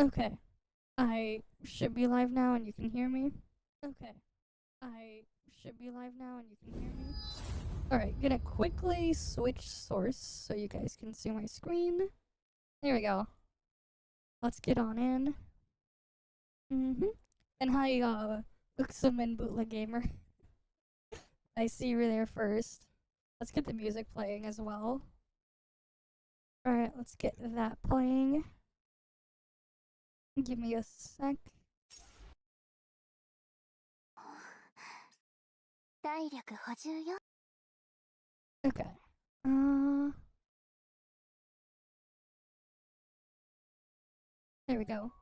Okay. I should be live now and you can hear me. Okay. I should be live now and you can hear me. Alright, gonna quickly switch source so you guys can see my screen. There we go. Let's get on in. And hi, Uxum and Bootleg Gamer. I see you were there first. Let's get the music playing as well. Alright, let's get that playing. Give me a sec. Okay. There we go.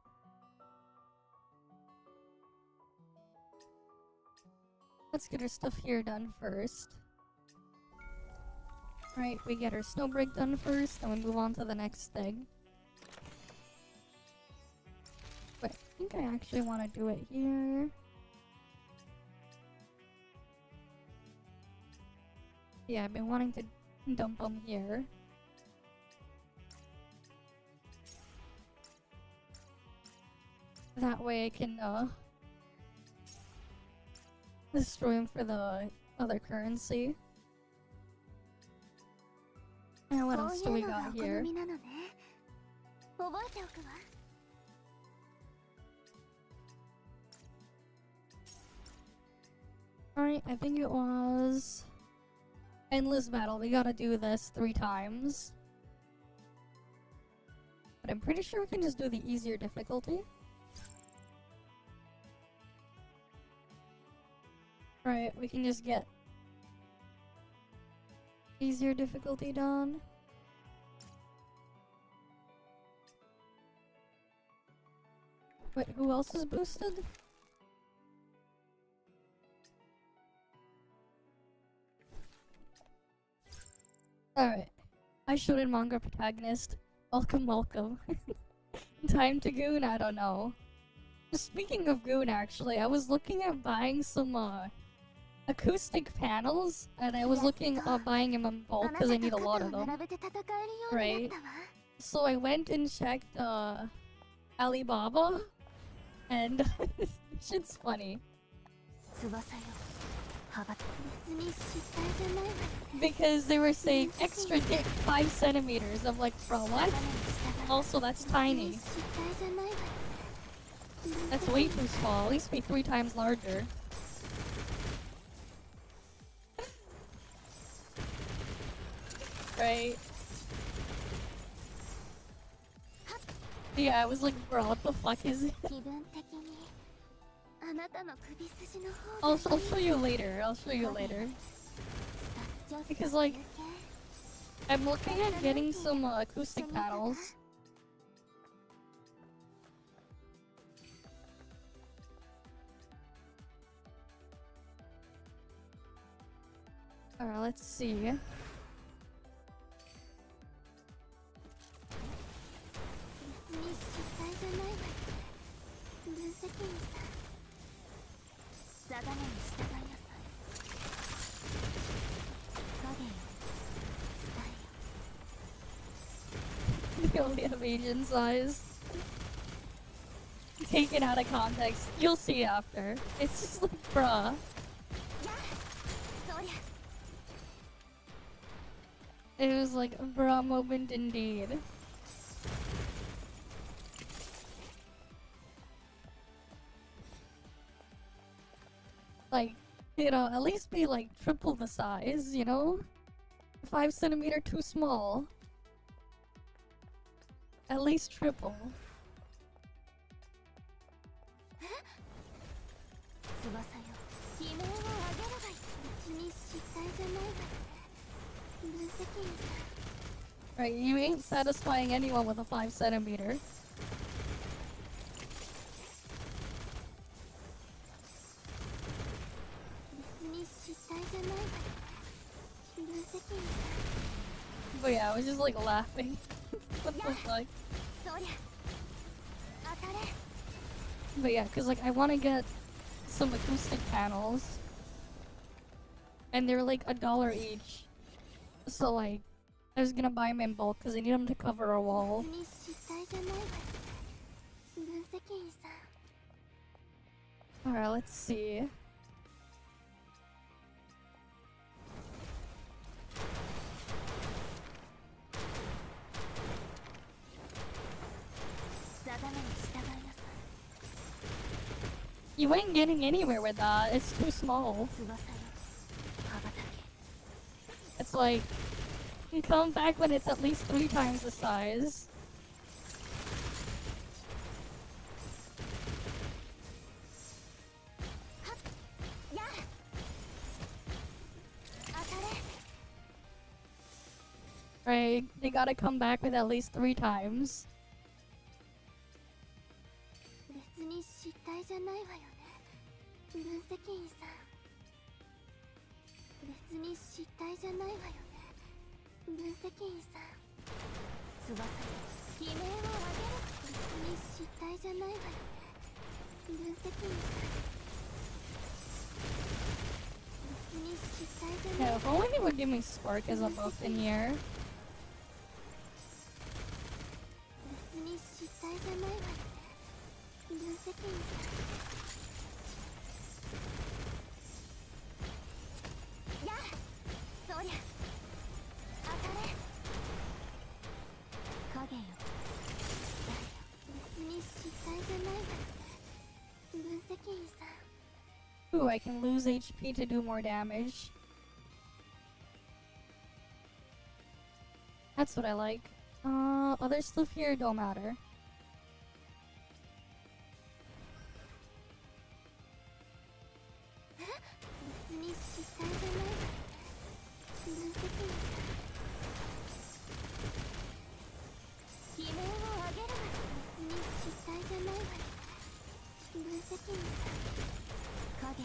Let's get our stuff here done first. Right, we get our snowbreak done first, and we move on to the next thing. Wait, I think I actually want to do it here. Yeah, I've been wanting to dump them here. That way I can, destroy them for the other currency. And what else do we got here? Alright, I think it was endless battle. We gotta do this 3 times. But I'm pretty sure we can just do the easier difficulty. Right, we can just get easier difficulty done. Wait, who else is boosted? Alright. I shouldn't manga protagonist. Welcome, welcome. Time to goon? I don't know. Speaking of goon, actually, I was looking at buying some, acoustic panels, and I was looking at buying them in bulk because I need a lot of them. Right? So I went and checked Alibaba, and shit's funny. Because they were saying extra dick 5 centimeters. I'm like, bro, what? Also, that's tiny. That's way too small. At least be 3 times larger. Right? Yeah, I was like, bro, what the fuck is it? I'll show you later. I'll show you later. Because, like, I'm looking at getting some acoustic panels. Alright, let's see. The only Asian size. Taken out of context. You'll see after. It's just like, bruh. It was like a bruh moment indeed. Like, you know, at least be like triple the size, you know? 5 centimeter too small. At least triple. Right, you ain't satisfying anyone with a 5 centimeter. But yeah, I was just like laughing. What the fuck? But yeah, cause like I want to get some acoustic panels, and they're like $1 each. So like, I was gonna buy them in bulk because I need them to cover a wall. Alright, let's see. You ain't getting anywhere with that. It's too small. It's like, you come back when it's at least 3 times the size. Right, they gotta come back with at least 3 times. Yeah, if only they would give me Spark as a buff in here. Ooh, I can lose HP to do more damage. That's what I like. Other stuff here don't matter.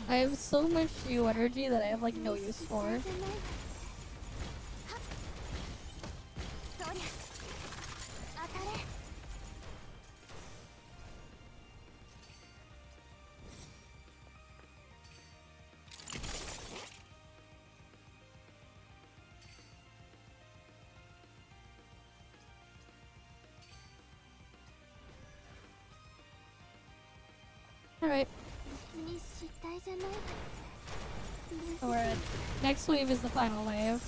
I have so much Shu energy that I have like no use for. Alright. Alright. Next wave is the final wave.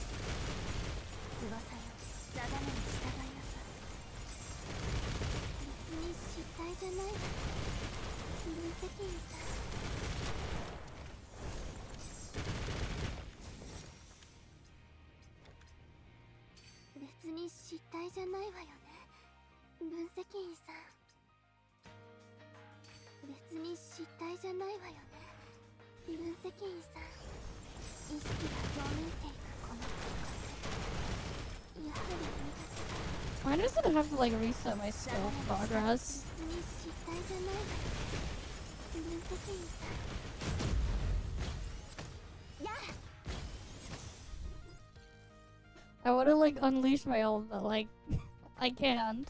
Why does it have to like reset my skill progress? I wanna like unleash my ult, but like I can't.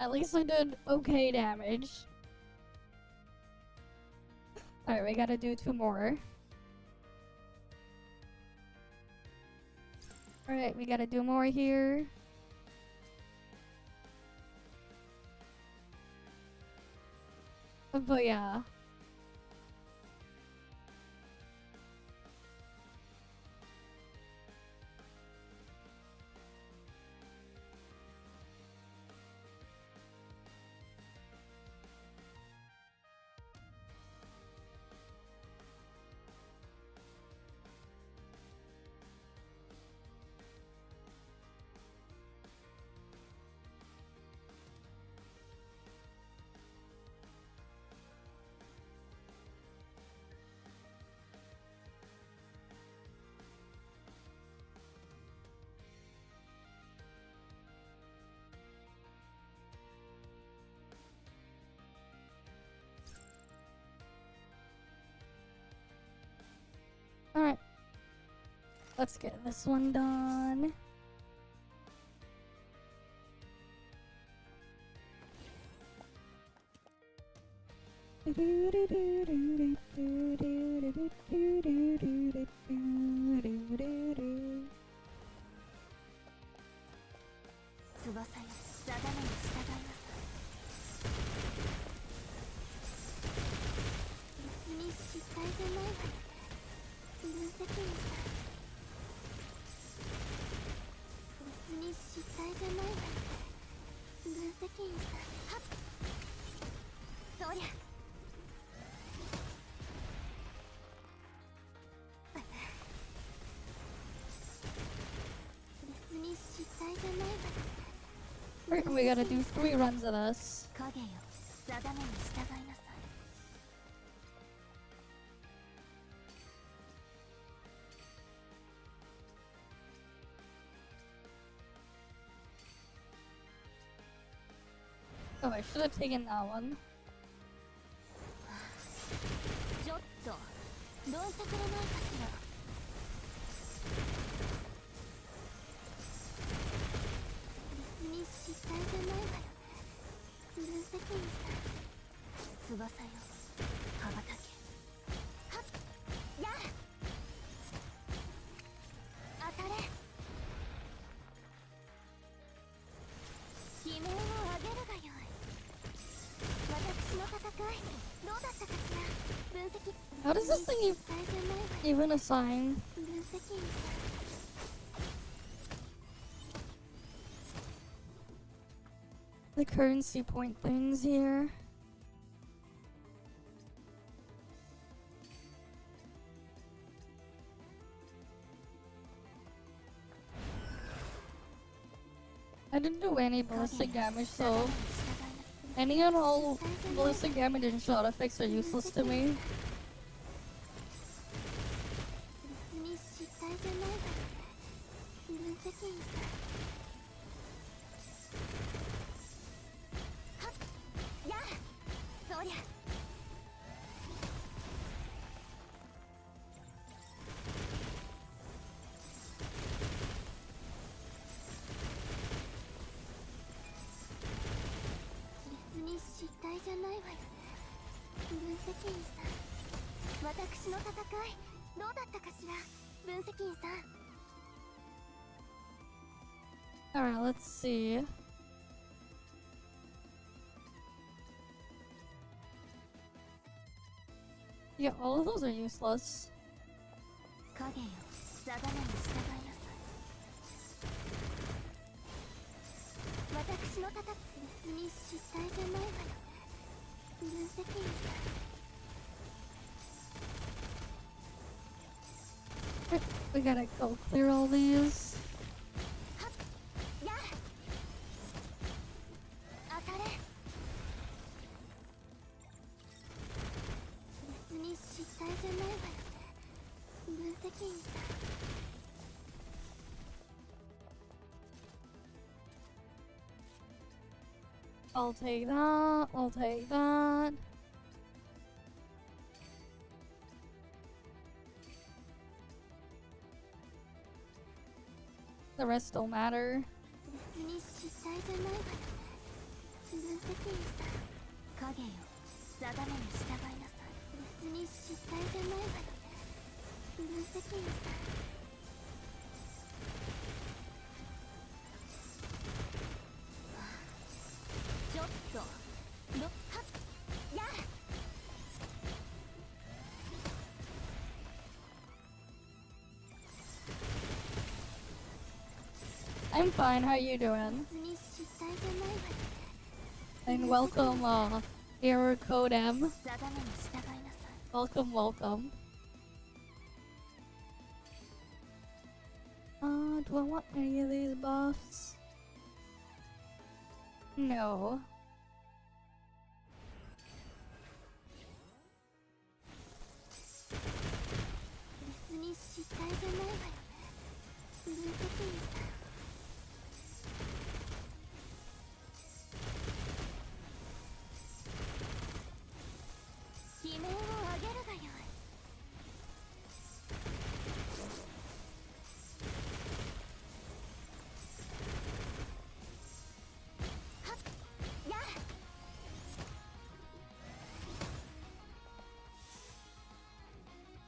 At least I did okay damage. Alright, we gotta do 2 more. Alright, we gotta do more here. But yeah. Alright. Let's get this one done. We gotta do 3 runs of this. Oh, I should have taken that one. How does this thing even assign? The currency point things here. I didn't do any ballistic damage, so any and all ballistic damage and shot effects are useless to me. Alright, let's see. Yeah, all of those are useless. We gotta go clear all these. I'll take that, I'll take that. The rest don't matter. I'm fine, how you doing? And welcome, Error Code M. Welcome, welcome. Do I want any of these buffs? No.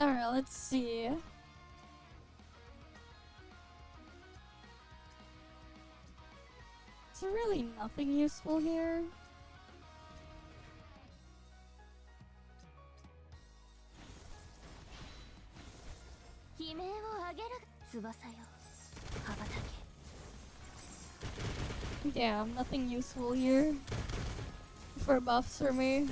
Alright, let's see. Is there really nothing useful here? Yeah, nothing useful here for buffs for me.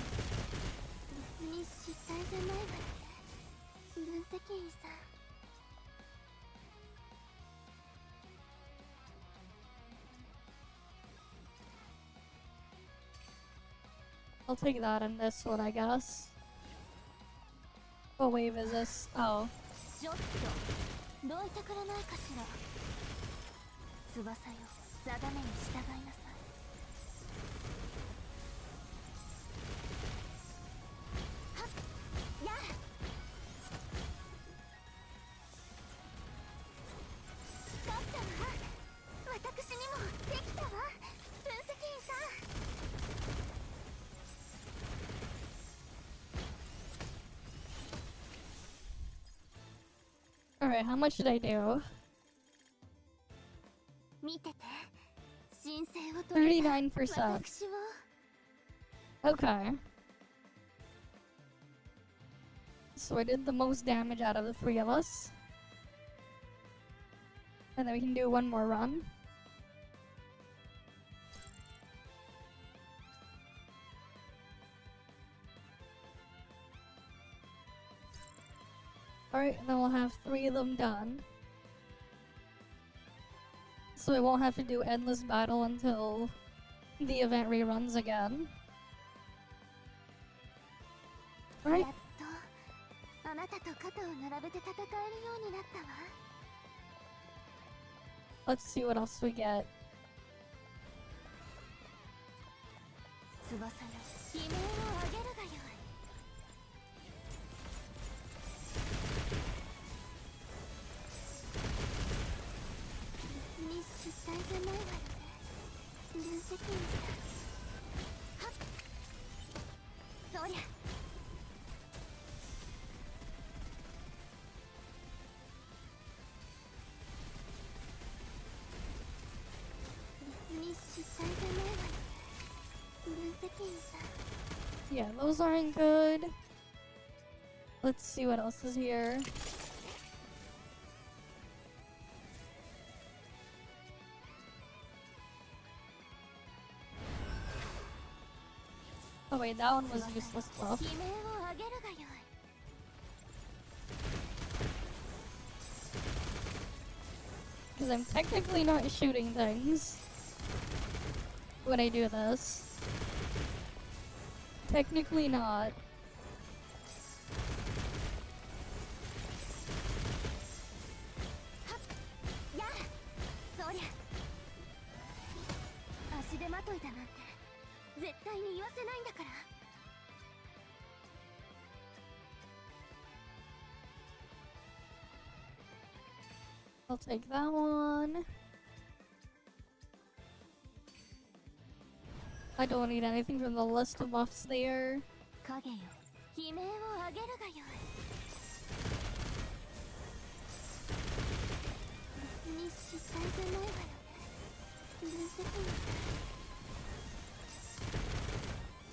I'll take that and this one, I guess. What wave is this? Oh. ちょっとどいてくれないかしら。翼よ、定めに従いなさい。はっやあ。だったわ。私にもできたわ。分析員さん。Alright, how much did I do? 見てて。神聖を取れた 39%. 私を。Okay. So I did the most damage out of the three of us. And then we can do one more run. Alright, and then we'll have 3 of them done. So we won't have to do endless battle until the event reruns again. Right? やっとあなたと肩を並べて戦えるようになったわ。 Let's see what else we get. 翼よ、悲鳴を上げるがよい。別に失態じゃないわよね。分析員さん。はっそりゃ。別に失態じゃないわよね。分析員さん。 Yeah, those aren't good. Let's see what else is here. Oh wait, that one was useless buff. 悲鳴を上げるがよい。 Because I'm technically not shooting things when I do this. Technically not. やあそりゃ。足手まといだなんて絶対に言わせないんだから。 I'll take that one. I don't need anything from the list of buffs there. 影よ、悲鳴を上げるがよい。別に失態じゃないわよね。分析員さん。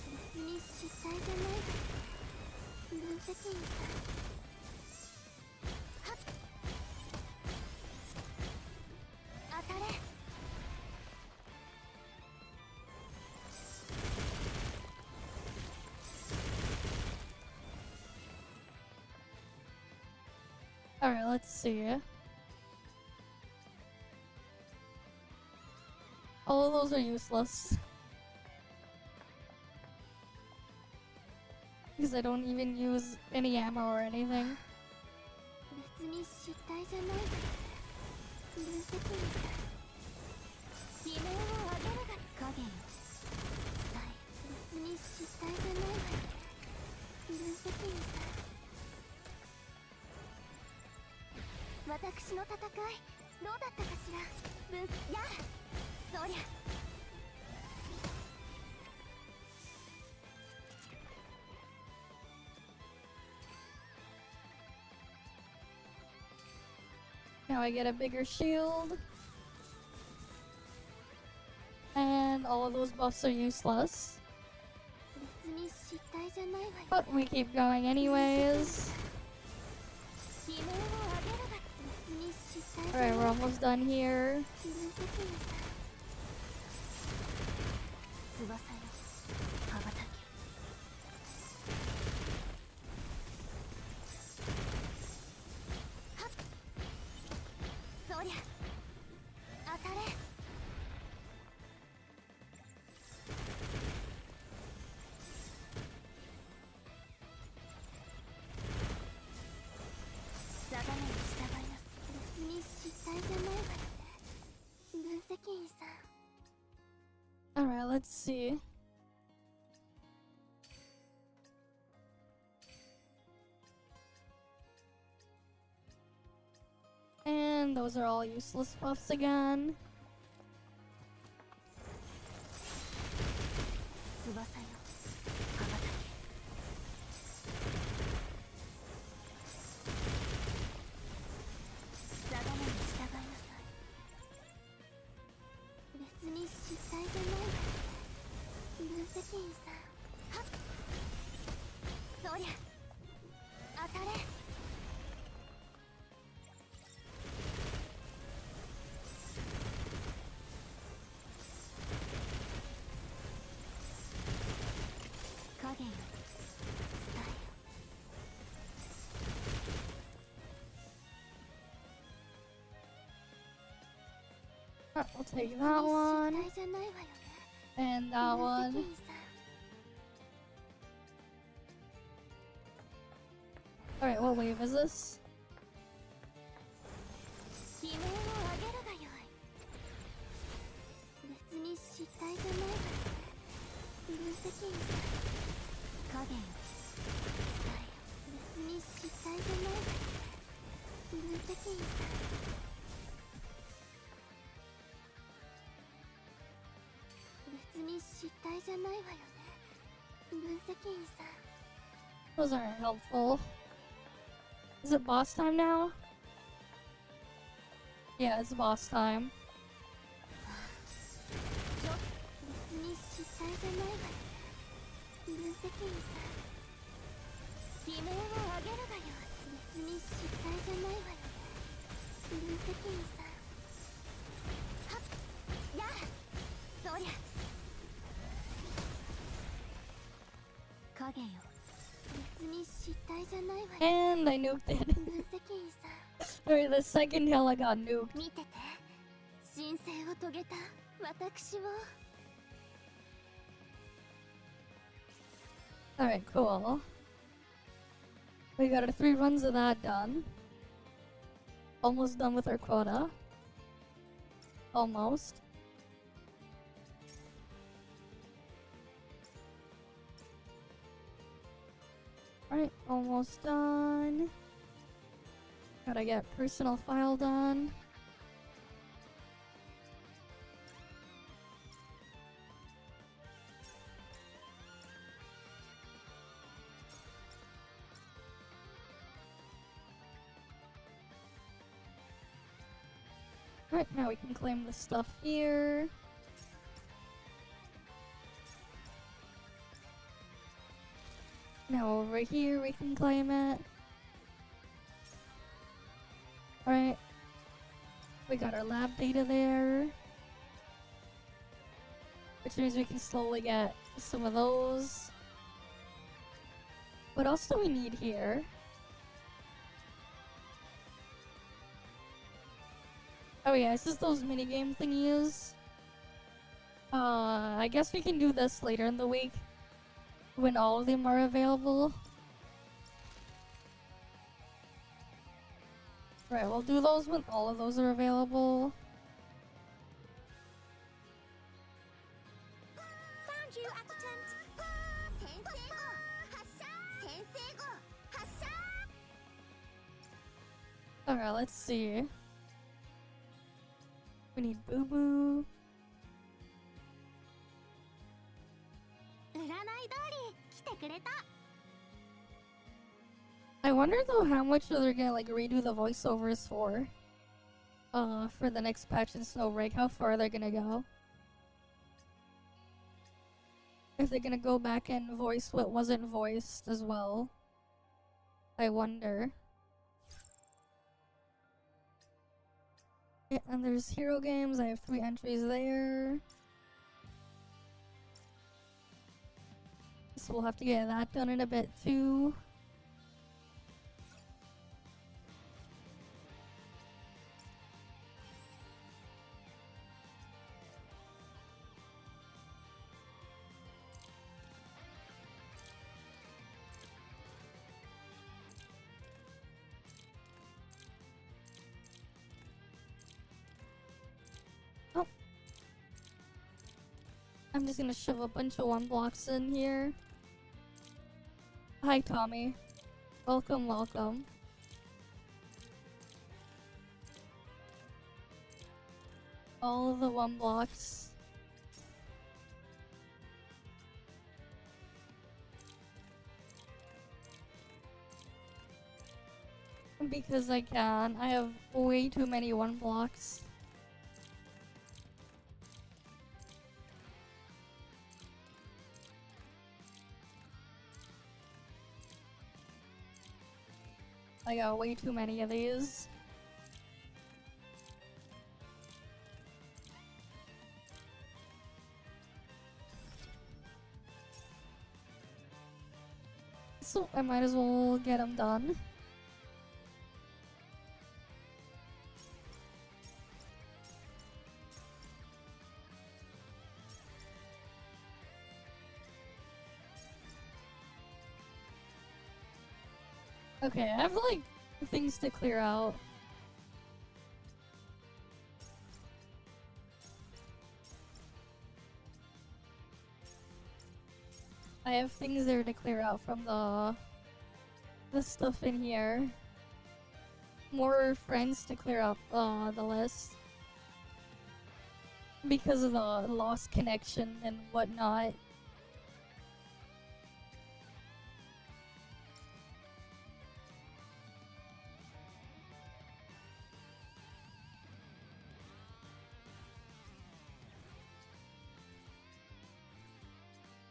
別に失態じゃないわよね。分析員さん。はっ当たれ。 Alright, let's see. All of those are useless. Because I don't even use any ammo or anything. 別に失態じゃないわよね。分析員さん。悲鳴を上げるが影よ。伝え。別に失態じゃないわよね。分析員さん。 私の戦いどうだったかしら。やあそりゃ。 Now I get a bigger shield. And all of those buffs are useless. 別に失態じゃないわよ。 But we keep going anyways. 悲鳴を上げるが別に失態じゃ Alright, ない we're almost done here. 分析員さん。翼よ、羽ばたけ。はっそりゃ当たれ。 当 let's see. And those are all useless buffs again. 翼よ羽ばたけ定めに従いなさい別に失態じゃないわよ分析員さんはっそりゃ当たれ影よ伝えよ Alright, we'll take that one. 失態じゃないわよね And that 分 one. 析員さん Alright, what wave is this? 悲鳴をあげるがよい別に失態じゃないわよね分析員さん影よ伝えよ別に失態じゃないわよね分析員さん別に失態じゃないわよね分析員さん Those aren't helpful. Is it boss time now? Yeah, it's boss time. 別に失態じゃないわよね分析員さん悲鳴をあげるがよ別に失態じゃないわよね分析員さんはっやあそりゃ影よ別に失態じゃないわよ And I nuked it. 分析員さん Alright, the second hill I got nuked. 見てて神聖を遂げた私を Alright, cool. We got our 3 runs of that done. Almost done with our quota. Almost. Alright, almost done. Gotta get personal file done. Right, now we can claim the stuff here. Now over here we can claim it. Alright. We got our lab data there. Which means we can slowly get some of those. What else do we need here? Oh yeah, it's just those minigame thingies. I guess we can do this later in the week. When all of them are available. Right, we'll do those when all of those are available. Found you at the tent. Alright, let's see. We need Boo Boo. 占い通り来てくれた I wonder though how much they're gonna like redo the voiceovers for the next patch in Snowbreak. How far they're gonna go? If they're gonna go back and voice what wasn't voiced as well. I wonder. Yeah, and there's hero games. I have 3 entries there. So we'll have to get that done in a bit too. I'm just gonna shove a bunch of 1 blocks in here. Hi, Tommy. Welcome, welcome. All of the 1 blocks. Because I can. I have way too many 1 blocks. I got way too many of these. So I might as well get them done. Okay, I have like things to clear out. I have things there to clear out from the stuff in here. More friends to clear out the list. Because of the lost connection and whatnot.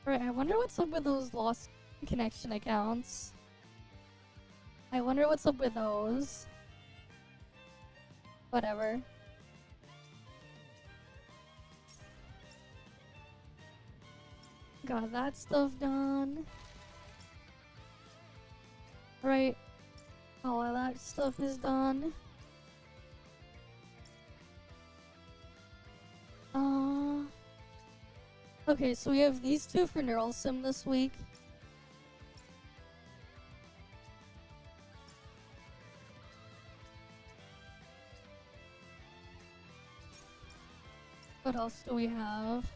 Right, I wonder what's up with those lost connection accounts. I wonder what's up with those. Whatever. Got that stuff done. Right. All of that stuff is done. Okay, so we have these 2 for Neural Sim this week. What else do we have?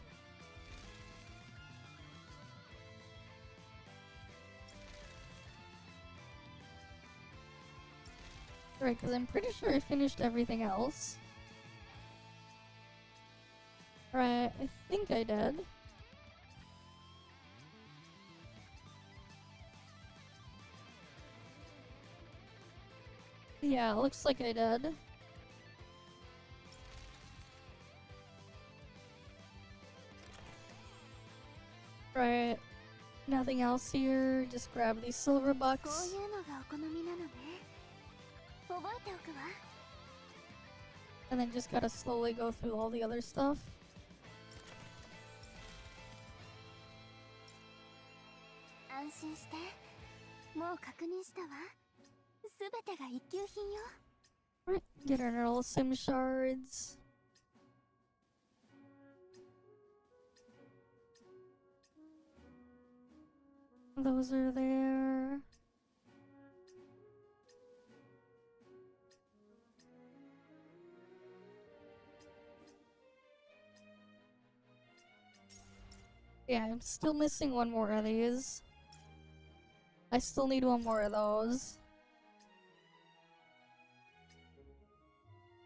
Right, because I'm pretty sure I finished everything else. Right, I think I did. Yeah, it looks like I did. Right. Nothing else here. Just grab these silver こう bucks. いうのがお好みなのね。覚えておくわ。 And then just gotta slowly go through all the other stuff. 安心して。もう確認したわ。すべてが一級品よ。 Right. Get our neural sim shards. Those are there. Yeah, I'm still missing 1 more of these. I still need 1 more of those.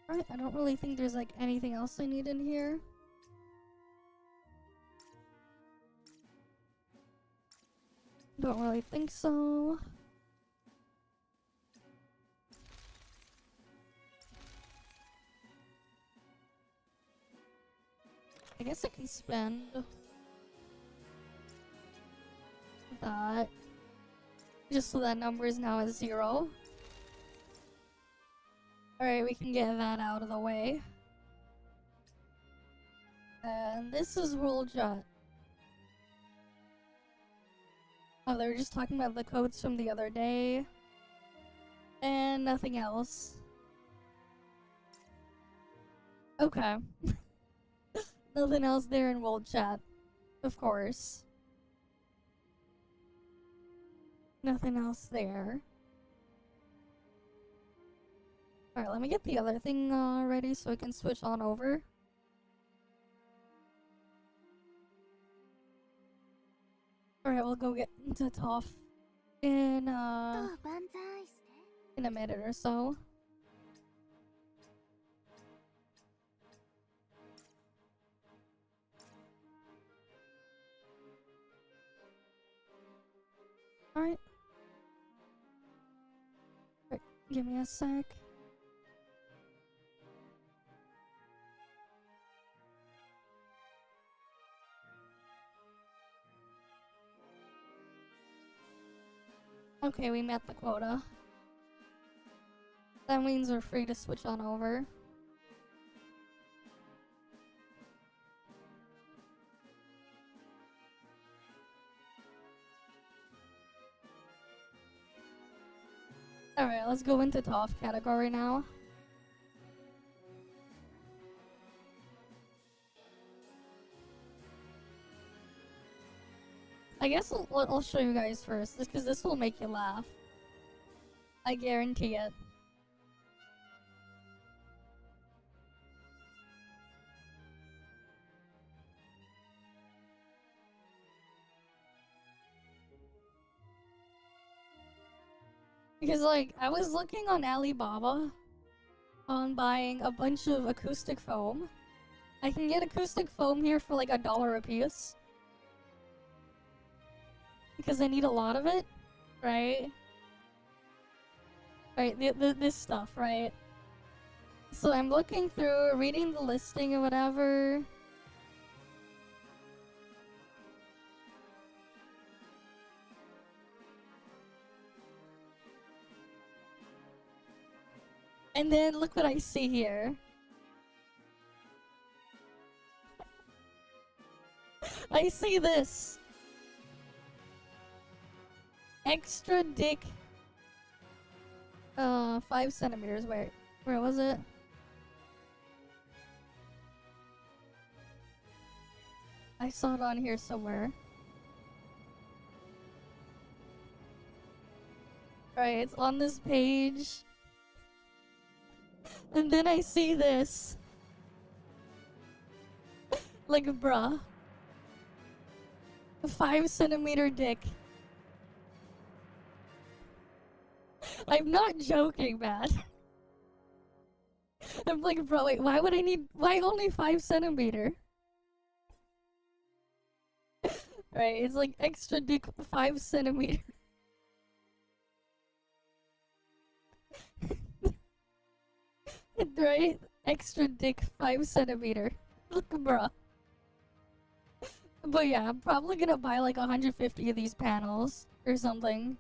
Right, I don't really think there's like anything else I need in here. Don't really think so. I guess I can spend that just so that number is now at 0. Alright, we can get that out of the way. And this is Roll Jet. Oh, they were just talking about the codes from the other day. And nothing else. Okay. Nothing else there in World Chat. Of course. Nothing else there. Alright, let me get the other thing ready so I can switch on over. Alright, we'll go get into ToF in と万歳して in a minute or so. Alright. Alright, give me a sec. Okay, we met the quota. That means we're free to switch on over. Alright, let's go into ToF category now. I guess I'll show you guys first, just because this will make you laugh. I guarantee it. Because, like, I was looking on Alibaba on buying a bunch of acoustic foam. I can get acoustic foam here for like $1 a piece. Because I need a lot of it, right? Right, this stuff, right? So I'm looking through, reading the listing or whatever. And then look what I see here. I see this. Extra dick. 5 centimeters. Where was it? I saw it on here somewhere. Right, it's on this page. And then I see this. Like, bruh. A 5 centimeter dick. I'm not joking, man. I'm like, bro, wait, why only 5 centimeter? Right, it's like extra dick 5 centimeter. Right? Extra dick 5 centimeter. Look, bruh. But yeah, I'm probably gonna buy like 150 of these panels or something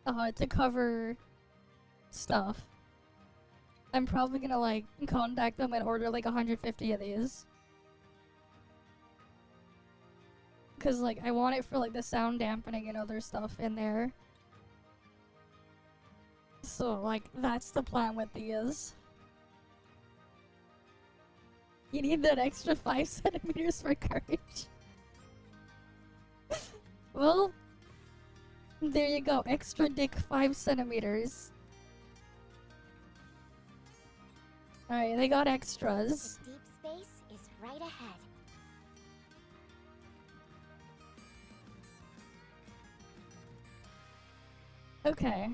to cover stuff. I'm probably gonna like contact them and order like 150 of these. Cause like I want it for like the sound dampening and other stuff in there. So like that's the plan with these. You need that extra 5 centimeters for courage. Well, there you go. Extra dick 5 centimeters. Alright, they got extras. The deep space is right ahead. Okay.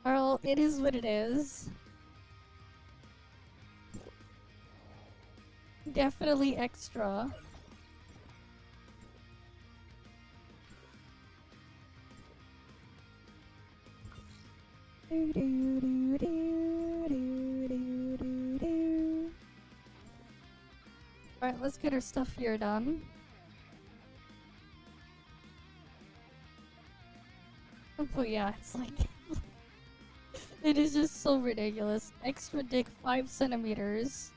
Well, it is what it is. Definitely extra. Alright, let's get our stuff here done. But yeah, it's like... it is just so ridiculous. Extra dick 5 centimeters.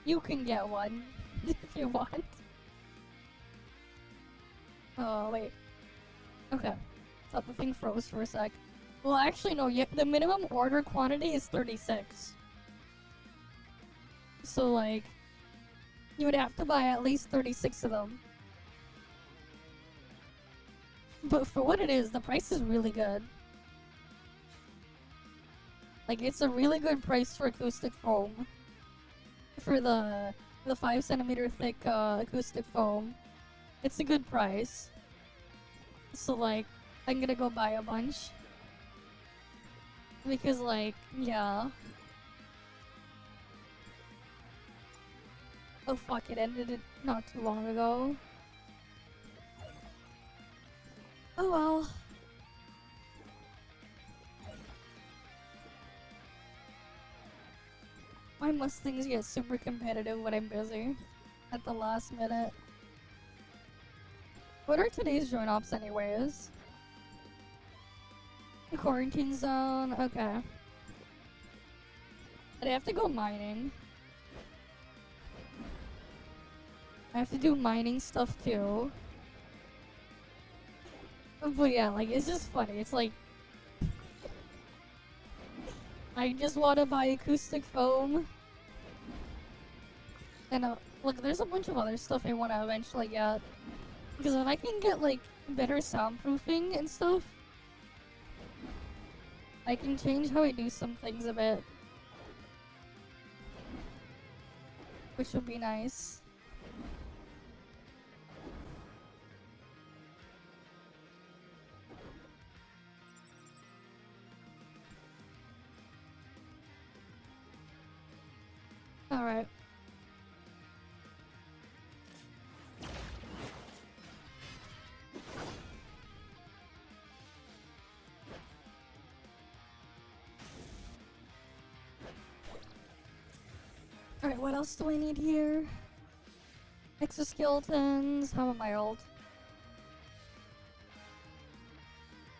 You can get one if you want. Oh, wait. Okay. Thought the thing froze for a sec. Well, actually, no. The minimum order quantity is 36. So, like, you would have to buy at least 36 of them. But for what it is, the price is really good. Like, it's a really good price for acoustic foam. For the 5 centimeter thick acoustic foam. It's a good price. So like, I'm gonna go buy a bunch. Because like, yeah. Oh fuck, it ended it not too long ago. Oh well. My Mustangs get super competitive when I'm busy. At the last minute. What are today's joint ops anyways? The quarantine zone, okay. But I have to go mining. I have to do mining stuff too. But yeah, like, it's just funny. It's like, I just want to buy acoustic foam. And look, there's a bunch of other stuff I want to eventually get. Because if I can get like better soundproofing and stuff, I can change how I do some things a bit. Which would be nice. Alright. Alright, what else do I need here? Exoskeletons. How am I old?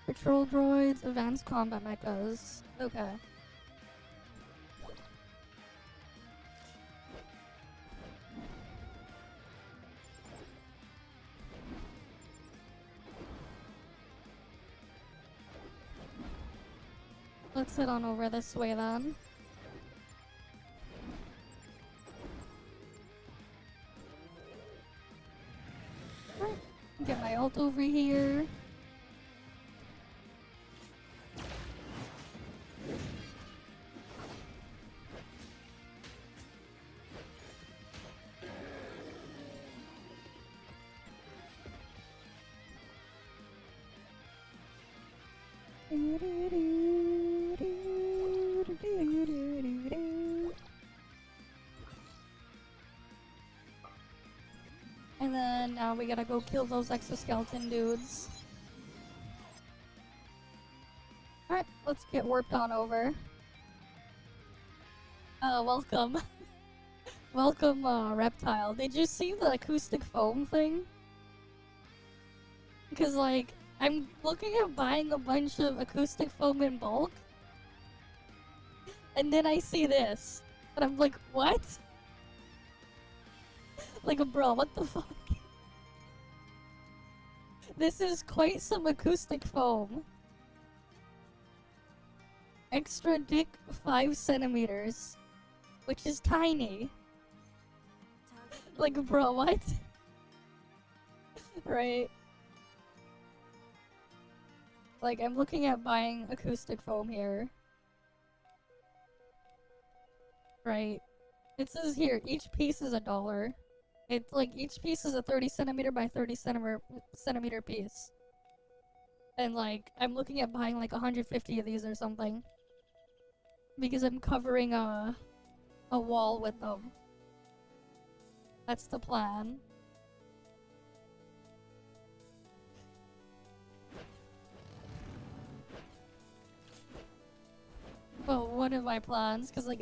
Patrol droids, advanced combat mechas. Okay. Let's head on over this way then. Right. Get my ult over here. And then now we gotta go kill those exoskeleton dudes. Alright, let's get warped on over. Welcome. Welcome, Reptile. Did you see the acoustic foam thing? Because, like, I'm looking at buying a bunch of acoustic foam in bulk. And then I see this. And I'm like, what? Like, bro, what the fuck? This is quite some acoustic foam. Extra dick 5 centimeters. Which is tiny. Like, bro, what? Right. Like, I'm looking at buying acoustic foam here. Right. It says here, each piece is $1. It's like, each piece is a 30 centimeter by 30 centimeter piece. And like, I'm looking at buying like 150 of these or something. Because I'm covering a wall with them. That's the plan. Well, one of my plans, because like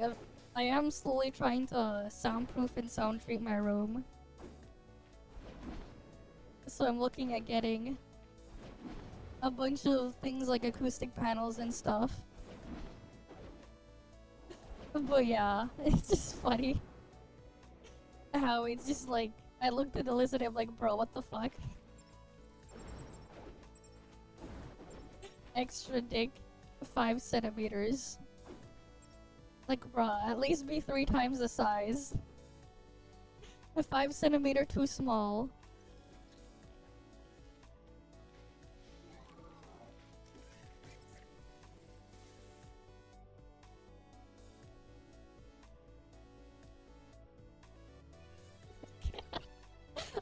I am slowly trying to soundproof and sound treat my room. So I'm looking at getting a bunch of things like acoustic panels and stuff. But yeah, it's just funny how it's just like, I looked at the list and I'm like, bro, what the fuck? Extra dick 5 centimeters. Like, bruh, at least be 3 times the size. A 5 centimeter too small.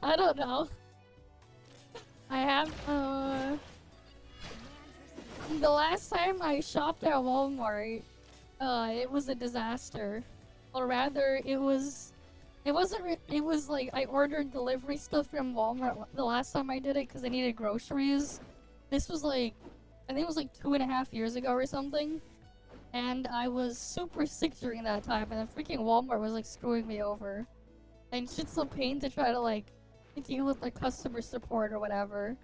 I don't know. I have, the last time I shopped at Walmart, it was a disaster. Or rather, it was like I ordered delivery stuff from Walmart the last time I did it because I needed groceries. This was like, I think it was like 2.5 years ago or something. And I was super sick during that time, and then freaking Walmart was like screwing me over. And shit's a pain to try to like deal with their customer support or whatever.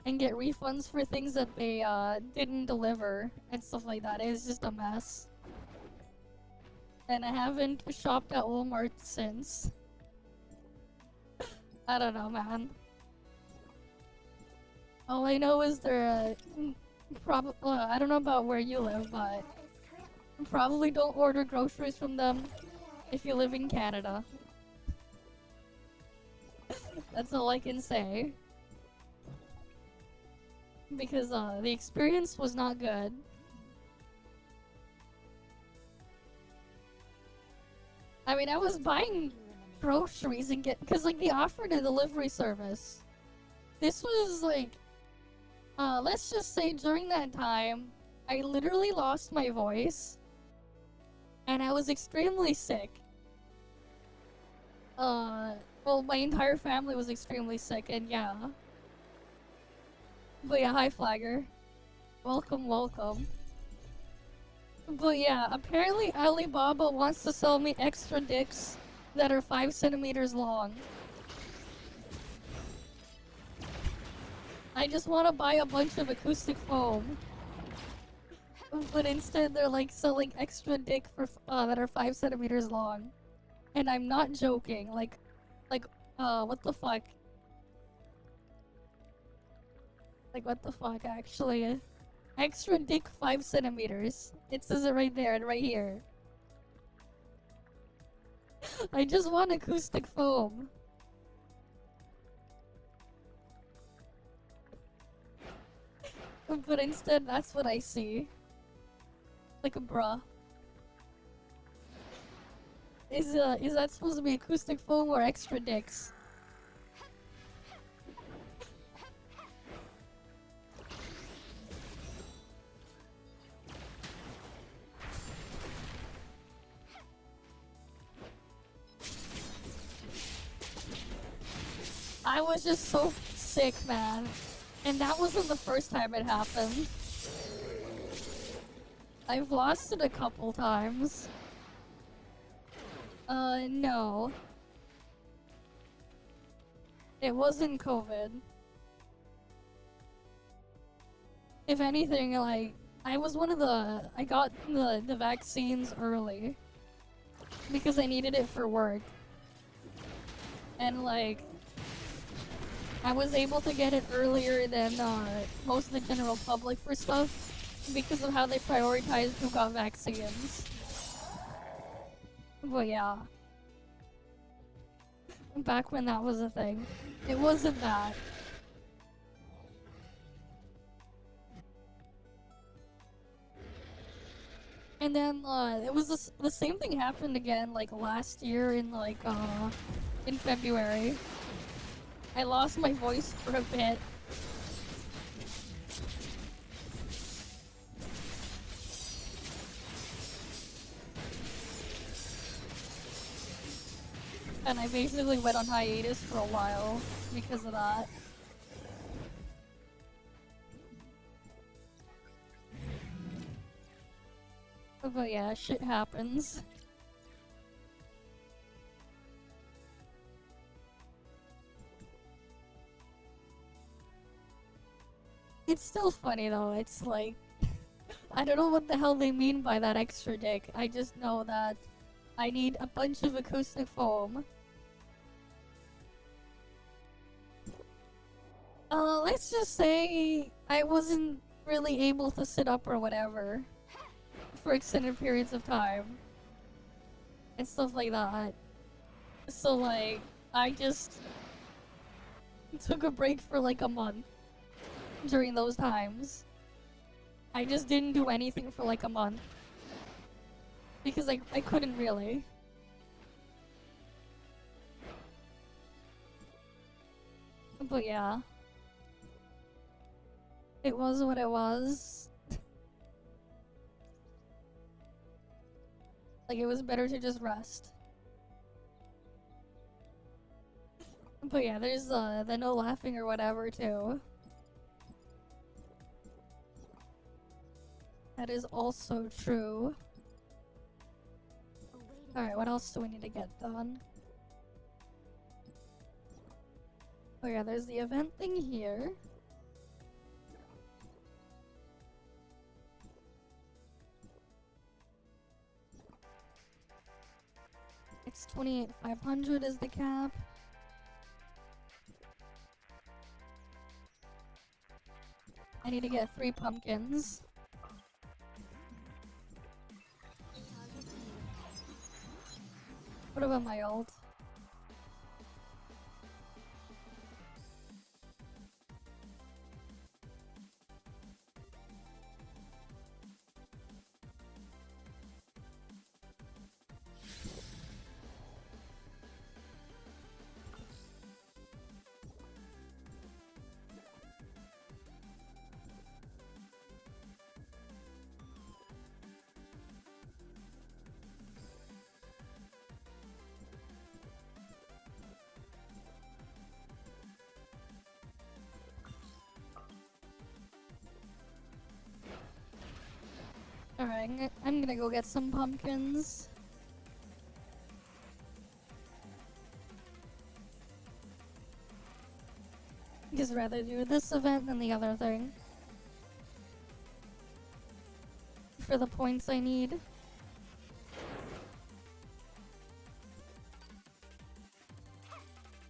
And get refunds for things that they didn't deliver and stuff like that. It's just a mess. And I haven't shopped at Walmart since. I don't know, man. All I know is they're I don't know about where you live, but probably don't order groceries from them if you live in Canada. That's all I can say. Because the experience was not good. I mean, I was buying groceries and because like they offered a delivery service. This was like, let's just say during that time, I literally lost my voice. And I was extremely sick. Well, my entire family was extremely sick, and yeah. But yeah, hi Flagger. Welcome, welcome. But yeah, apparently Alibaba wants to sell me extra dicks that are 5 centimeters long. I just want to buy a bunch of acoustic foam. But instead they're like selling extra dick for that are 5 centimeters long. And I'm not joking, like, what the fuck? Like, what the fuck, actually? Extra dick 5 centimeters. It says it right there and right here. I just want acoustic foam. But instead, that's what I see. Like, bruh. Is that supposed to be acoustic foam or extra dicks? I was just so sick, man. And that wasn't the first time it happened. I've lost it a couple times. No. It wasn't COVID. If anything, like, I got the vaccines early. Because I needed it for work. And like, I was able to get it earlier than most of the general public for stuff. Because of how they prioritized who got vaccines. But yeah. Back when that was a thing. It wasn't that. And then, it was the same thing happened again, like, last year in, like, in February. I lost my voice for a bit. And I basically went on hiatus for a while because of that. But yeah, shit happens. It's still funny though, it's like... I don't know what the hell they mean by that extra dick. I just know that I need a bunch of acoustic foam. Let's just say I wasn't really able to sit up or whatever for extended periods of time and stuff like that. So like, I just took a break for like a month during those times. I just didn't do anything for like a month because I couldn't really. But yeah. It was what it was. Like, it was better to just rest. But yeah, there's the no laughing or whatever too. That is also true. Alright, what else do we need to get done? Oh yeah, there's the event thing here. It's 28,500 is the cap. I need to get 3 pumpkins. What about my ult? Alright, I'm gonna go get some pumpkins. Just rather do this event than the other thing. For the points I need.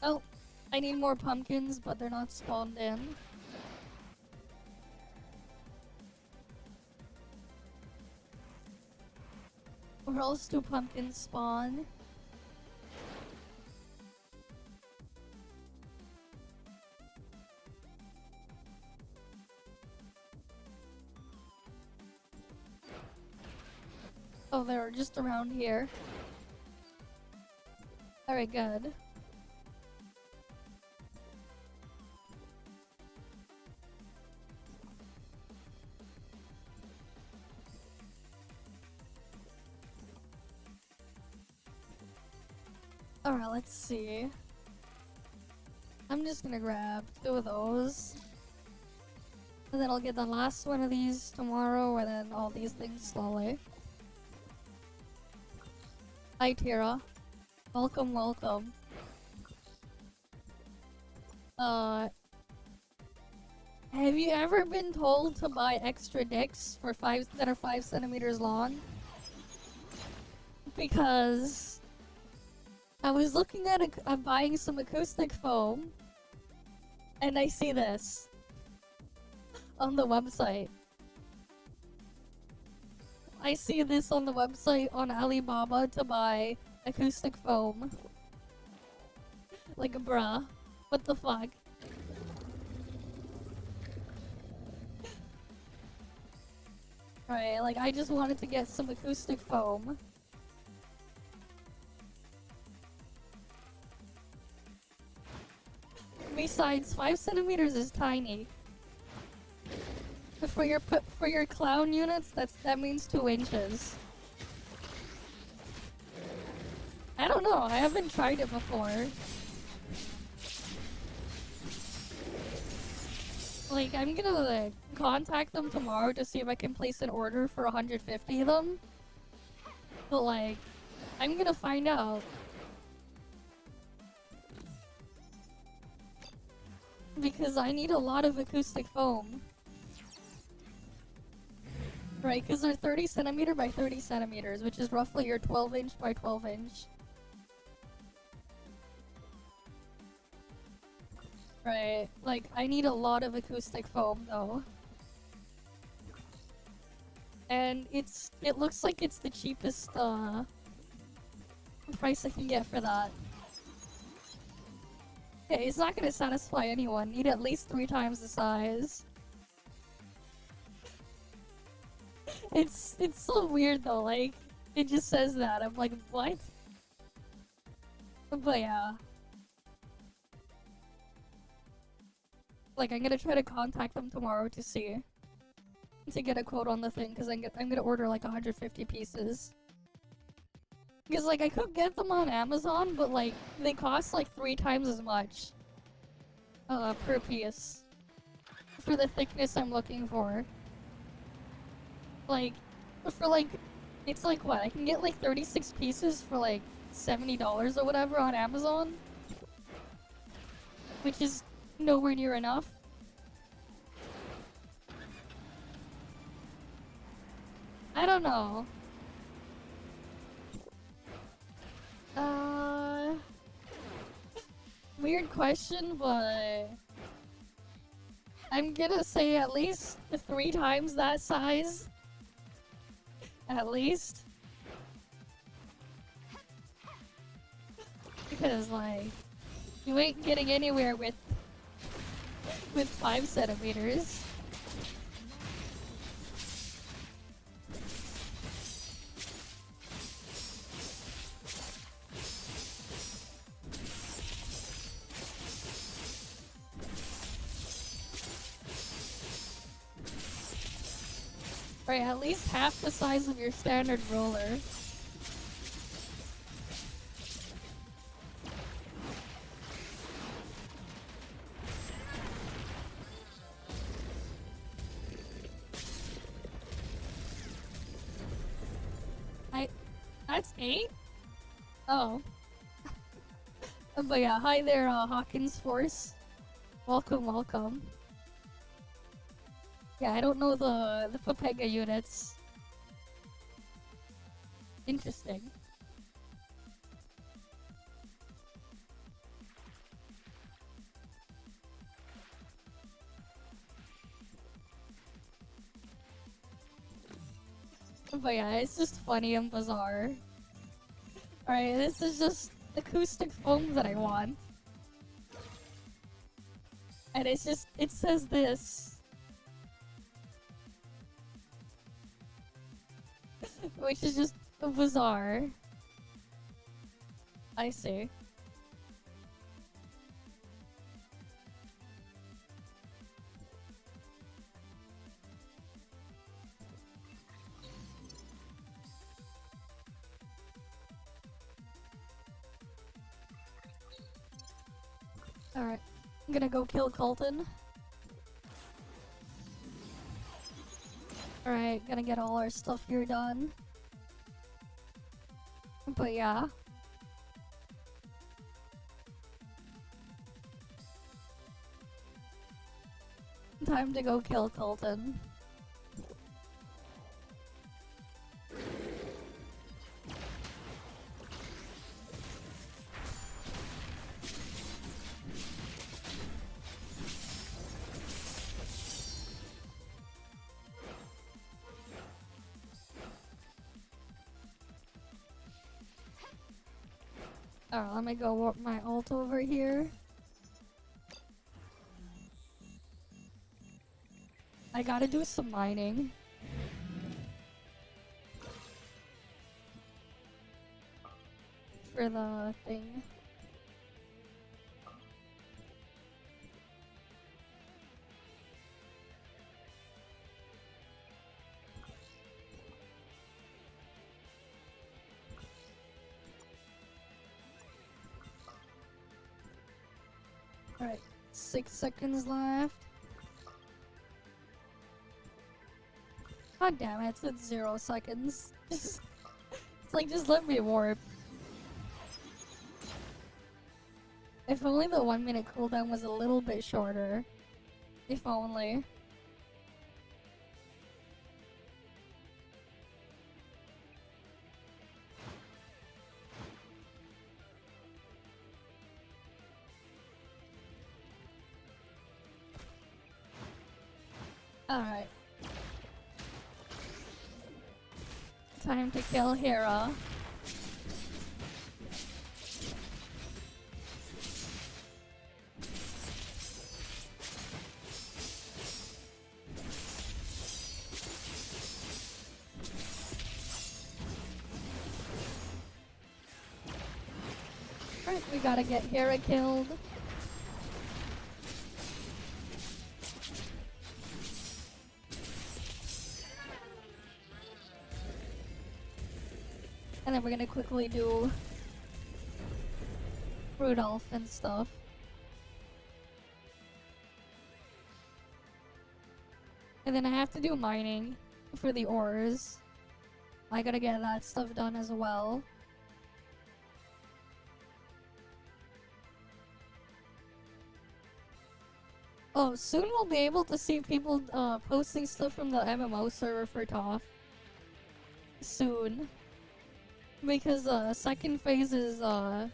Oh, I need more pumpkins, but they're not spawned in. Where else do pumpkins spawn? Oh, they're just around here. Alright, good. Alright, let's see. I'm just gonna grab 2 of those. And then I'll get the last one of these tomorrow, and then all these things slowly. Hi, Tira. Welcome, welcome. Have you ever been told to buy extra dicks for that are 5 centimeters long? Because I was looking at buying some acoustic foam, and I see this on the website. I see this on the website on Alibaba to buy acoustic foam. Like, bruh. What the fuck? Right, like, I just wanted to get some acoustic foam. Besides, 5 centimeters is tiny. For your clown units, that means 2 inches. I don't know, I haven't tried it before. Like, I'm gonna contact them tomorrow to see if I can place an order for 150 of them. But like, I'm gonna find out. Because I need a lot of acoustic foam. Right, because they're 30 centimeter by 30 centimeters, which is roughly your 12 inch by 12 inch. Right, like, I need a lot of acoustic foam though. And it looks like it's the cheapest price I can get for that. Okay, it's not gonna satisfy anyone. Need at least 3 times the size. It's so weird though, like, it just says that. I'm like, what? But yeah. Like, I'm gonna try to contact them tomorrow to see. To get a quote on the thing, because I'm gonna order like 150 pieces. Because, like, I could get them on Amazon, but, like, they cost like 3 times as much. Per piece. For the thickness I'm looking for. Like, for like, it's like what? I can get like 36 pieces for like $70 or whatever on Amazon. Which is nowhere near enough. I don't know. Weird question, but I'm gonna say at least 3 times that size. At least. Because, like, you ain't getting anywhere with 5 centimeters. Right, at least half the size of your standard roller. That's 8? Oh. But yeah, hi there, Hawkins Force. Welcome, welcome. Yeah, I don't know the Papega units. Interesting. But yeah, it's just funny and bizarre. Alright, this is just acoustic foam that I want. And it's just, it says this. Which is just bizarre. I see. Alright, I'm gonna go kill Colton. Alright, gonna get all our stuff here done. But yeah. Time to go kill Colton. Alright, let me go warp my ult over here. I gotta do some mining. For the thing. Alright, 6 seconds left. God damn it, it's 0 seconds. It's like, just let me warp. If only the 1 minute cooldown was a little bit shorter. If only. Alright. Time to kill Hera. Alright, we gotta get Hera killed. And then we're gonna quickly do Rudolph and stuff. And then I have to do mining for the ores. I gotta get that stuff done as well. Oh, soon we'll be able to see people posting stuff from the MMO server for ToF. Soon. Because second phase is no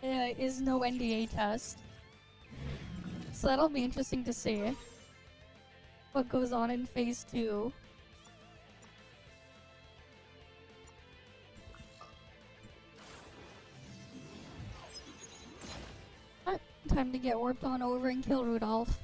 NDA test. So that'll be interesting to see what goes on in phase 2. Alright, time to get warped on over and kill Rudolph.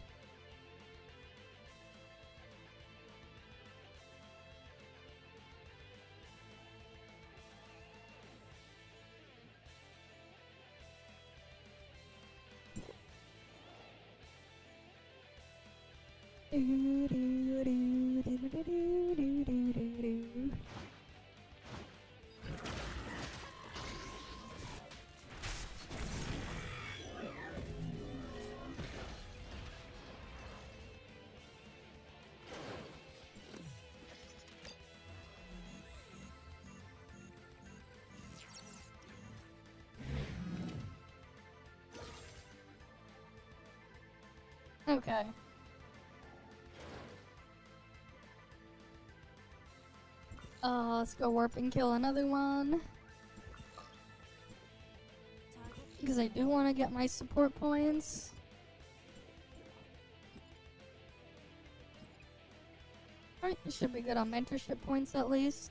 Okay. Let's go warp and kill another one. Because I do want to get my support points. Alright, should be good on mentorship points at least.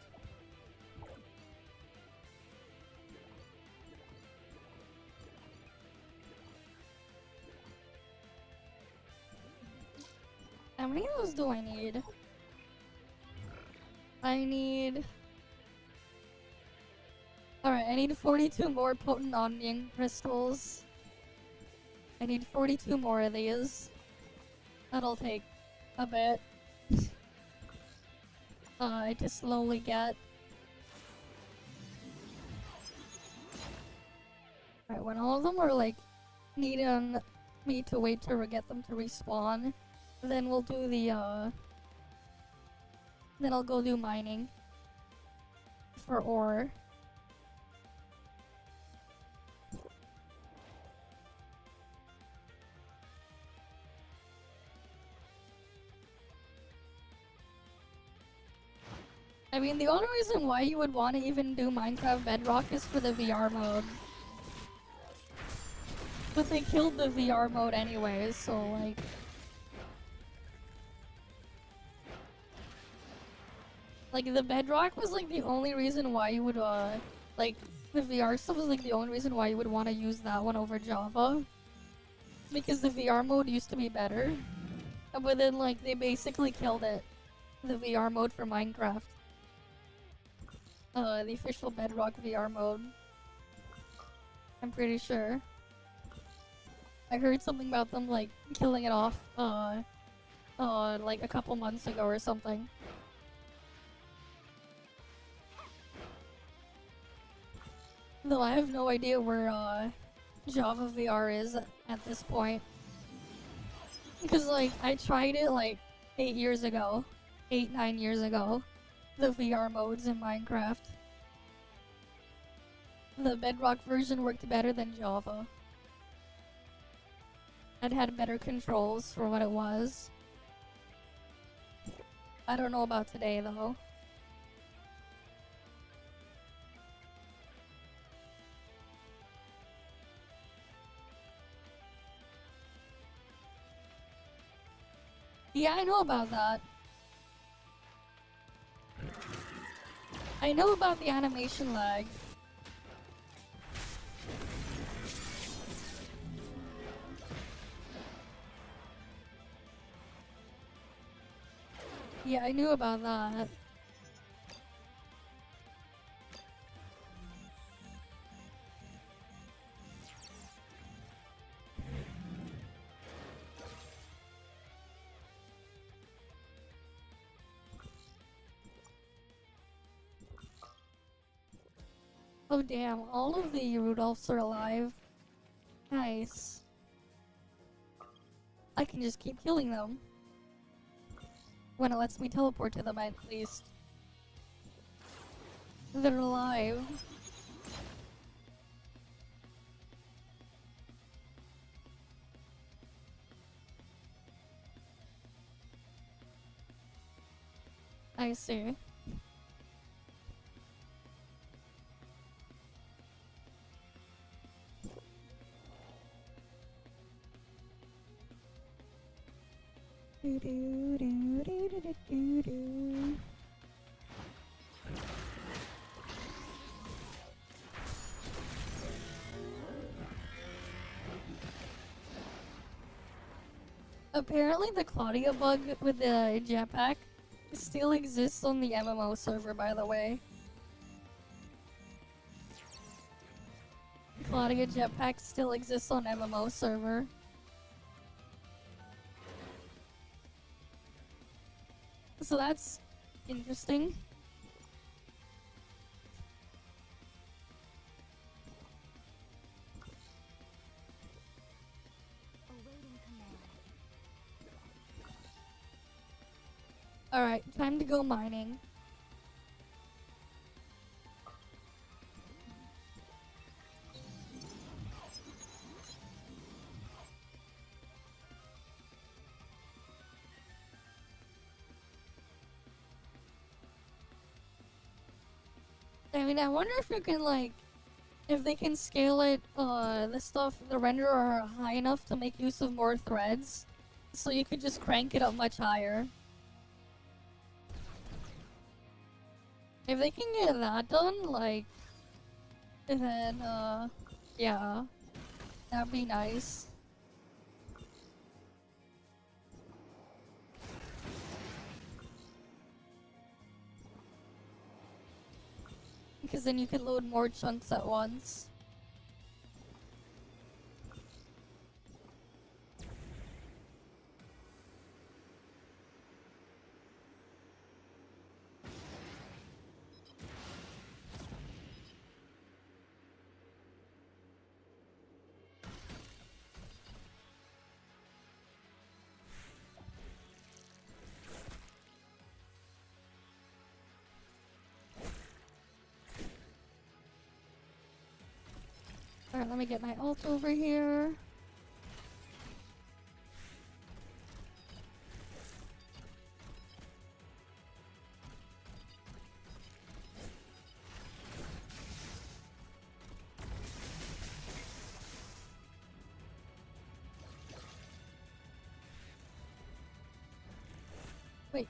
How many of those do I need? I need... Alright, I need 42 more potent onion crystals. I need 42 more of these. That'll take a bit. To slowly get. Alright, when all of them are like needing me to wait to get them to respawn, then we'll do the then I'll go do mining for ore. I mean, the only reason why you would want to even do Minecraft Bedrock is for the VR mode. But they killed the VR mode anyways, so like... Like, the Bedrock was like the only reason why you would, like, the VR stuff was like the only reason why you would want to use that one over Java. Because the VR mode used to be better. But then, like, they basically killed it. The VR mode for Minecraft. The official Bedrock VR mode. I'm pretty sure. I heard something about them, like, killing it off, like a couple months ago or something. Though I have no idea where, Java VR is at this point. Because, like, I tried it, like, 8 years ago. 9 years ago. The VR modes in Minecraft. The Bedrock version worked better than Java. It had better controls for what it was. I don't know about today, though. Yeah, I know about that. I know about the animation lag. Yeah, I knew about that. Oh damn, all of the Rudolphs are alive. Nice. I can just keep killing them. When it lets me teleport to them at least. They're alive. I see. Do do do do do do do. Apparently the Claudia bug with the jetpack still exists on the MMO server, by the way. Claudia jetpack still exists on MMO server. So that's interesting. Awaiting command. Alright, time to go mining. I mean, I wonder if you can, like, if they can scale it, the stuff, the renderer high enough to make use of more threads. So you could just crank it up much higher. If they can get that done, like, then, yeah, that'd be nice. Because then you can load more chunks at once. Alright, let me get my ult over here. Wait.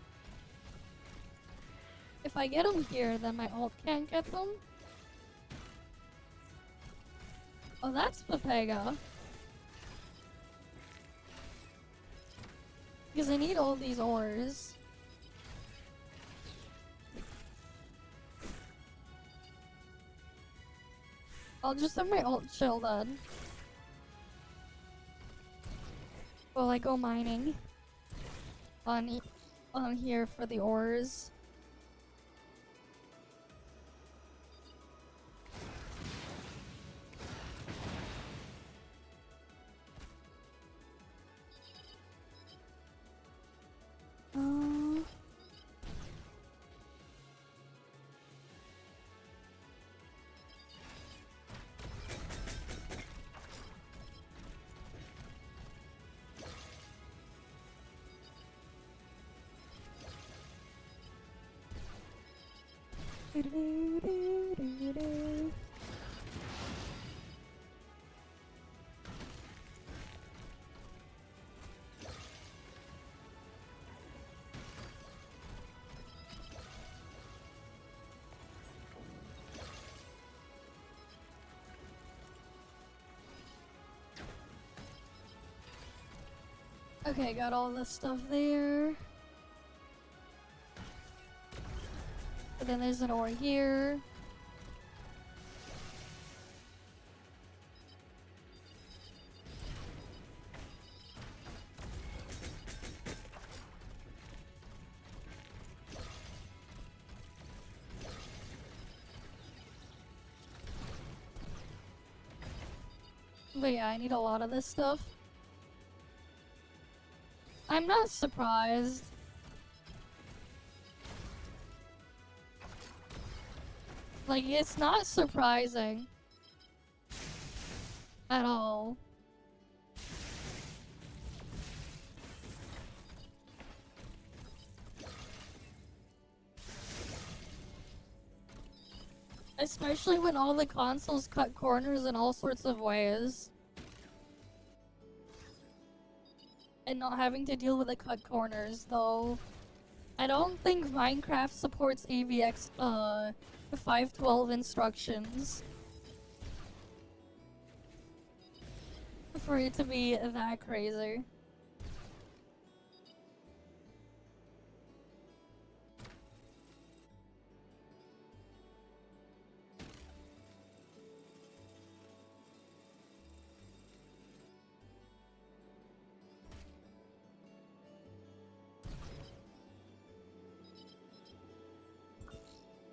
If I get them here, then my ult can't get them? Oh, that's Pepega. Because I need all these ores. I'll just have my ult chill then. While I go mining. On here for the ores. Okay, got all the stuff there. But then there's an ore here. But yeah, I need a lot of this stuff. I'm not surprised. Like, it's not surprising. At all. Especially when all the consoles cut corners in all sorts of ways. And not having to deal with the cut corners, though. I don't think Minecraft supports AVX, 512 instructions. For it to be that crazy.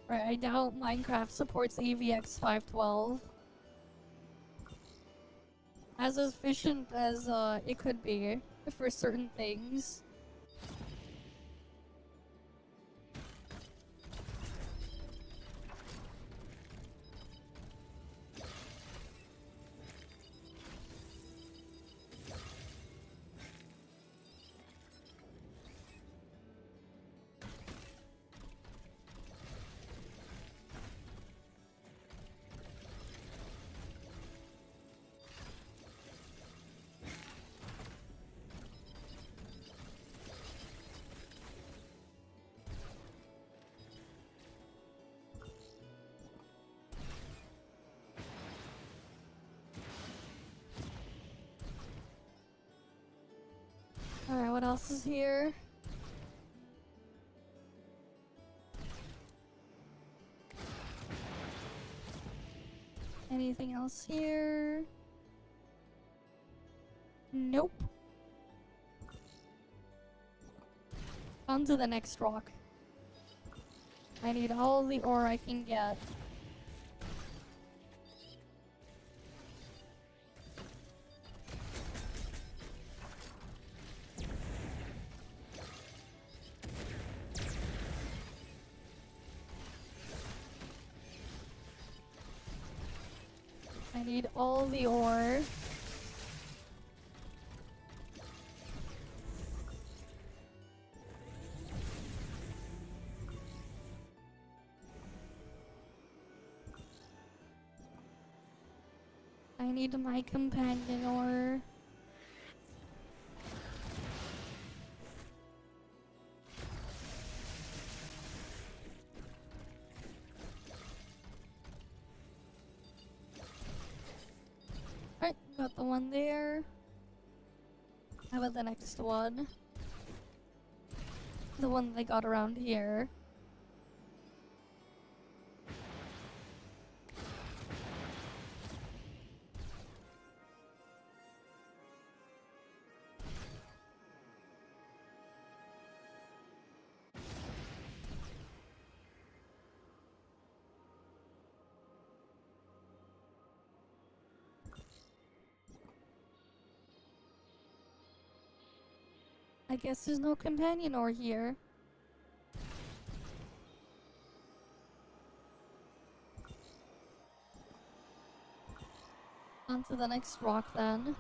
Right, I doubt Minecraft supports AVX 512. As efficient as it could be for certain things. Alright, what else is here? Anything else here? Nope. On to the next rock. I need all the ore I can get. I need all the ore. I need my companion ore. Alright, got the one there. How about the next one? The one they got around here. I guess there's no companion ore here. On to the next rock then.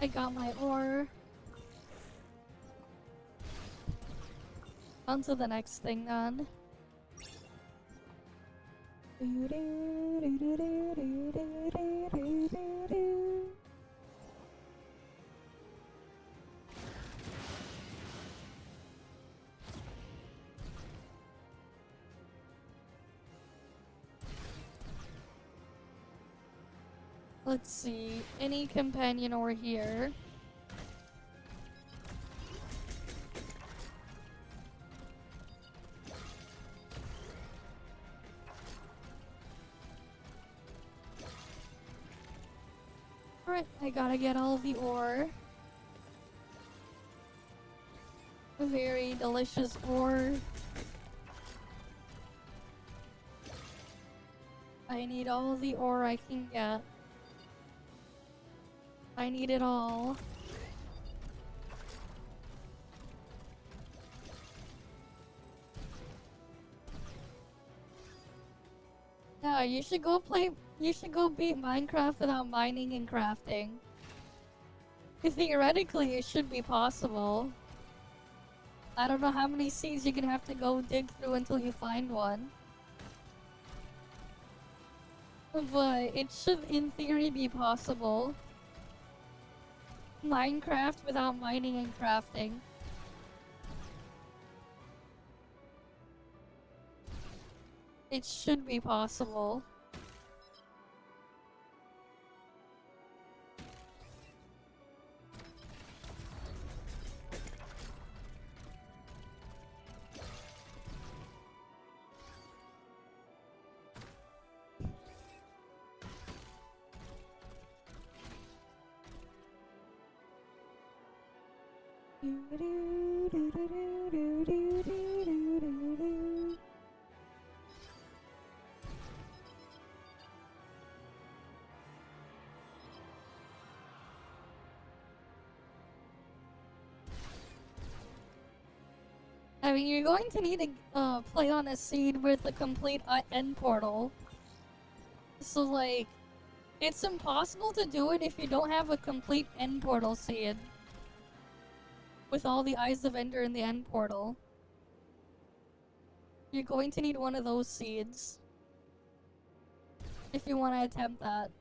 I got my ore. On to the next thing then. Let's see. Any companion over here? Alright, I gotta get all the ore. Very delicious ore. I need all the ore I can get. I need it all. Yeah, you should go beat Minecraft without mining and crafting. Theoretically, it should be possible. I don't know how many seeds you're gonna have to go dig through until you find one. But it should, in theory, be possible. Minecraft without mining and crafting. It should be possible. I mean, you're going to need to play on a seed with a complete end portal. So, like, it's impossible to do it if you don't have a complete end portal seed. With all the Eyes of Ender in the end portal. You're going to need one of those seeds. If you want to attempt that.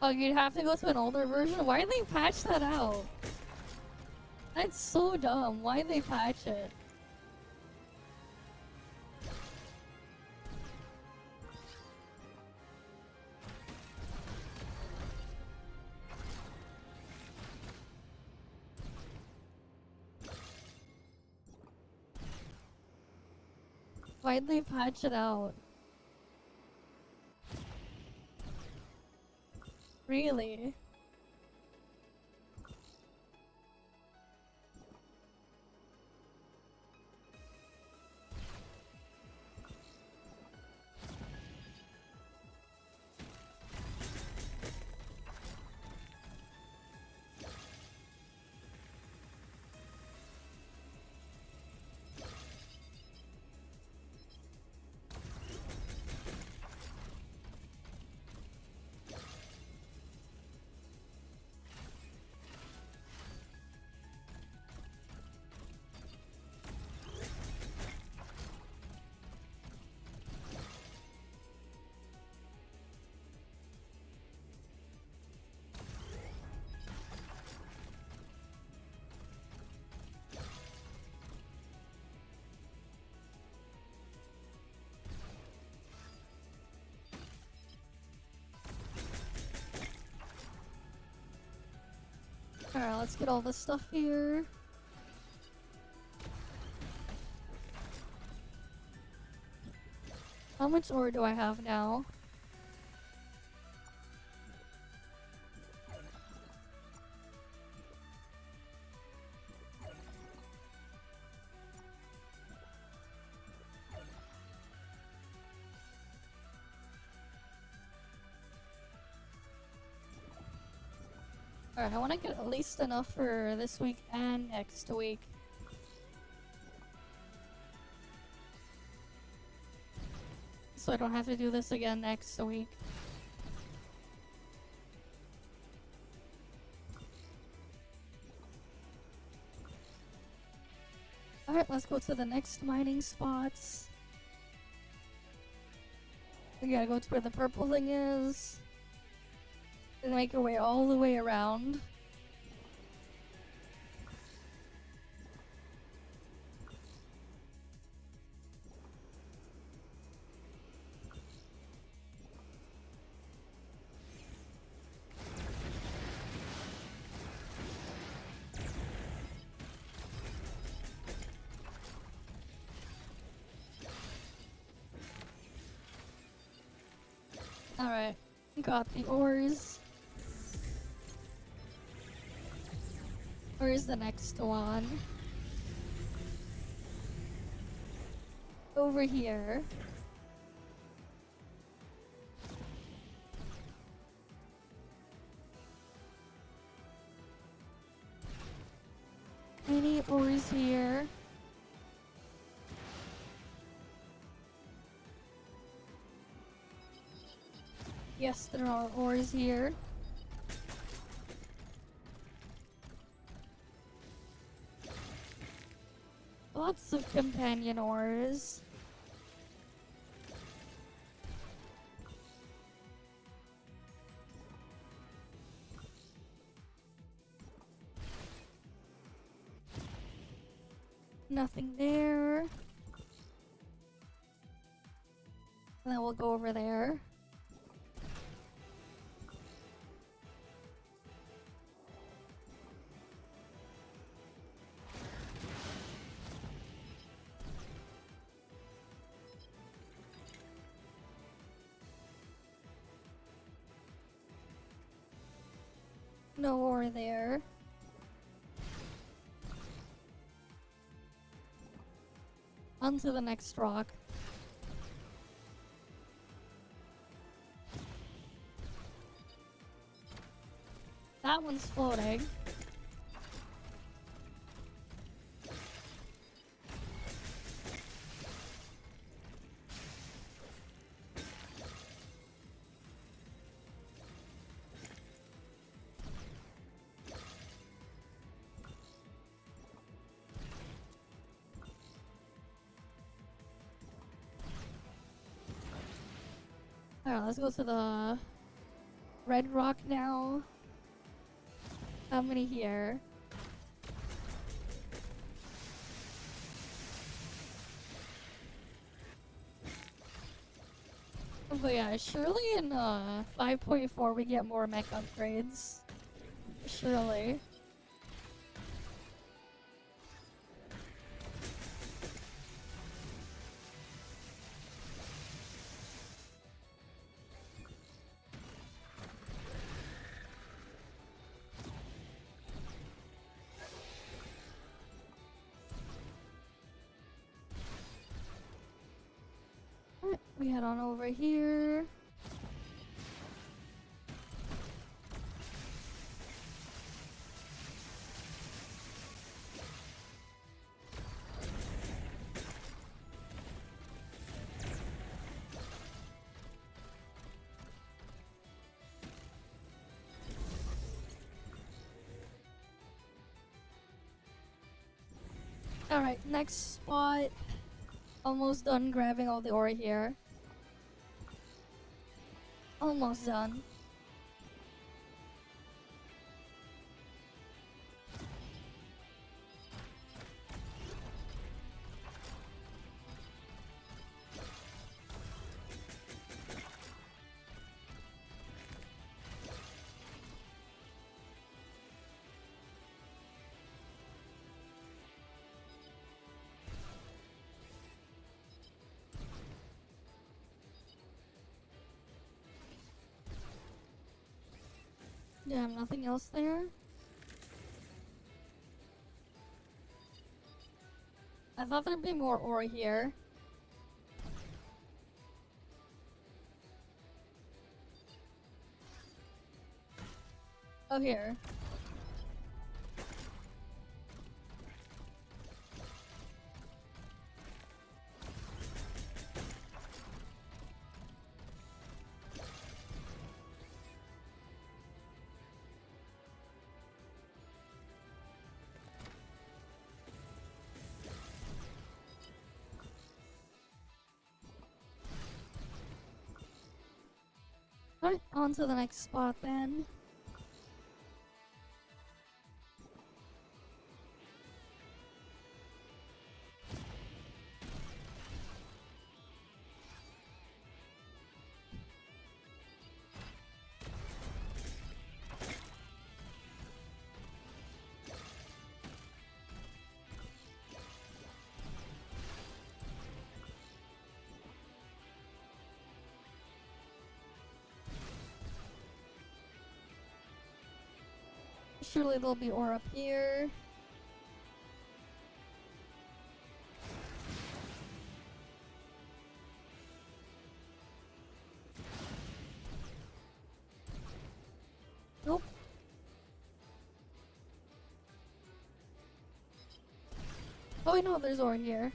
Oh, you'd have to go to an older version? Why did they patch that out? That's so dumb. Why did they patch it? Why'd they patch it out? Really? Alright, let's get all this stuff here. How much ore do I have now? Alright, I want to get at least enough for this week and next week. So I don't have to do this again next week. Alright, let's go to the next mining spots. We gotta go to where the purple thing is. And make our way all the way around. Alright, got the ores. Where's the next one? Over here. Any ores here? Yes, there are ores here. Lots of companion ores. Nothing there. And then we'll go over there. No ore there. On to the next rock. That one's floating. Alright, let's go to the red rock now. How many here? But yeah, surely in 5.4 we get more mech upgrades. Surely. Alright, we head on over here. Alright, next spot. Almost done grabbing all the ore here. Almost done. Damn, nothing else there? I thought there'd be more ore here. Oh, here. Alright, on to the next spot then. Surely there'll be ore up here. Nope. Oh, I know there's ore here.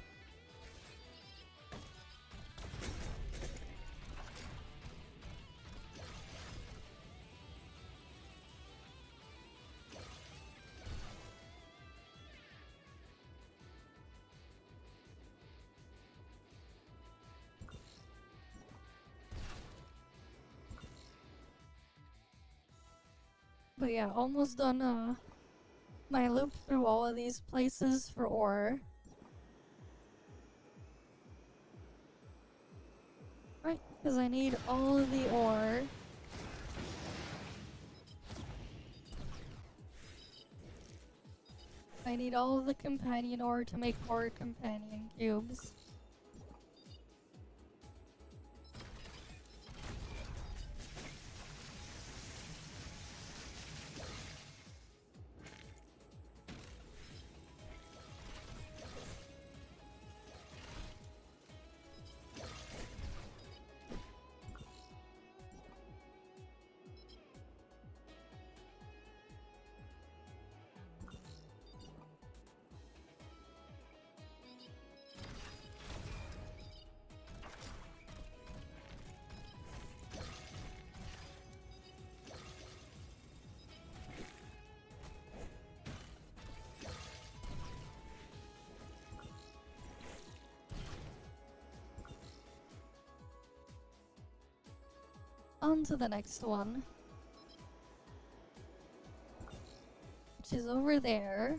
But yeah, almost done my loop through all of these places for ore. Right, because I need all of the ore. I need all of the companion ore to make more companion cubes. On to the next one, which is over there.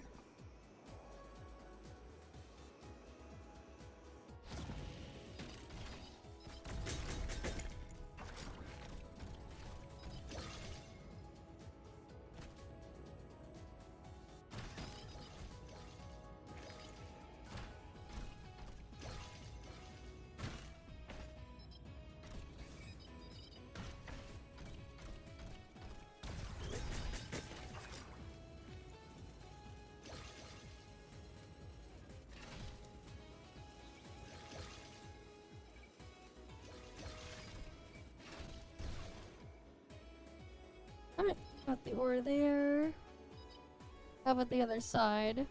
Alright, got the ore there. How about the other side?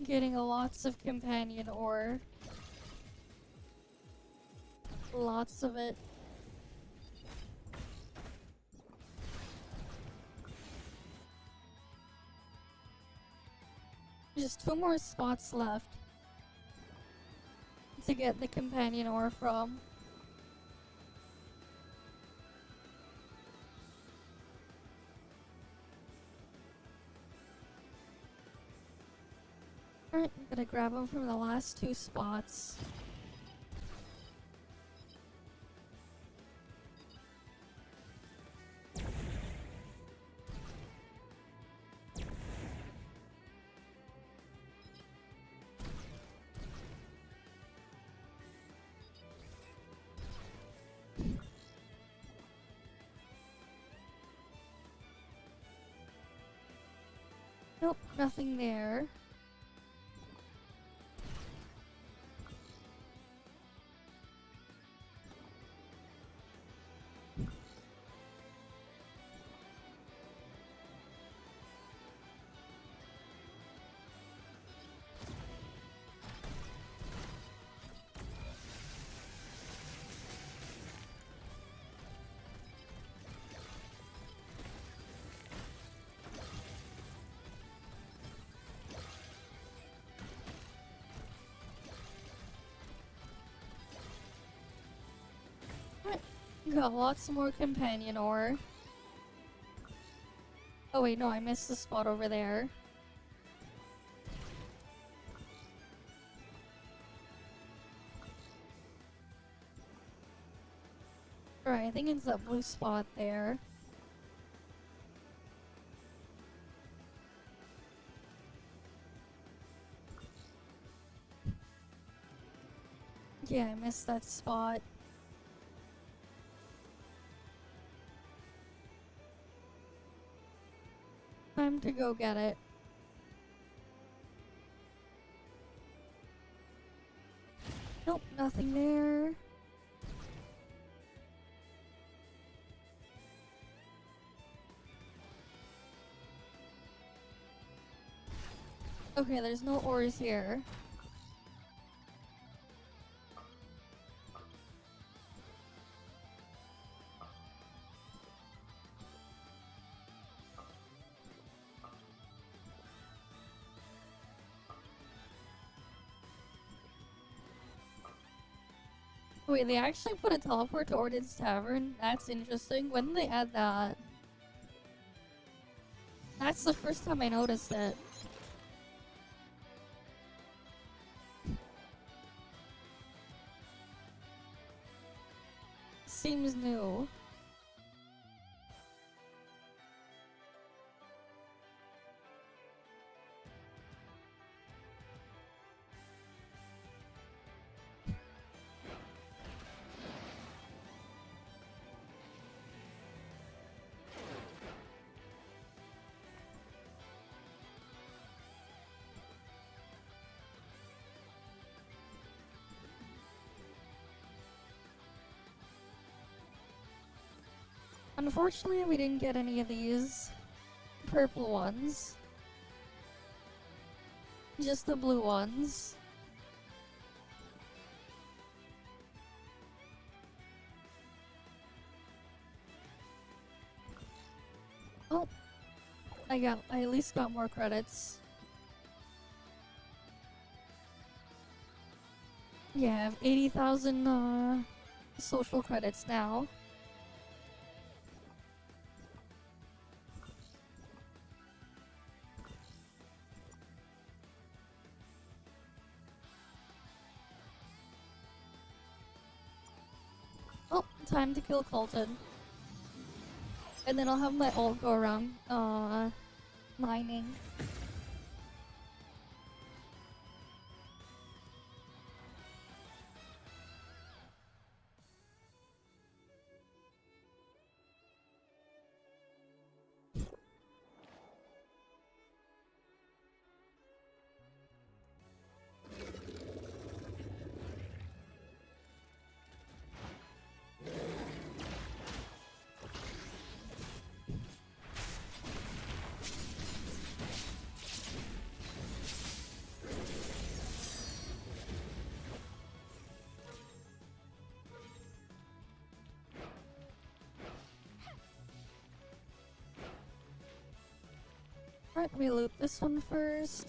Getting lots of companion ore. Lots of it. Just 2 more spots left to get the companion ore from. Alright, I'm gonna grab them from the last 2 spots. Nope, nothing there. Got lots more companion ore. Oh wait, no, I missed the spot over there. Alright, I think it's that blue spot there. Yeah, I missed that spot. Time to go get it. Nope, nothing there. Okay, there's no ores here. Wait, they actually put a teleport to Ordin's Tavern? That's interesting. When did they add that? That's the first time I noticed it. Seems new. Unfortunately, we didn't get any of these purple ones. Just the blue ones. Oh, I at least got more credits. Yeah, I have 80,000 social credits now. Oh, time to kill Colton. And then I'll have my ult go around, mining. Alright, let me loot this one first.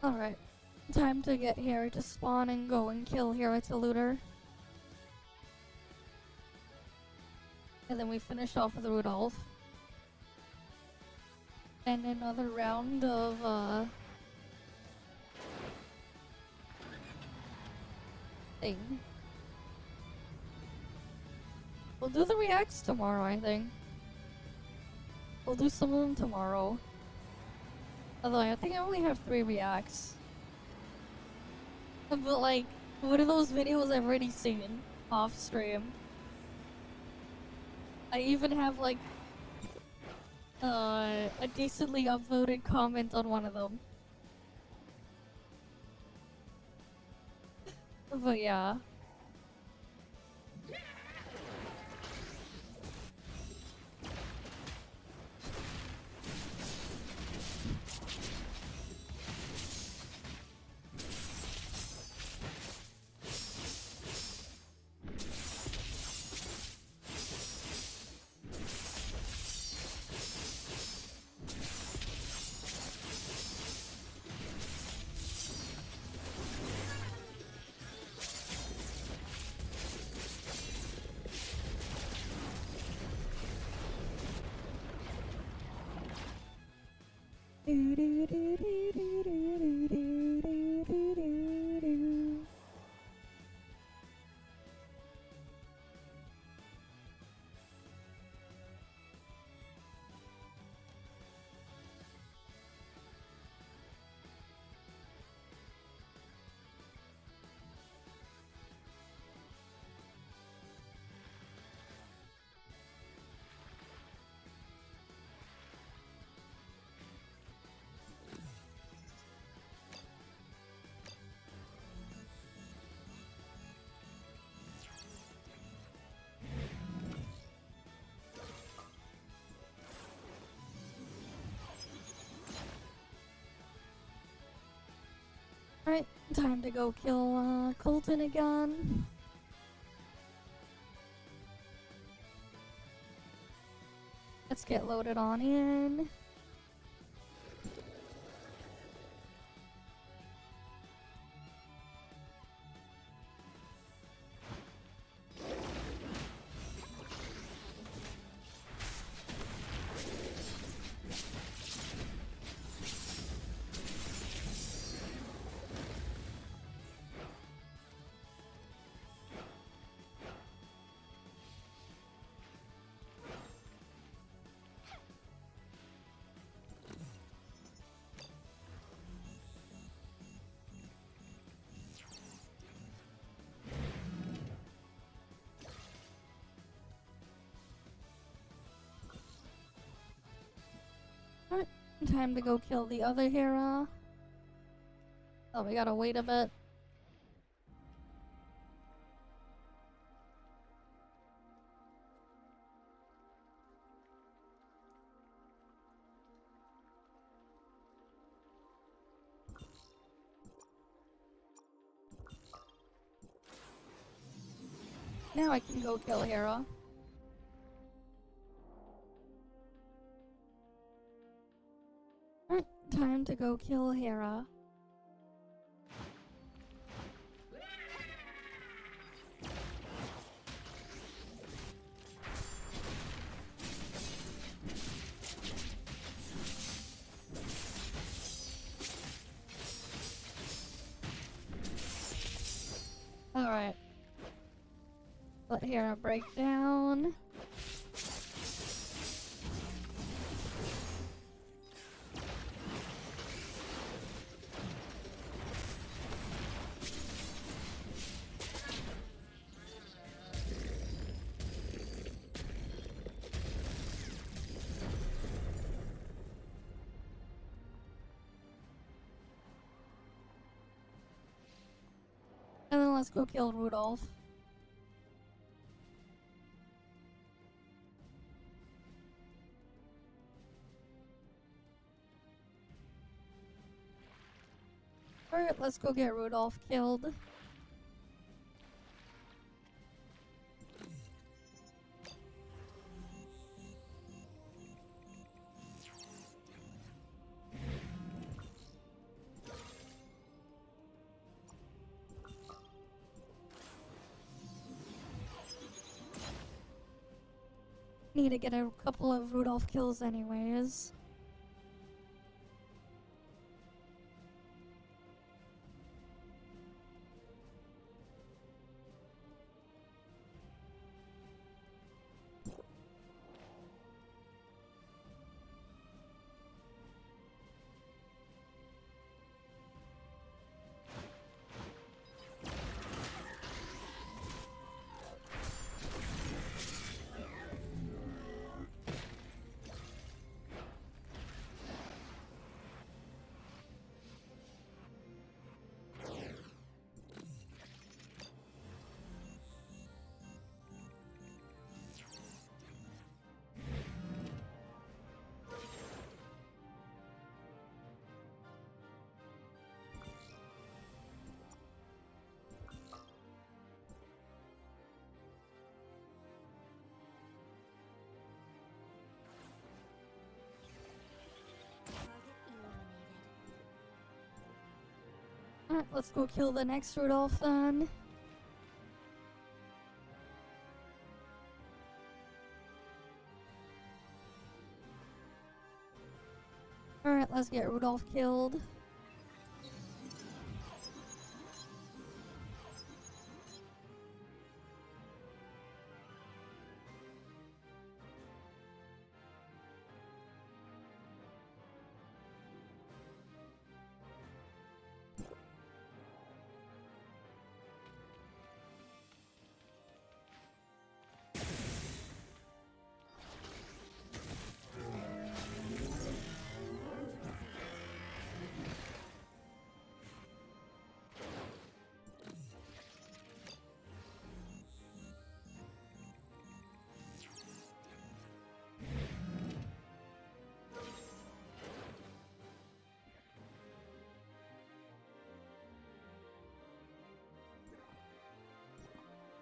Alright, time to get here to spawn and go and kill Hero to Looter. And then we finish off with Rudolph. And another round of, thing. We'll do the reacts tomorrow, I think. We'll do some of them tomorrow. Although I think I only have 3 reacts. But like, one of those videos I've already seen off stream. I even have like a decently upvoted comment on one of them. But yeah. Alright, time to go kill Colton again. Let's get loaded on in. Alright, time to go kill the other hero. Oh, we gotta wait a bit. Now I can go kill Hera. Alright, time to go kill Hera. Alright. Let Hera break down. And then let's go kill Rudolph. Alright, let's go get Rudolph killed. Need to get a couple of Rudolph kills anyways. Alright, let's go kill the next Rudolph then. Alright, let's get Rudolph killed.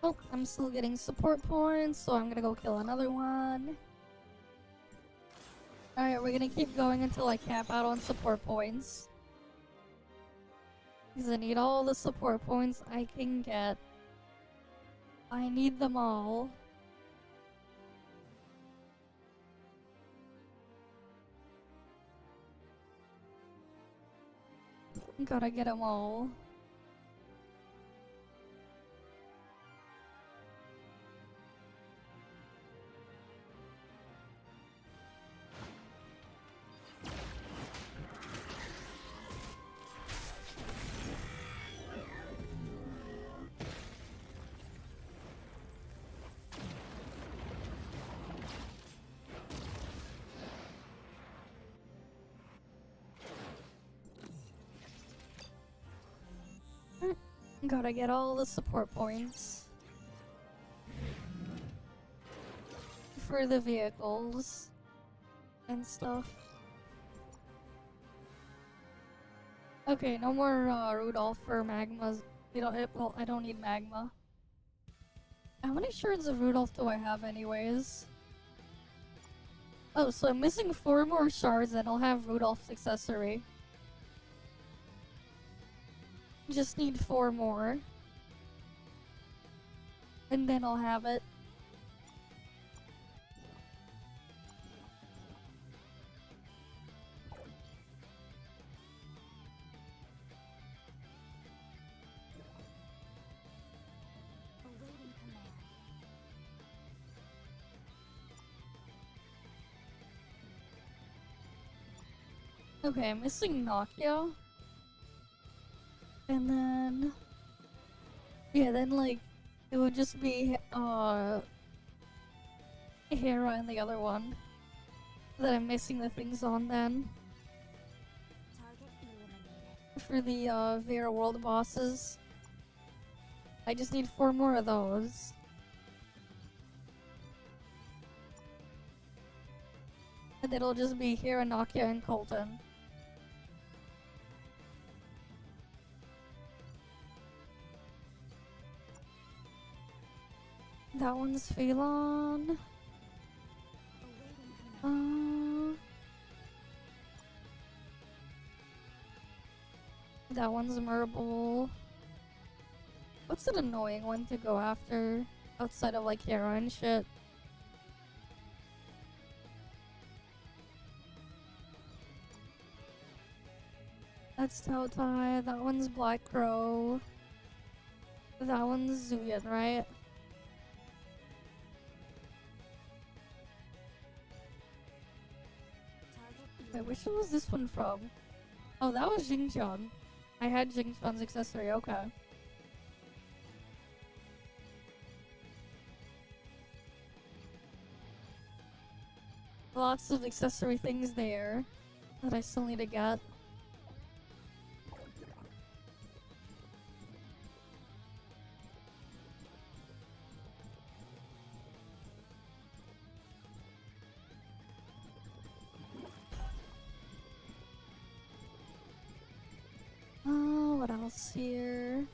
Oh, I'm still getting support points, so I'm gonna go kill another one. Alright, we're gonna keep going until I cap out on support points. Because I need all the support points I can get. I need them all. Gotta get them all. Gotta get all the support points for the vehicles and stuff. Okay, no more Rudolph for magmas. Well, I don't need magma. How many shards of Rudolph do I have anyways? Oh, so I'm missing 4 more shards and I'll have Rudolph's accessory. Just need 4 more. And then I'll have it. Awaiting command. Okay, I'm missing Nokia. And then... yeah, then like, it would just be, Hera and the other one that I'm missing the things on then. Target eliminated. For the, Vera World bosses. I just need 4 more of those. And it'll just be Hera, Nokia, and Colton. That one's Phelan. Awaiting command. That one's Merble. What's an annoying one to go after outside of like Hera and shit? That's Tautai. That one's Black Crow. That one's Zuyan, right? Wait, which one was this one from? Oh, that was Jingchun. I had Jingchun's accessory, okay. Lots of accessory things there that I still need to get. What else here?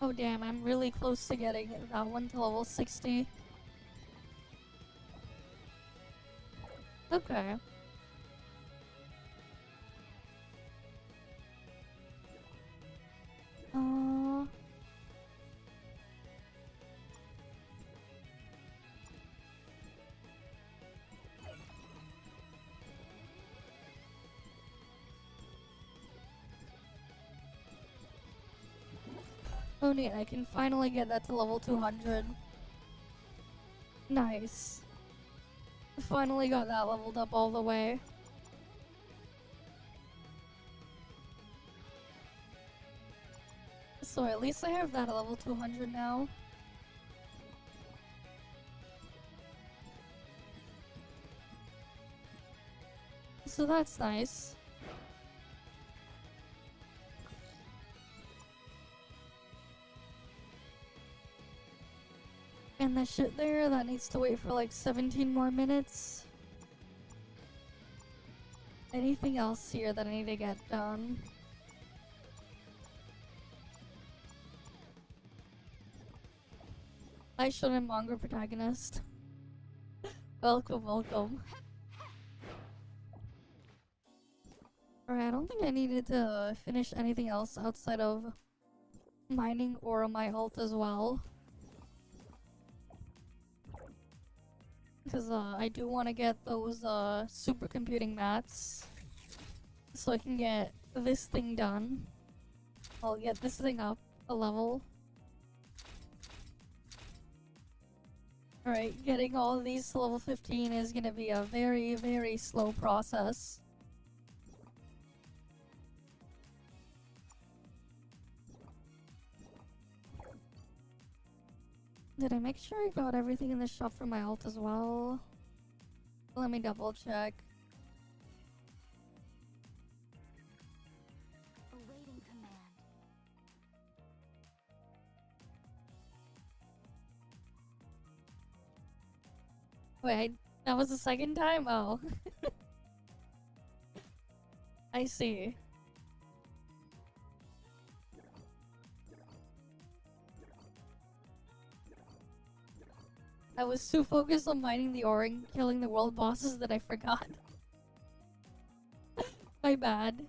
Oh damn, I'm really close to getting that one to level 60. Okay. Oh neat, I can finally get that to level 200. Nice. Finally got that leveled up all the way. So at least I have that at level 200 now. So that's nice. And that shit there, that needs to wait for like 17 more minutes. Anything else here that I need to get done? I shouldn't manga protagonist. Welcome, welcome. Alright, I don't think I needed to finish anything else outside of mining or my ult as well. Because I do want to get those supercomputing mats. So I can get this thing done. I'll get this thing up a level. Alright, getting all of these to level 15 is gonna be a very, very slow process. Did I make sure I got everything in the shop for my ult as well? Let me double check. Awaiting command. Wait, that was the second time? Oh. I see. I was too focused on mining the ore and killing the world bosses that I forgot. My bad.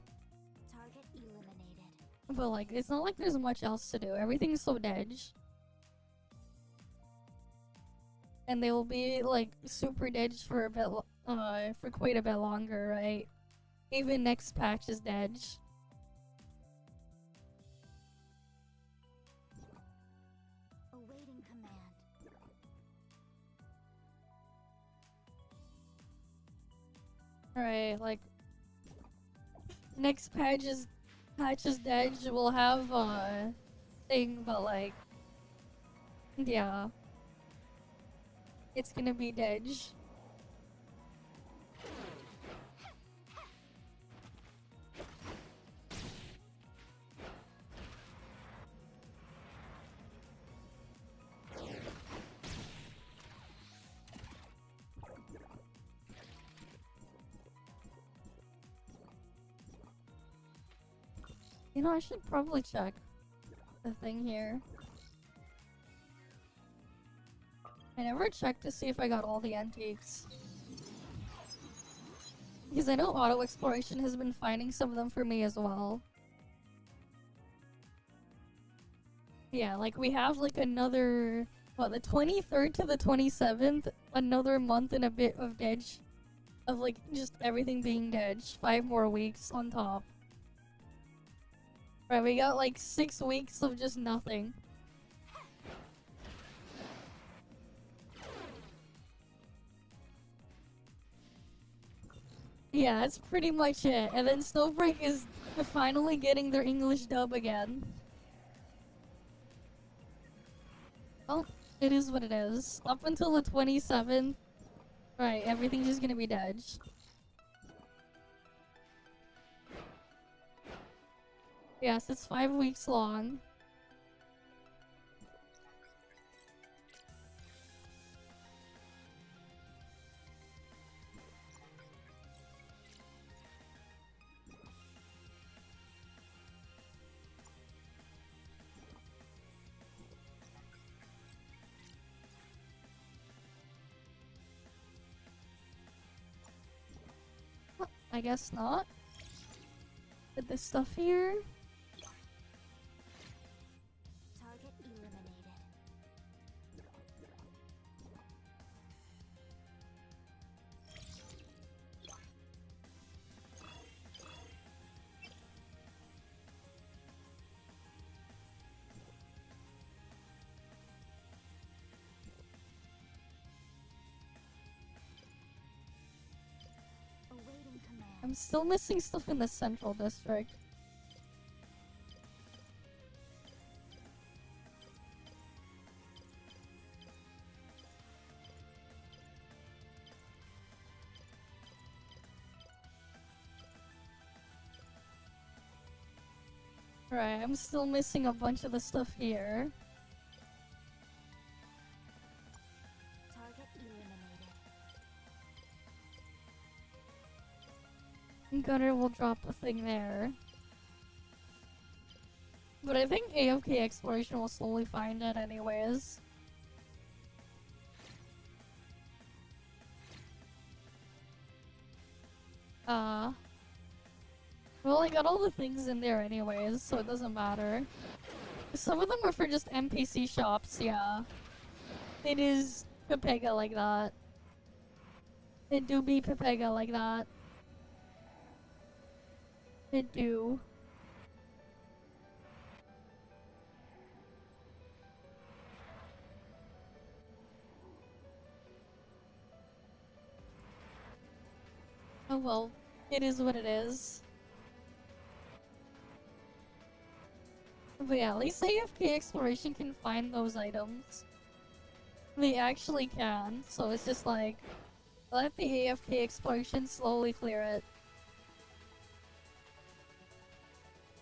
Target eliminated. But like, it's not like there's much else to do. Everything's so dead. And they will be like super dead for a bit, for quite a bit longer, right? Even next patch is dead. Awaiting command. Alright, like next patch is dead. We'll have thing, but like, yeah, it's gonna be dead. You know, I should probably check the thing here. I never checked to see if I got all the antiques. Because I know auto exploration has been finding some of them for me as well. Yeah, like we have like another, what, the 23rd to the 27th, another month and a bit of dead, of like just everything being dead. 5 more weeks on top. Right, we got like 6 weeks of just nothing. Yeah, that's pretty much it. And then Snowbreak is finally getting their English dub again. Well, it is what it is. Up until the 27th, right, everything's just gonna be dead. Yes, it's 5 weeks long. I guess not. With this stuff here. Target eliminated. Awaiting command. I'm still missing stuff in the central district. Right, I'm still missing a bunch of the stuff here. Target eliminated. Gunner will drop a thing there. But I think AFK Exploration will slowly find it anyways. Well, I got all the things in there anyways, so it doesn't matter. Some of them are for just NPC shops, yeah. It is Pepega like that. It do be Pepega like that. It do. Oh well, it is what it is. But yeah, at least AFK Exploration can find those items. They actually can, so it's just like, let the AFK Exploration slowly clear it.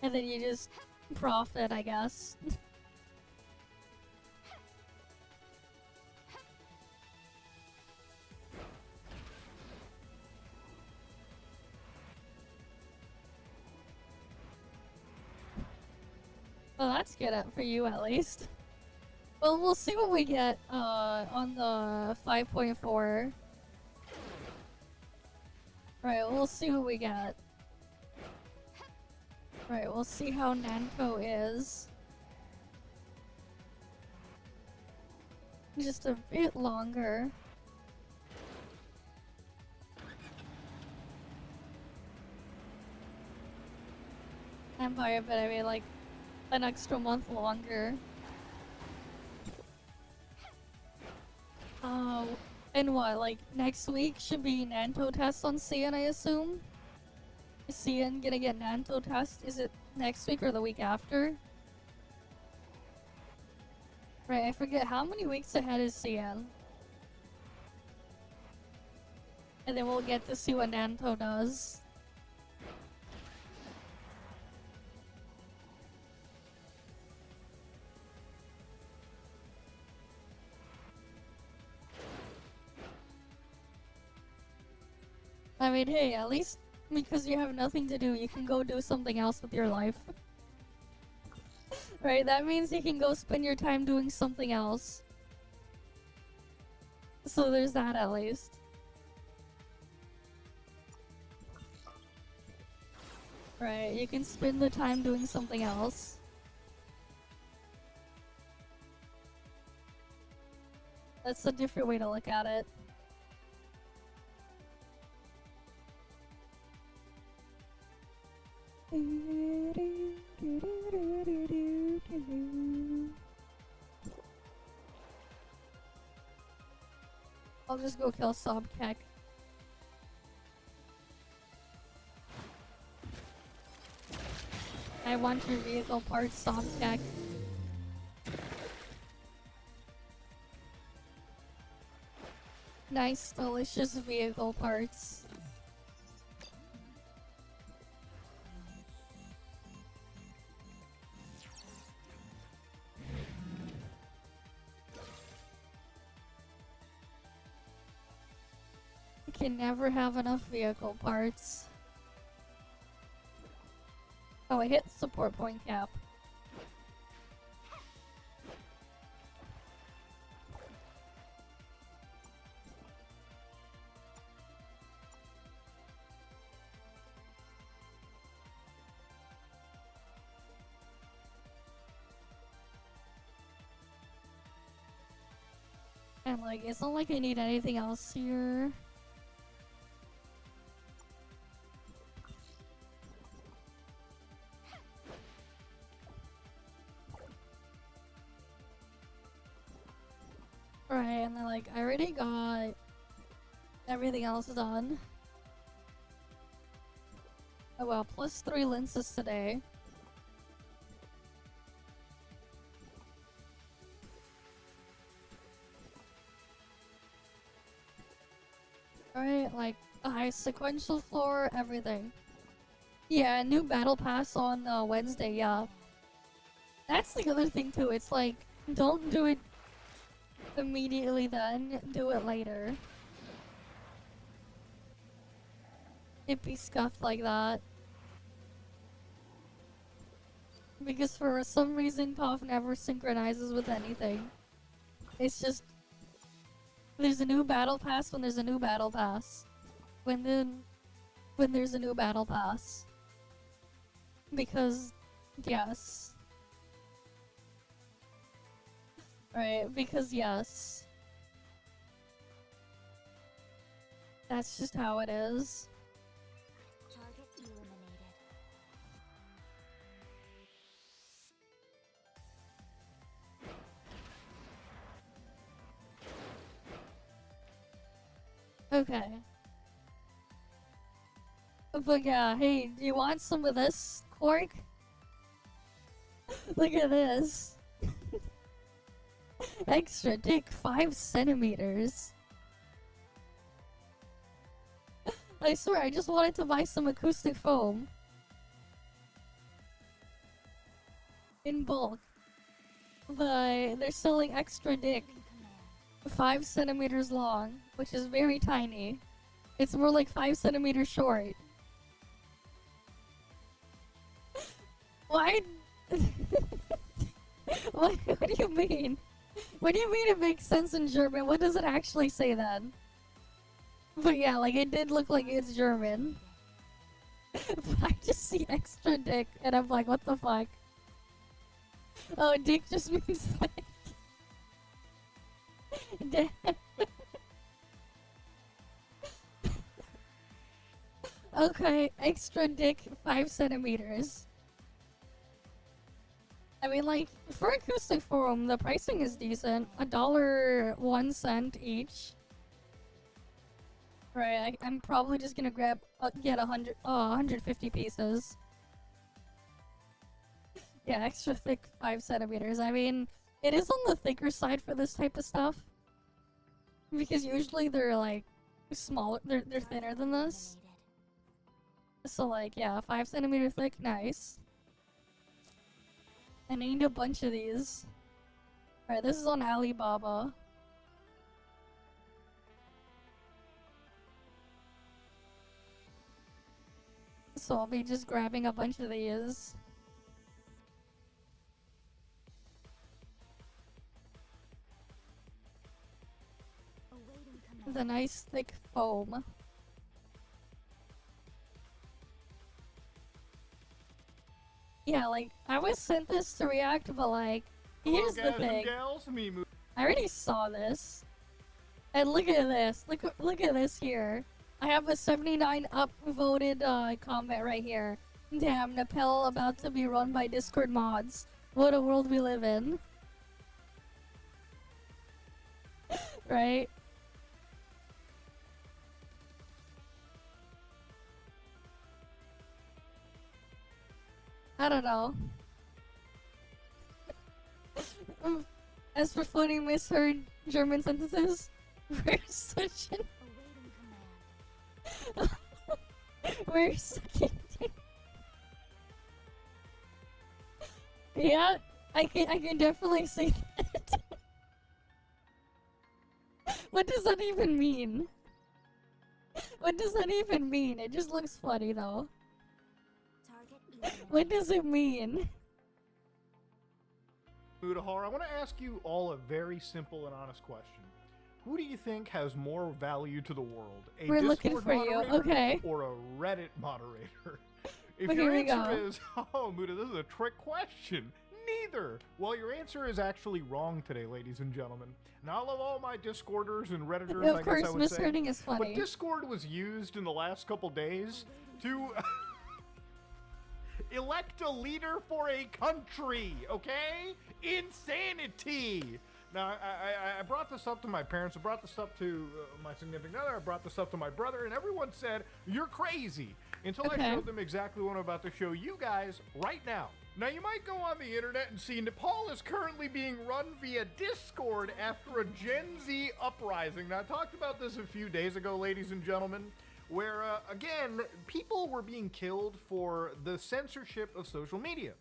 And then you just profit, I guess. Well, that's good for you at least. Well, we'll see what we get on the 5.4. Right, we'll see what we get. Right, we'll see how Nanko is. Just a bit longer. And by a bit, I mean like an extra month longer. Oh, and what, like next week should be Nanto test on Cian, I assume? Is Cian gonna get Nanto test? Is it next week or the week after? Right, I forget how many weeks ahead is Cian. And then we'll get to see what Nanto does. I mean, hey, at least because you have nothing to do, you can go do something else with your life. Right, that means you can go spend your time doing something else. So there's that at least. Right, you can spend the time doing something else. That's a different way to look at it. I'll just go kill Sobkek. I want your vehicle parts, Sobkek. Nice, delicious vehicle parts. You can never have enough vehicle parts. Oh, I hit support point cap. And like, it's not like I need anything else here. Right, and then like, I already got everything else done. Oh well, plus 3 lenses today. Alright, like, a high sequential floor, everything. Yeah, new battle pass on Wednesday, yeah. That's the other thing too, it's like, don't do it immediately then, do it later. It'd be scuffed like that. Because for some reason ToF never synchronizes with anything. It's just, there's a new battle pass when there's a new battle pass. When there's a new battle pass. Because, yes. Right, because yes. That's just how it is. Target eliminated. Okay. But yeah, hey, do you want some of this, Quark? Look at this. Extra dick, 5 centimeters. I swear, I just wanted to buy some acoustic foam. In bulk. But they're selling extra dick. 5 centimeters long, which is very tiny. It's more like 5 centimeters short. Why? What do you mean? What do you mean it makes sense in German? What does it actually say then? But yeah, like it did look like it's German. But I just see extra dick and I'm like, what the fuck? Oh, dick just means thick. Damn. Okay, extra dick, 5 centimeters. I mean, like, for acoustic foam, the pricing is decent. $1.01 each. Right, I'm probably just gonna get 150 pieces. Yeah, extra thick, 5 centimeters. I mean, it is on the thicker side for this type of stuff. Because usually they're, like, smaller, they're thinner than this. So, like, yeah, 5 centimeter thick, nice. And I need a bunch of these. Alright, this is on Alibaba. So I'll be just grabbing a bunch of these. The nice thick foam. Yeah, like, I was sent this to react, but like, here's the thing. I already saw this. And look at this. Look at this here. I have a 79 upvoted comment right here. Damn, Nepal about to be run by Discord mods. What a world we live in. Right? I don't know. As for funny misheard German sentences, we're such an... We're sucking dick. Yeah, I can definitely see that. What does that even mean? What does that even mean? It just looks funny though. What does it mean? Mutahar, I want to ask you all a very simple and honest question. Who do you think has more value to the world? A We're Discord looking for you, moderator okay. or a Reddit moderator? If But your here we answer go. is, oh, Muta, this is a trick question. either. Well, your answer is actually wrong today, ladies and gentlemen. Now, I love all my Discorders and Redditors, I Of guess course, I would say. misreading is But funny. Discord was used in the last couple days to elect a leader for a country, okay? Insanity! Now, I brought this up to my parents, I brought this up to my significant other, I brought this up to my brother, and everyone said, you're crazy, until I Okay. showed them exactly what I'm about to show you guys right now. Now, you might go on the internet and see Nepal is currently being run via Discord after a Gen Z uprising. Now, I talked about this a few days ago, ladies and gentlemen, where, again, people were being killed for the censorship of social media.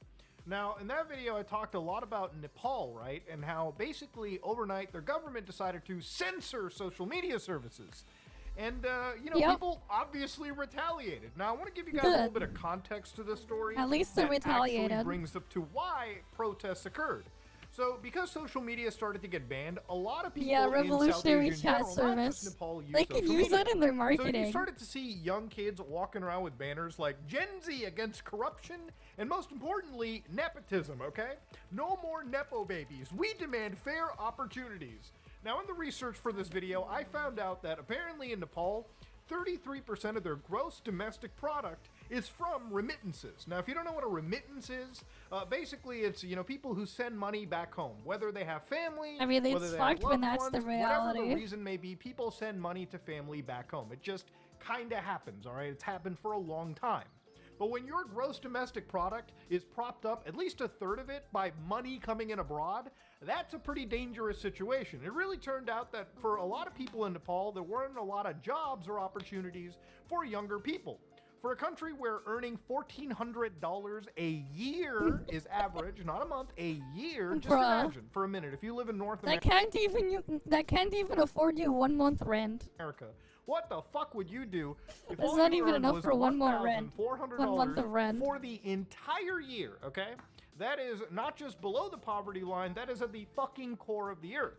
Now, in that video, I talked a lot about Nepal, right? And how basically overnight their government decided to censor social media services. And, you know, Yep. people obviously retaliated. Now, I want to give you guys a little bit of context to this story. At least they that retaliated. actually brings up to why protests occurred. So, because social media started to get banned, a lot of people Yeah, in revolutionary South Asia in chat general, not just service. Nepal, use They can social use media. that in their So you marketing. started to see young kids walking around with banners like Gen Z against corruption, and most importantly, nepotism, okay? No more Nepo babies. We demand fair opportunities. Now, in the research for this video, I found out that apparently in Nepal, 33% of their gross domestic product is from remittances. Now, if you don't know what a remittance is, basically it's, you know, people who send money back home, whether they have family, I mean, it's whether they fucked, have but loved that's ones, the whatever reality. the reason may be, people send money to family back home. It just kind of happens, all right? It's happened for a long time. But when your gross domestic product is propped up, at least a third of it, by money coming in abroad, that's a pretty dangerous situation. It really turned out that for a lot of people in Nepal, there weren't a lot of jobs or opportunities for younger people. For a country where earning $1,400 a year is average, not a month, a year, just Bruh. imagine for a minute, if you live in North That can't even afford you 1 month rent. America, what the fuck would you do if That's all not you even earned enough was for one more rent. $1,400 1 month of rent. for the entire year, okay? That is not just below the poverty line, that is at the fucking core of the earth.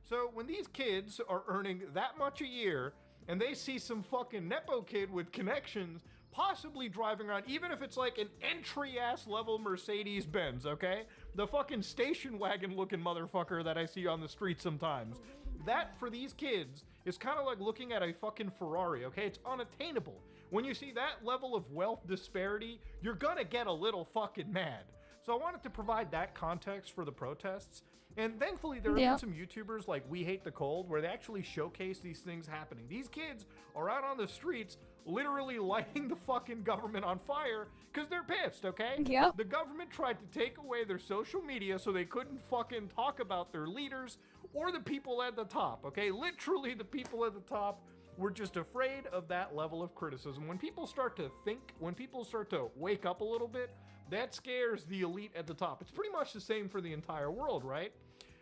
So when these kids are earning that much a year and they see some fucking Nepo kid with connections possibly driving around, even if it's like an entry-ass level Mercedes Benz, okay? The fucking station wagon looking motherfucker that I see on the street sometimes. That, for these kids, is kind of like looking at a fucking Ferrari, okay? It's unattainable. When you see that level of wealth disparity, you're gonna get a little fucking mad. So I wanted to provide that context for the protests. And thankfully, there have Yeah. been some YouTubers like We Hate the Cold where they actually showcase these things happening. These kids are out on the streets literally lighting the fucking government on fire because they're pissed, okay? Yep. The government tried to take away their social media so they couldn't fucking talk about their leaders or the people at the top, okay? Literally, the people at the top were just afraid of that level of criticism. When people start to think, when people start to wake up a little bit, that scares the elite at the top. It's pretty much the same for the entire world, right?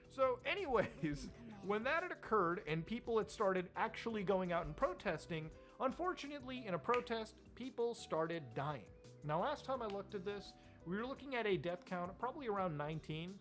So anyways, when that had occurred and people had started actually going out and protesting, unfortunately, in a protest, people started dying. Now, last time I looked at this, we were looking at a death count of probably around 19.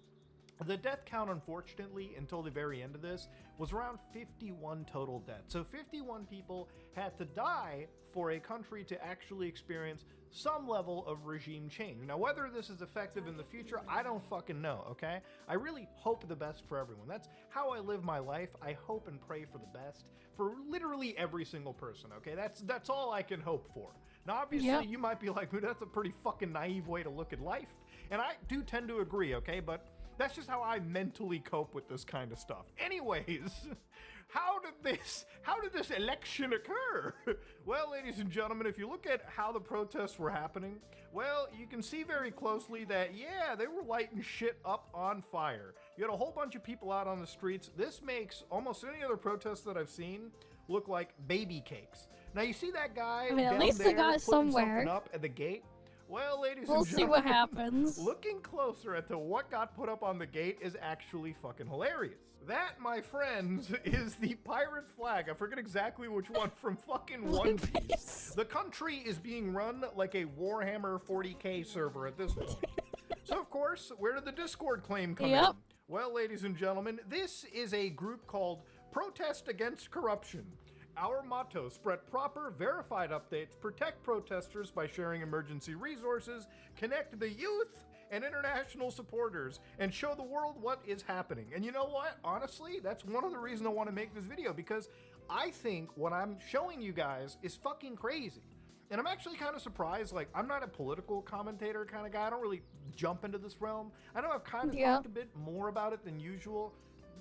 The death count, unfortunately, until the very end of this, was around 51 total deaths. So 51 people had to die for a country to actually experience some level of regime change. Now, whether this is effective in the future, I don't fucking know, okay? I really hope the best for everyone. That's how I live my life. I hope and pray for the best for literally every single person, okay? That's all I can hope for. Now, obviously, Yep. you might be like, that's a pretty fucking naive way to look at life. And I do tend to agree, okay? But that's just how I mentally cope with this kind of stuff. Anyways, how did this election occur? Well, ladies and gentlemen, if you look at how the protests were happening, well, you can see very closely that, yeah, they were lighting shit up on fire. You had a whole bunch of people out on the streets. This makes almost any other protest that I've seen look like baby cakes. Now, you see that guy I mean, at down least they there got putting somewhere. something up at the gate? Well, ladies We'll and see gentlemen, what happens. looking closer at what got put up on the gate is actually fucking hilarious. That, my friends, is the pirate flag. I forget exactly which one from fucking One Piece. The country is being run like a Warhammer 40k server at this point. So, of course, where did the Discord claim come in? Yep. Well, ladies and gentlemen, this is a group called Protest Against Corruption. Our motto: spread proper, verified updates, protect protesters by sharing emergency resources, connect the youth, and international supporters and show the world what is happening. And you know what? Honestly, that's one of the reasons I want to make this video, because I think what I'm showing you guys is fucking crazy. And I'm actually kind of surprised. Like, I'm not a political commentator kind of guy. I don't really jump into this realm. I know I've kind of talked a bit more about it than usual.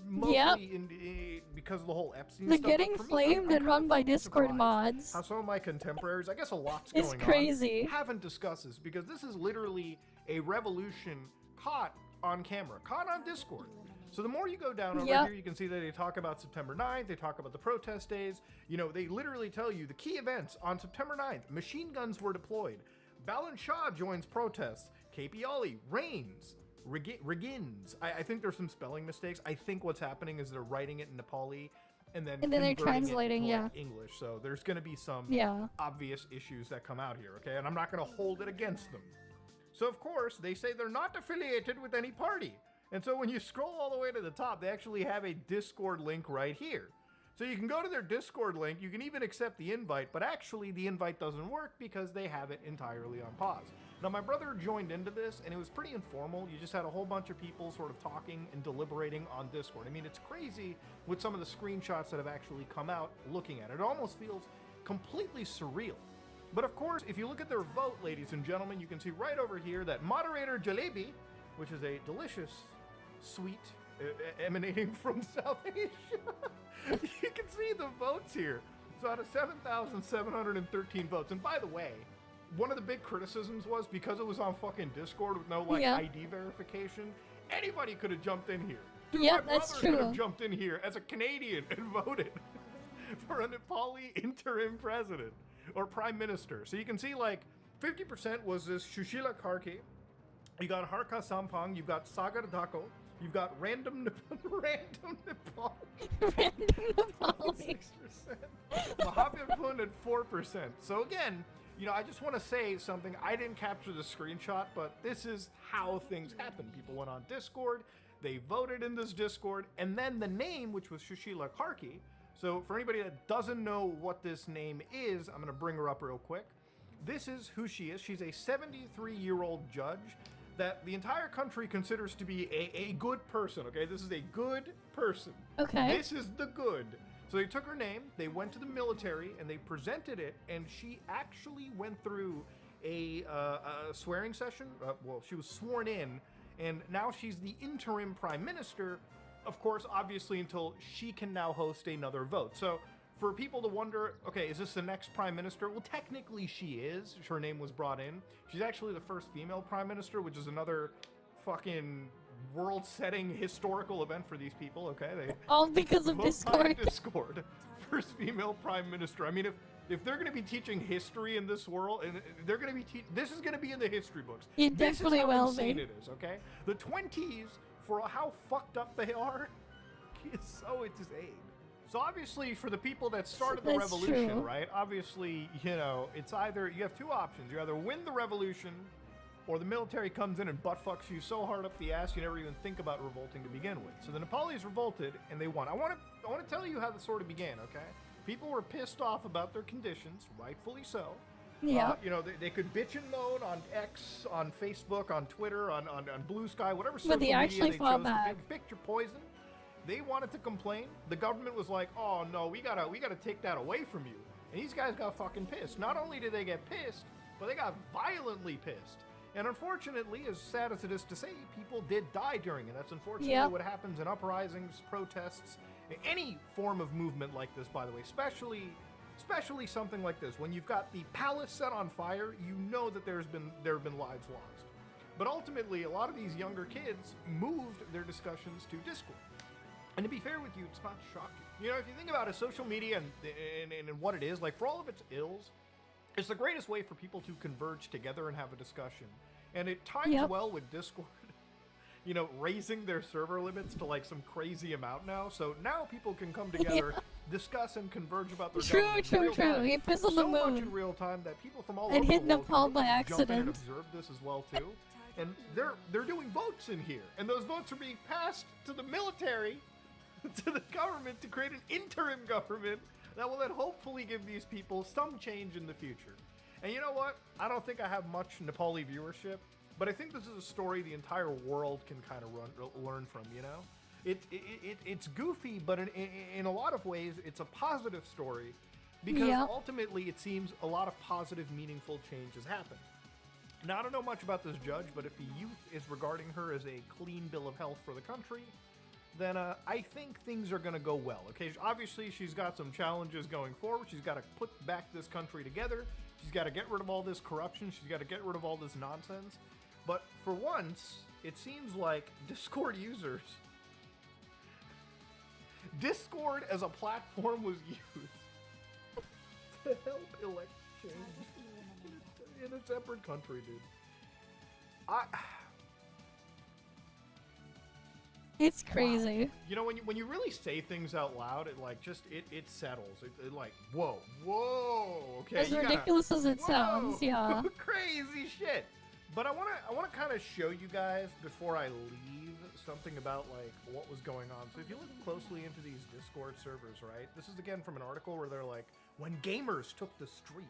Mostly because of the whole Epstein stuff. Getting flamed and run by Discord mods. How some of my contemporaries, I guess a lot's going on, crazy. Haven't discussed this, because this is literally a revolution caught on camera, caught on Discord. So the more you go down over here, you can see that they talk about September 9th, they talk about the protest days. You know, they literally tell you the key events on September 9th. Machine guns were deployed. Balan Shah joins protests. KP Ollie, Reinx, Regins. I think there's some spelling mistakes. I think what's happening is they're writing it in Nepali and then they're translating, it into, English. So there's going to be some obvious issues that come out here, okay? And I'm not going to hold it against them. So of course, they say they're not affiliated with any party. And so when you scroll all the way to the top, they actually have a Discord link right here. So you can go to their Discord link, you can even accept the invite, but actually the invite doesn't work because they have it entirely on pause. Now my brother joined into this and it was pretty informal. You just had a whole bunch of people sort of talking and deliberating on Discord. I mean, it's crazy with some of the screenshots that have actually come out looking at it. It almost feels completely surreal. But of course, if you look at their vote, ladies and gentlemen, you can see right over here that moderator Jalebi, which is a delicious sweet emanating from South Asia. You can see the votes here. So out of 7,713 votes, and by the way, one of the big criticisms was because it was on fucking Discord with no ID verification, anybody could have jumped in here. Dude, my that's brother true. could have jumped in here as a Canadian and voted for a Nepali interim president or prime minister. So you can see like 50% was this Sushila Karki. You got Harka Sampang, you've got Sagar Dako, you've got random Nepali. Random Nepali. 6%. Mahavipun at 4%. So again, you know, I just want to say something. I didn't capture the screenshot, but this is how things happen. People went on Discord, they voted in this Discord, and then the name, which was Sushila Karki. So for anybody that doesn't know what this name is, I'm going to bring her up real quick. This is who she is. She's a 73-year-old judge that the entire country considers to be a good person, okay? This is a good person. Okay. This is the good. So they took her name, they went to the military, and they presented it, and she actually went through a swearing session. Well, she was sworn in, and now she's the interim prime minister, of course, obviously, until she can now host another vote. So for people to wonder, okay, is this the next prime minister? Well, technically she is. Her name was brought in. She's actually the first female prime minister, which is another fucking world-setting historical event for these people, okay? They all because of Discord. Discord. First female prime minister. I mean, if they're going to be teaching history in this world, and they're going to be this is going to be in the history books. It definitely will be. This is how insane it is, okay? The 20s, for how fucked up they are, is so insane. So obviously, for the people that started the revolution, right? Obviously, you know, it's either, you have two options. You either win the revolution, or the military comes in and butt fucks you so hard up the ass you never even think about revolting to begin with. So the Nepalis revolted, and they won. I want to tell you how this sort of began, okay? People were pissed off about their conditions, rightfully so. Yeah. You know, they could bitch and moan on X, on Facebook, on Twitter, on Blue Sky, whatever social media they chose to pick your poison. They wanted to complain. The government was like, "Oh no, we gotta take that away from you." And these guys got fucking pissed. Not only did they get pissed, but they got violently pissed. And unfortunately, as sad as it is to say, people did die during it. That's unfortunately what happens in uprisings, protests, any form of movement like this. By the way, especially something like this. When you've got the palace set on fire, you know that there have been lives lost. But ultimately, a lot of these younger kids moved their discussions to Discord. And to be fair with you, it's not shocking. You know, if you think about it, social media and what it is, like for all of its ills, it's the greatest way for people to converge together and have a discussion. And it ties well with Discord, you know, raising their server limits to like some crazy amount now. So now people can come together, discuss and converge about their government in real time. He pissed on the moon. So much in real time that people from all over and the hit world Nepal by jump in and accident. observe this as well too. And they're doing votes in here, and those votes are being passed to the military, to the government, to create an interim government that will then hopefully give these people some change in the future. And you know what? I don't think I have much Nepali viewership, But I think this is a story the entire world can kind of learn from, you know? It's goofy, but in a lot of ways, it's a positive story because ultimately it seems a lot of positive, meaningful changes happen. Now, I don't know much about this judge, but if the youth is regarding her as a clean bill of health for the country, then I think things are going to go well. Okay, obviously she's got some challenges going forward. She's got to put back this country together. She's got to get rid of all this corruption. She's got to get rid of all this nonsense. But for once, it seems like Discord users... Discord as a platform was used to help elect change in a separate country, dude. It's crazy. Wow. You know, when you really say things out loud, it like just it settles. It like whoa, okay. As ridiculous as it sounds, yeah. Crazy shit. But I wanna kind of show you guys before I leave something about like what was going on. So if you look closely into these Discord servers, right? This is again from an article where they're like, when gamers took the street.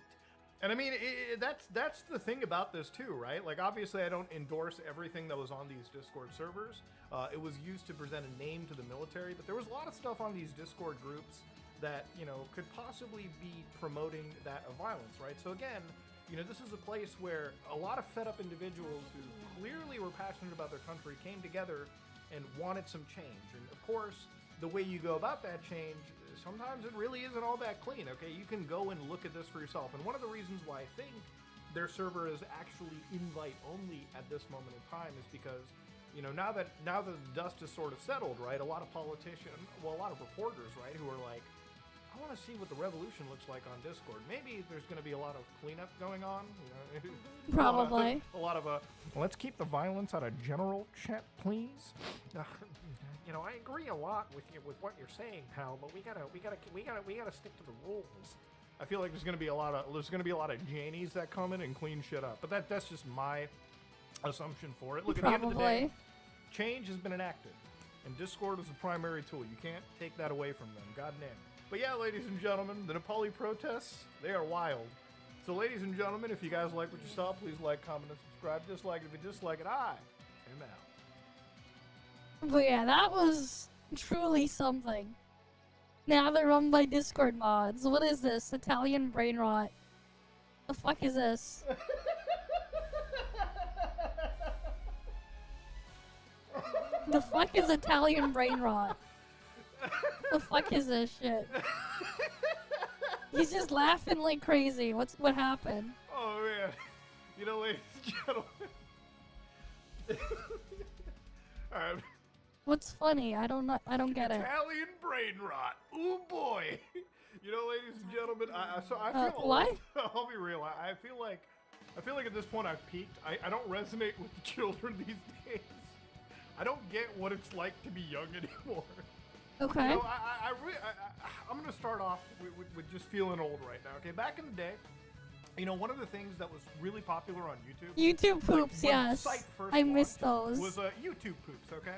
And I mean, that's the thing about this too, right? Like, obviously, I don't endorse everything that was on these Discord servers. It was used to present a name to the military, but there was a lot of stuff on these Discord groups that, you know, could possibly be promoting that of violence, right? So again, you know, this is a place where a lot of fed up individuals who clearly were passionate about their country came together and wanted some change. And of course, the way you go about that change, sometimes it really isn't all that clean, okay? You can go and look at this for yourself. And one of the reasons why I think their server is actually invite only at this moment in time is because, you know, now that the dust is sort of settled, right? A lot of politicians, well, a lot of reporters, right, who are like, I want to see what the revolution looks like on Discord. Maybe there's going to be a lot of cleanup going on. You know? Probably. A lot of let's keep the violence out of general chat, please. You know, I agree a lot with you with what you're saying, pal, but we gotta stick to the rules. I feel like there's gonna be a lot of Janies that come in and clean shit up. But that's just my assumption for it. Look, at the end of the day, change has been enacted, and Discord is the primary tool. You can't take that away from them. God damn. But yeah, ladies and gentlemen, the Nepali protests, they are wild. So ladies and gentlemen, if you guys like what you saw, please like, comment, and subscribe. Dislike it if you dislike it. I am out. But yeah, that was truly something. Now they're run by Discord mods. What is this? Italian brain rot. The fuck is this? The fuck is Italian brain rot? The fuck is this shit? He's just laughing like crazy. What happened? Oh man. You know, ladies and gentlemen. Alright. What's funny? I don't get it. Italian brain rot. Ooh boy. You know, ladies and gentlemen, I feel what? I'll be real. I feel like at this point I've peaked. I don't resonate with the children these days. I don't get what it's like to be young anymore. Okay. You know, I'm gonna start off with just feeling old right now. Okay, back in the day, you know, one of the things that was really popular on YouTube. YouTube poops, like, yes. I miss those. Was YouTube poops, okay?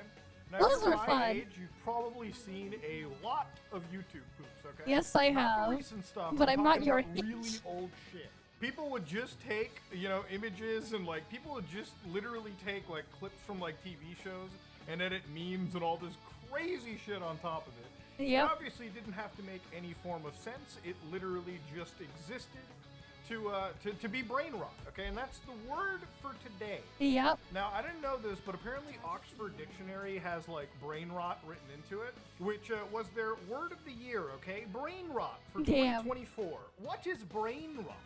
Now, those were my fun. age, you've probably seen a lot of YouTube poops, okay? Yes, I not have. The recent stuff, but I'm not your age. Really old shit. People would just take, you know, images and like people would just literally take like clips from like TV shows and edit memes and all this crazy shit on top of it. Yep. It obviously didn't have to make any form of sense. It literally just existed to be brain rot, okay? And that's the word for today. Yep. Now, I didn't know this, but apparently Oxford Dictionary has, like, brain rot written into it, which was their word of the year, okay? Brain rot for 2024. What is brain rot?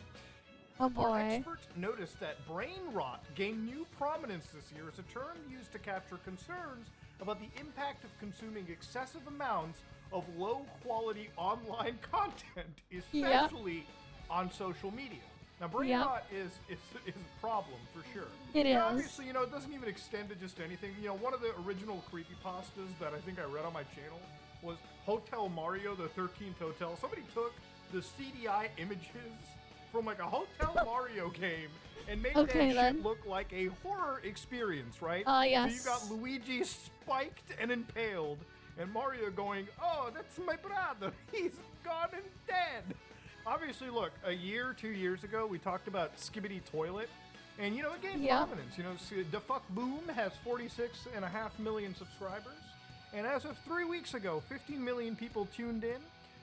Oh boy. Our experts noticed that brain rot gained new prominence this year as a term used to capture concerns about the impact of consuming excessive amounts of low-quality online content, especially on social media. Now, brain rot is a problem for sure. It is. Obviously, you know, it doesn't even extend to just anything. You know, one of the original creepypastas that I think I read on my channel was Hotel Mario, the 13th Hotel. Somebody took the CDI images from like a Hotel Mario game and made that shit look like a horror experience, right? Yes. So you got Luigi spiked and impaled, and Mario going, "Oh, that's my brother. He's gone and dead." Obviously, look, 2 years ago, we talked about Skibbity Toilet, And, it gained Yeah. prominence. The Fuck Boom has 46.5 million subscribers. And as of 3 weeks ago, 15 million people tuned in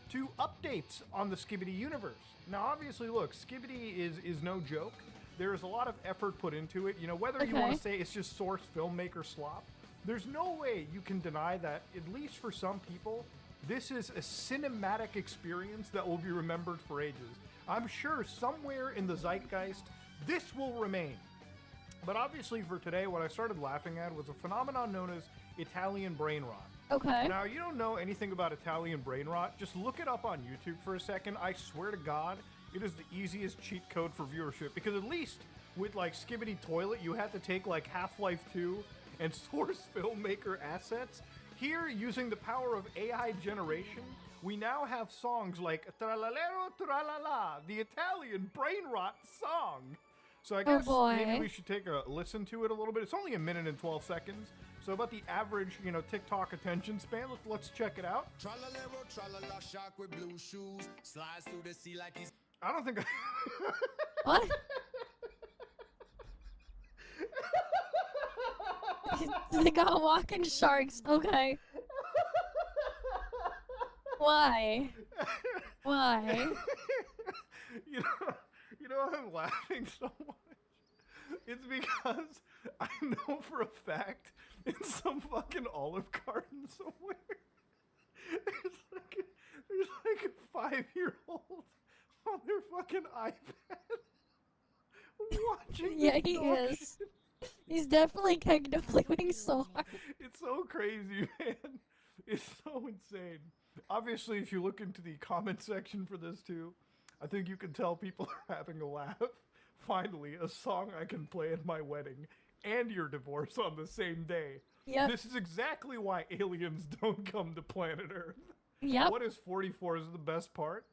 to updates on the Skibidi universe. Now, obviously, look, Skibidi is no joke. There's a lot of effort put into it. Whether you want to say it's just source filmmaker slop, there's no way you can deny that, at least for some people, this is a cinematic experience that will be remembered for ages. I'm sure somewhere in the zeitgeist, this will remain. But obviously for today, what I started laughing at was a phenomenon known as Italian brain rot. Okay. Now, you don't know anything about Italian brain rot, just look it up on YouTube for a second. I swear to God, it is the easiest cheat code for viewership, because at least with like Skibidi Toilet, you had to take like Half-Life 2 and source filmmaker assets. Here, using the power of AI generation, we now have songs like Tralalero Tralala, the Italian brain rot song. So I guess maybe we should take a listen to it a little bit. It's only 1 minute and 12 seconds. So about the average, TikTok attention span. Let's check it out. Tralalero, tralala, shark with blue shoes, slides through the sea like he's... I don't think What? They got walking sharks. Okay. Why? Why? You know why I'm laughing so much? It's because I know for a fact in some fucking Olive Garden somewhere, there's like a 5-year-old on their fucking iPad watching. Yeah, he is. Shit. He's definitely kind of flipping so hard. It's so crazy, man. It's so insane. Obviously, if you look into the comment section for this too, I think you can tell people are having a laugh. Finally, a song I can play at my wedding and your divorce on the same day. Yep. This is exactly why aliens don't come to planet Earth. Yep. What is 44 is the best part?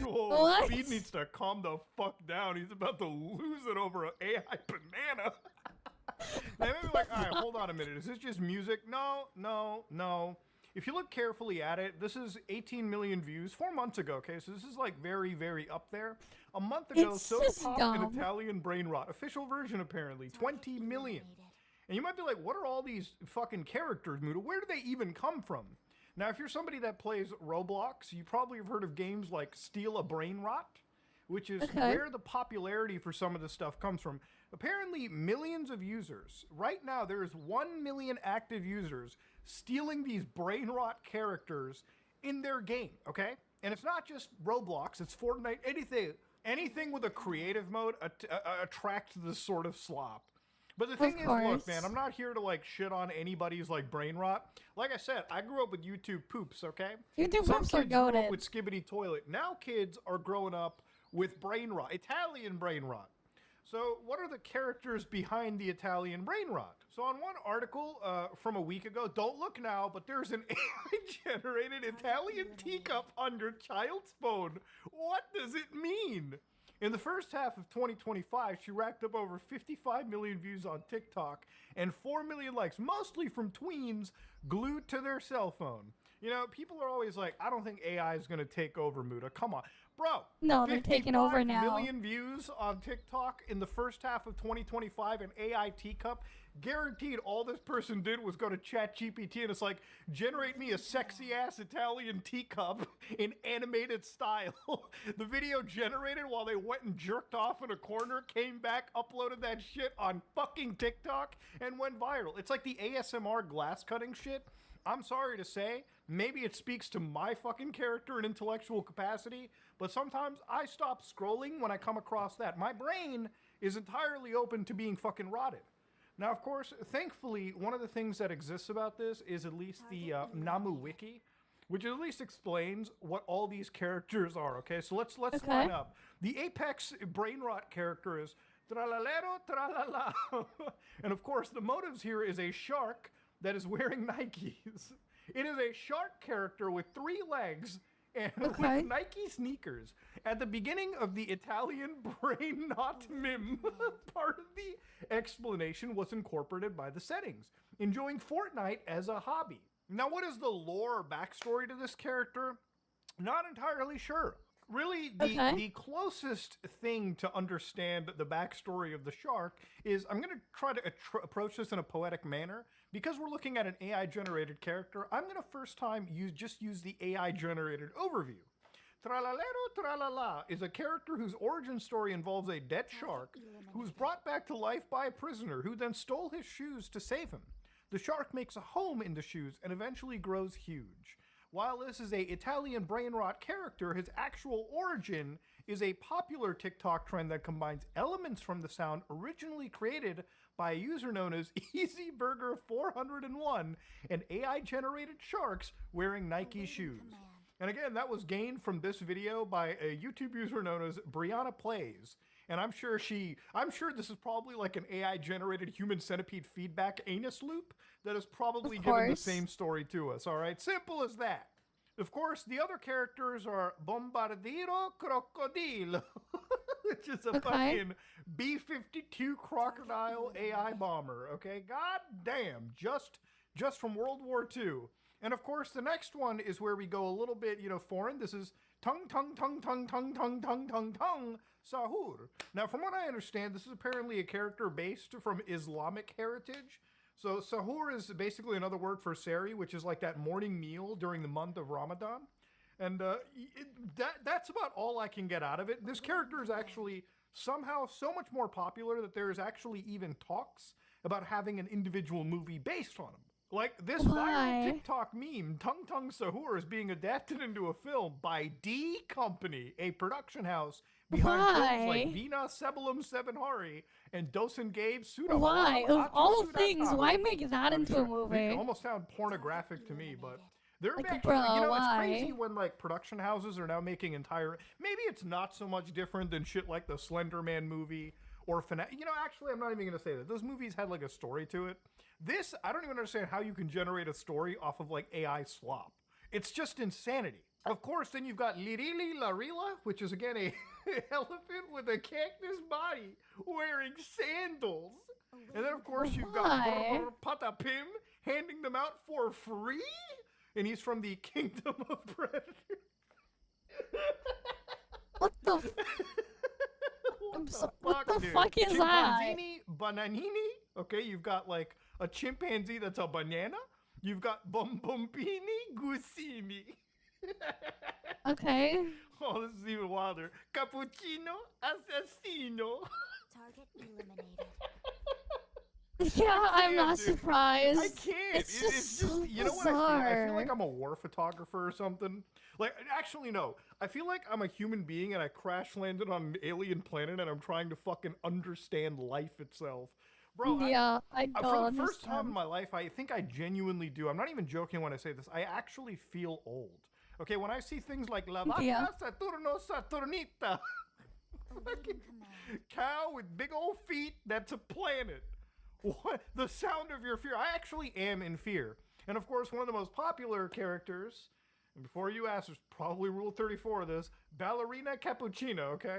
Whoa, What? Speed needs to calm the fuck down. He's about to lose it over an AI banana. Now, maybe like, all right, hold on a minute. Is this just music? No. If you look carefully at it, this is 18 million views 4 months ago, okay? So this is like very, very up there. A month ago, It's so just popped dumb. an Italian brain rot. Official version, apparently. 20 million. And you might be like, what are all these fucking characters, Muda? Where do they even come from? Now, if you're somebody that plays Roblox, you probably have heard of games like Steal a Brain Rot, which is where the popularity for some of this stuff comes from. Apparently, millions of users. Right now, there is 1 million active users stealing these brain rot characters in their game, okay? And it's not just Roblox, it's Fortnite, anything with a creative mode attracts this sort of slop. But the thing is, look, man, I'm not here to like shit on anybody's like brain rot. Like I said, I grew up with YouTube poops, okay? YouTube Some poops are kids grew up goated. with Skibidi Toilet. Now kids are growing up with brain rot, Italian brain rot. So what are the characters behind the Italian brain rot? So on one article from a week ago, don't look now, but there's an AI-generated Italian teacup on your child's phone. What does it mean? In the first half of 2025, she racked up over 55 million views on TikTok and 4 million likes, mostly from tweens glued to their cell phone. People are always like, I don't think AI is going to take over, Muda. Come on. Bro, No, they're taking over 55 now. million views on TikTok in the first half of 2025, an AI teacup. Guaranteed all this person did was go to ChatGPT and it's like, generate me a sexy ass Italian teacup in animated style. The video generated while they went and jerked off in a corner, came back, uploaded that shit on fucking TikTok and went viral. It's like the ASMR glass cutting shit. I'm sorry to say, maybe it speaks to my fucking character and intellectual capacity, but sometimes I stop scrolling when I come across that. My brain is entirely open to being fucking rotted. Now, of course, thankfully, one of the things that exists about this is at least the Namu Wiki, which at least explains what all these characters are, okay? So let's line up. The apex brain rot character is Tralalero Tralala. And of course, the motives here is a shark that is wearing Nikes. It is a shark character with 3 legs and with Nike sneakers. At the beginning of the Italian brain not meme, part of the explanation was incorporated by the settings, enjoying Fortnite as a hobby. Now, what is the lore or backstory to this character? Not entirely sure. really, Okay. the closest thing to understand the backstory of the shark is I'm going to try to approach this in a poetic manner. Because we're looking at an AI-generated character, I'm going to first time use the AI-generated overview. Tralalero Tralala is a character whose origin story involves a dead shark who was brought back to life by a prisoner who then stole his shoes to save him. The shark makes a home in the shoes and eventually grows huge. While this is a Italian brain rot character, his actual origin is a popular TikTok trend that combines elements from the sound originally created by a user known as EasyBurger401 and AI-generated sharks wearing Nike shoes. And again, that was gained from this video by a YouTube user known as Brianna Plays. And I'm sure this is probably like an AI-generated human centipede feedback anus loop that has probably given the same story to us, all right? Simple as that. Of course, the other characters are Bombardiro Crocodilo, which is a fucking B-52 crocodile AI bomber, okay? God damn, just from World War II. And of course, the next one is where we go a little bit, foreign. This is Tung Sahur. Now, from what I understand, this is apparently a character based from Islamic heritage. So sahur is basically another word for sari, which is like that morning meal during the month of Ramadan. And that's about all I can get out of it. This character is actually somehow so much more popular that there is actually even talks about having an individual movie based on him. Like this viral TikTok meme, Tung Sahur, is being adapted into a film by D Company, a production house behind films like Vina Sebulum Sevenhari and Dosen Gabe Suda. Why? Of all things, why make that into a movie? It almost sounds pornographic to me, but they're actually, it's crazy when like production houses are now making entire. Maybe it's not so much different than shit like the Slender Man movie or actually, I'm not even gonna say that. Those movies had like a story to it. This, I don't even understand how you can generate a story off of like AI slop. It's just insanity. Of course, then you've got Lirili Larila, which is again a elephant with a cactus body wearing sandals. And then of course you've got Patapim handing them out for free. And he's from the Kingdom of Predators. What the what the fuck is that? Chimpanzini Bananini. Okay, you've got like a chimpanzee that's a banana. You've got Bombompini Gusini. Okay. Oh, this is even wilder. Cappuccino Assassino. Target eliminated. Yeah, I'm not surprised. I can't. It's just so you know what I feel like I'm a war photographer or something. Like, actually, no. I feel like I'm a human being and I crash landed on an alien planet and I'm trying to fucking understand life itself. Bro, yeah, I don't for the first time in my life, I think I genuinely do. I'm not even joking when I say this. I actually feel old. Okay, when I see things like La Vaca Saturno Saturnita, fucking cow with big old feet, that's a planet. What? The sound of your fear. I actually am in fear. And of course, one of the most popular characters, and before you ask, there's probably rule 34 of this, Ballerina Cappuccino, okay?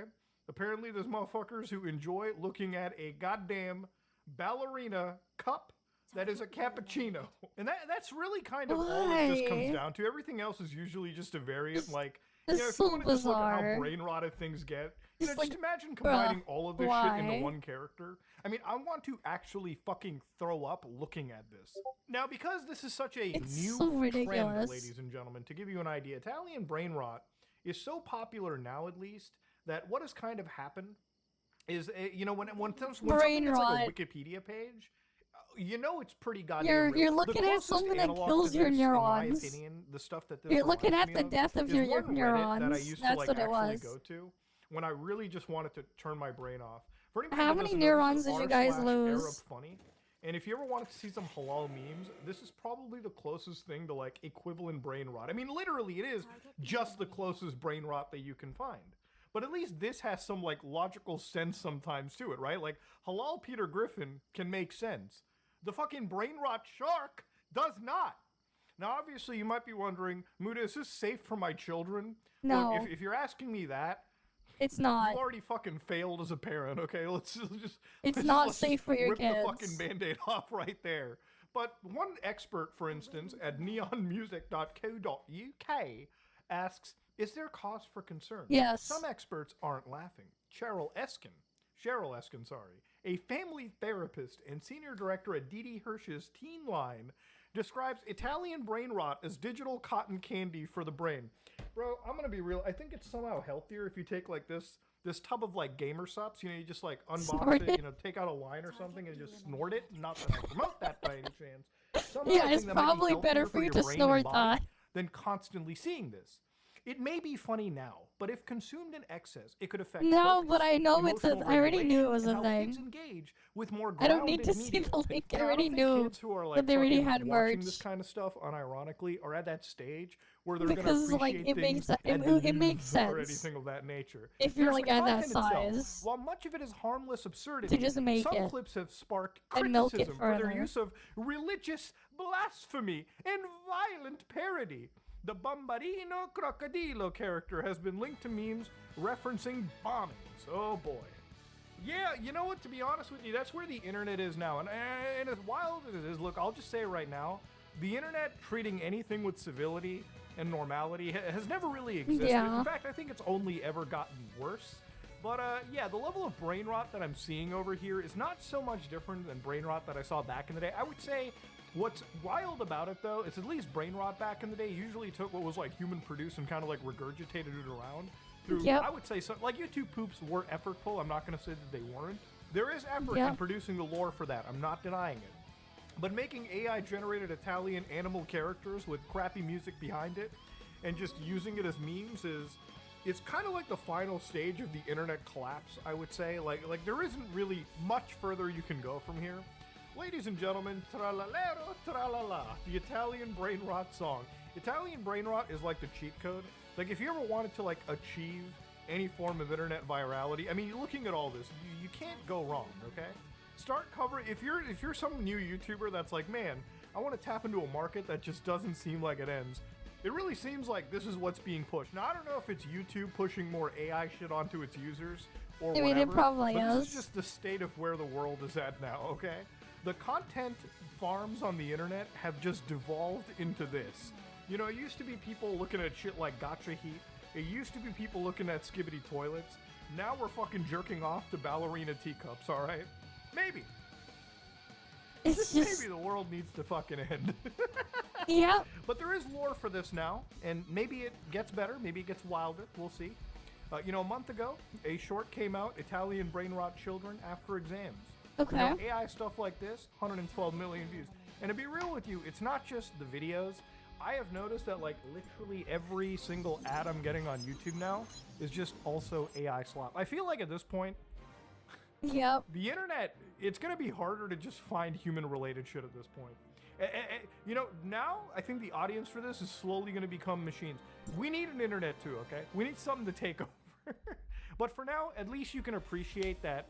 Apparently there's motherfuckers who enjoy looking at a goddamn ballerina cup that is a cappuccino. And that's really kind of all it just comes down to. Everything else is usually just a variant, like, if you want to just look at how brain rotted things get, just imagine combining all of this shit into one character. I mean, I want to actually fucking throw up looking at this. Now, because this is such a new trend, ladies and gentlemen, to give you an idea, Italian brain rot is so popular now, at least, that what has kind of happened is, when something gets like a Wikipedia page, it's pretty goddamn real. You're looking at something that kills your neurons. In my opinion, the stuff that you're looking at the death of your neurons. That I used That's to, like, what it was. go to when I really just wanted to turn my brain off. How many neurons did you guys lose? Arab Funny. And if you ever wanted to see some halal memes, this is probably the closest thing to like equivalent brain rot. I mean, literally, it is just the closest brain rot that you can find. But at least this has some like logical sense sometimes to it, right? Like halal Peter Griffin can make sense. The fucking brain rot shark does not. Now, obviously, you might be wondering, Muda, is this safe for my children? No. Look, if you're asking me that, it's not. You've already fucking failed as a parent, okay? Let's just... It's not safe for your kids. Rip the fucking Band-Aid off right there. But one expert, for instance, at neonmusic.co.uk asks, Is there cause for concern? Yes. Some experts aren't laughing. Cheryl Eskin, a family therapist and senior director at Dee Hirsch's Teen Line, describes Italian brain rot as digital cotton candy for the brain. Bro, I'm gonna be real. I think it's somehow healthier if you take like this tub of like gamer sups, you know, you just like unbox Snort it, it. you know, take out a line or something and just snort it. Not that I promote that by any chance. Somehow Yeah, I it's think that might be probably better healthier for you your to brain and snort body that. than constantly seeing this. It may be funny now, but if consumed in excess, it could affect No, focus, but I know it's a. emotional I already knew it was regulation, a and how kids thing. engage with more I don't need grounded to see media. the link. I You know, already don't think knew kids who are like that they already fucking had watching merch. this kind of stuff unironically are at that stage where they're Because, gonna like, appreciate it makes things it- at it the makes news or sense. anything of that nature. If you're, There's like, the at that content itself. size. While much of it is harmless absurdity, To just make some it. clips have sparked And milk it criticism for their further. use of religious blasphemy and violent parody. The Bambarino Crocodilo character has been linked to memes referencing bombings. Oh boy. Yeah, you know what, to be honest with you, that's where the internet is now. And as wild as it is, look, I'll just say it right now, the internet treating anything with civility and normality has never really existed. Yeah. In fact, I think it's only ever gotten worse. But yeah, the level of brain rot that I'm seeing over here is not so much different than brain rot that I saw back in the day. I would say what's wild about it, though, is at least brain rot back in the day usually took what was like human produced and kind of like regurgitated it around through, Yep. I would say, so, like YouTube poops were effortful. I'm not going to say that they weren't. There is effort Yep. in producing the lore for that. I'm not denying it. But making AI-generated Italian animal characters with crappy music behind it and just using it as memes it's kind of like the final stage of the internet collapse, I would say. Like there isn't really much further you can go from here. Ladies and gentlemen, tralalero tralala, the Italian brain rot song. Italian brain rot is like the cheat code. Like if you ever wanted to like achieve any form of internet virality, I mean, you're looking at all this, you can't go wrong, okay? Start covering, if you're some new YouTuber that's like, man, I want to tap into a market that just doesn't seem like it ends. It really seems like this is what's being pushed. Now, I don't know if it's YouTube pushing more AI shit onto its users or I mean, whatever, it probably but this is. is just the state of where the world is at now, okay? The content farms on the internet have just devolved into this. You know, it used to be people looking at shit like Gacha Heat. It used to be people looking at skibbity toilets. Now we're fucking jerking off to ballerina teacups, alright? Maybe. It's just. Maybe the world needs to fucking end. Yep. But there is lore for this now, and maybe it gets better, maybe it gets wilder, we'll see. You know, a month ago, a short came out, Italian brain rot children after exams. Okay. You know, AI stuff like this, 112 million views. And to be real with you, it's not just the videos. I have noticed that like literally every single ad I'm getting on YouTube now is just also AI slop. I feel like at this point, Yep. the internet, it's going to be harder to just find human-related shit at this point. You know, now I think the audience for this is slowly going to become machines. We need an internet too, okay? We need something to take over. But for now, at least you can appreciate that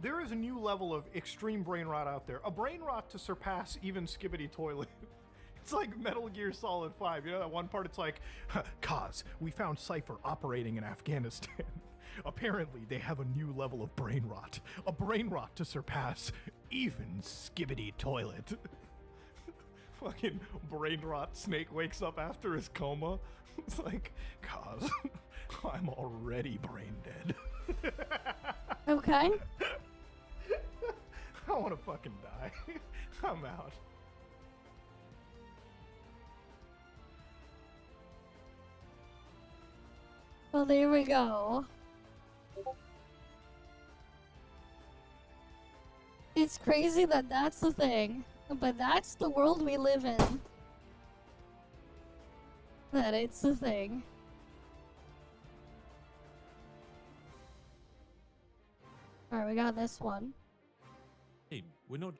there is a new level of extreme brain rot out there. A brain rot to surpass even Skibbity Toilet. It's like Metal Gear Solid 5. You know that one part it's like, Kaz, we found Cypher operating in Afghanistan. Apparently, they have a new level of brain rot. A brain rot to surpass even Skibbity Toilet. Fucking brain rot Snake wakes up after his coma. It's like, Kaz, I'm already brain dead. Okay. I want to fucking die. I'm out. Well, there we go. It's crazy that that's the thing, but that's the world we live in. That it's the thing. Alright, we got this one. Hey, we're not.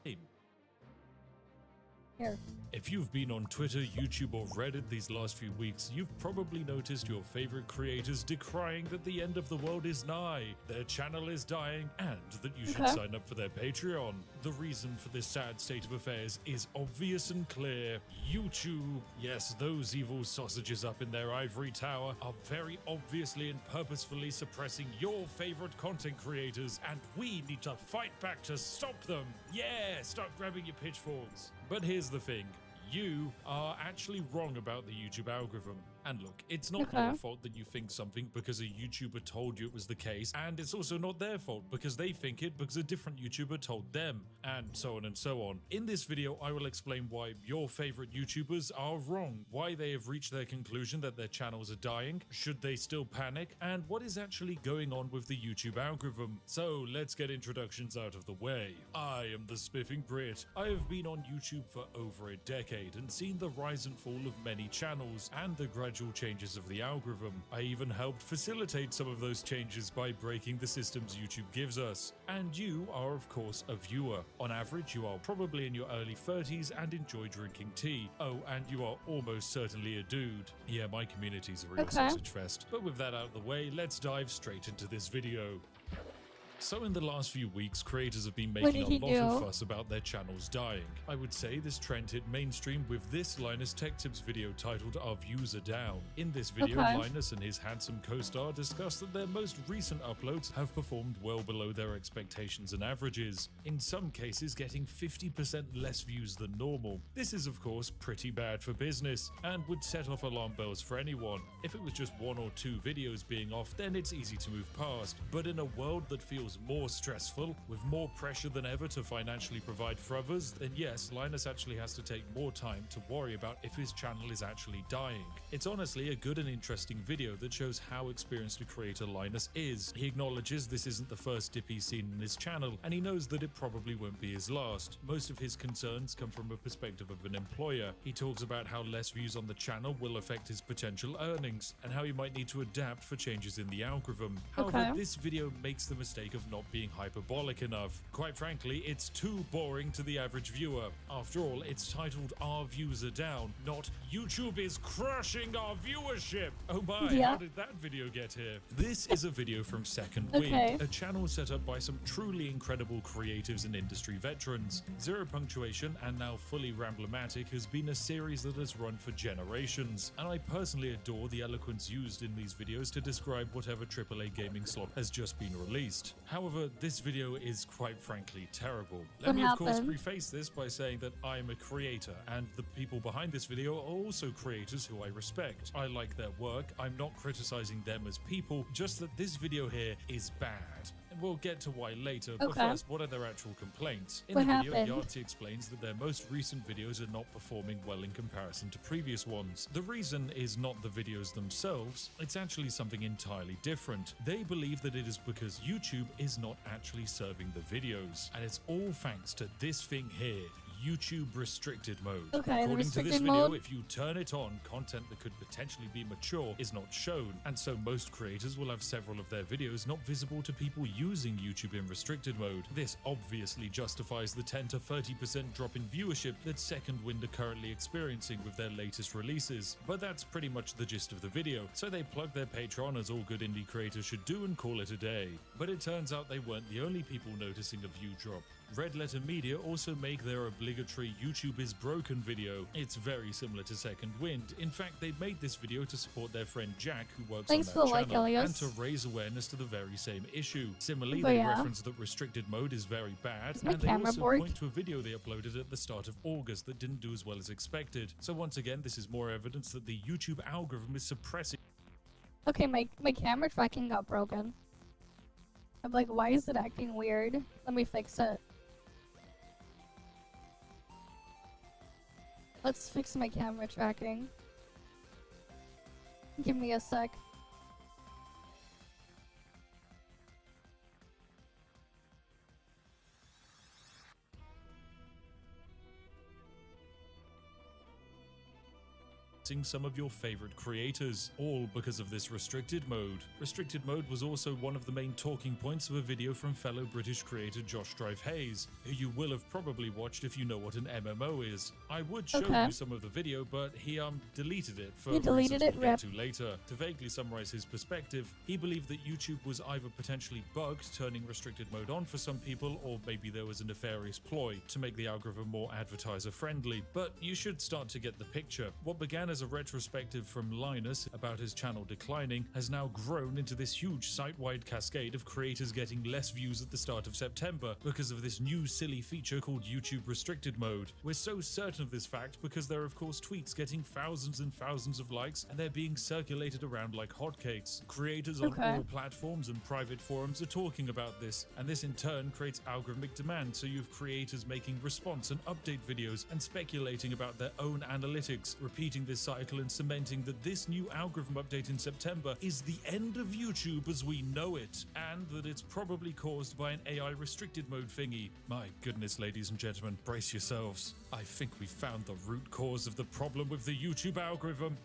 Hey, Here. if you've been on Twitter, YouTube, or Reddit these last few weeks, you've probably noticed your favorite creators decrying that the end of the world is nigh, their channel is dying, and that you should Okay. sign up for their Patreon. The reason for this sad state of affairs is obvious and clear. YouTube, yes, those evil sausages up in their ivory tower, are very obviously and purposefully suppressing your favorite content creators, and we need to fight back to stop them. Yeah, start grabbing your pitchforks. But here's the thing. You are actually wrong about the YouTube algorithm. And look, it's not Okay. your fault that you think something because a YouTuber told you it was the case, and it's also not their fault because they think it because a different YouTuber told them, and so on and so on. In this video, I will explain why your favorite YouTubers are wrong, why they have reached their conclusion that their channels are dying, should they still panic, and what is actually going on with the YouTube algorithm. So let's get introductions out of the way. I am the Spiffing Brit. I have been on YouTube for over a decade and seen the rise and fall of many channels and the gradual changes of the algorithm. I even helped facilitate some of those changes by breaking the systems YouTube gives us. And you are of course a viewer. On average, you are probably in your early 30s and enjoy drinking tea. Oh, and you are almost certainly a dude. Yeah, my community's a real Okay. sausage fest. But with that out of the way, let's dive straight into this video. So in the last few weeks, creators have been What making did a he lot of do? fuss about their channels dying. I would say this trend hit mainstream with this Linus Tech Tips video titled Our Views Are Down. In this video, Okay. Linus and his handsome co-star discuss that their most recent uploads have performed well below their expectations and averages, in some cases getting 50% less views than normal. This is of course pretty bad for business and would set off alarm bells for anyone. If it was just one or two videos being off, then it's easy to move past. But in a world that feels more stressful, with more pressure than ever to financially provide for others, then yes, Linus actually has to take more time to worry about if his channel is actually dying. It's honestly a good and interesting video that shows how experienced a creator Linus is. He acknowledges this isn't the first dip he's seen in his channel, and he knows that it probably won't be his last. Most of his concerns come from a perspective of an employer. He talks about how less views on the channel will affect his potential earnings, and how he might need to adapt for changes in the algorithm. However, Okay. this video makes the mistake of not being hyperbolic enough. Quite frankly, it's too boring to the average viewer. After all, it's titled Our Views Are Down, not YouTube is crushing our viewership. Oh my, Yeah. how did that video get here? This is a video from Second Okay. Wind, a channel set up by some truly incredible creatives and industry veterans. Zero Punctuation and now fully Ramblematic has been a series that has run for generations, and I personally adore the eloquence used in these videos to describe whatever AAA gaming slop has just been released. However, this video is quite frankly terrible. Let What me of course happened? preface this by saying that I am a creator, and the people behind this video are also creators who I respect. I like their work, I'm not criticizing them as people, just that this video here is bad. And we'll get to why later, but Okay. first, what are their actual complaints? In What the video, happened? Yahtzee explains that their most recent videos are not performing well in comparison to previous ones. The reason is not the videos themselves, it's actually something entirely different. They believe that it is because YouTube is not actually serving the videos, and it's all thanks to this thing here, YouTube restricted mode. Okay, the According to this restricted video, mode? if you turn it on, content that could potentially be mature is not shown, and so most creators will have several of their videos not visible to people using YouTube in restricted mode. This obviously justifies the 10 to 30% drop in viewership that Second Wind are currently experiencing with their latest releases. But that's pretty much the gist of the video, so they plug their Patreon as all good indie creators should do and call it a day. But it turns out they weren't the only people noticing a view drop. Red Letter Media also make their obligatory YouTube is broken video. It's very similar to Second Wind. In fact, they made this video to support their friend Jack, who works Thanks on for that the like, channel, and Elias. to raise awareness to the very same issue. Similarly, But they yeah. reference that restricted mode is very bad, Is my and they camera also bored? point to a video they uploaded at the start of August that didn't do as well as expected. So once again, this is more evidence that the YouTube algorithm is suppressing Okay, my camera tracking got broken. I'm like, why is it acting weird? Let me fix it. Let's fix my camera tracking. Give me a sec. some of your favorite creators, all because of this restricted mode. Restricted mode was also one of the main talking points of a video from fellow British creator Josh Drive Hayes, who you will have probably watched if you know what an MMO is. I would show Okay. you some of the video, but he deleted it for He deleted reasons it, we'll get rip. to later. To vaguely summarize his perspective, he believed that YouTube was either potentially bugged, turning restricted mode on for some people, or maybe there was a nefarious ploy to make the algorithm more advertiser friendly. But you should start to get the picture. What began as as a retrospective from Linus about his channel declining has now grown into this huge site-wide cascade of creators getting less views at the start of September because of this new silly feature called YouTube Restricted Mode. We're so certain of this fact because there are of course tweets getting thousands and thousands of likes and they're being circulated around like hotcakes. Creators on all platforms and private forums are talking about this, and this in turn creates algorithmic demand, so you have creators making response and update videos and speculating about their own analytics, repeating this cycle and cementing that this new algorithm update in September is the end of YouTube as we know it, and that it's probably caused by an AI restricted mode thingy. My goodness, ladies and gentlemen, brace yourselves. I think we found the root cause of the problem with the YouTube algorithm.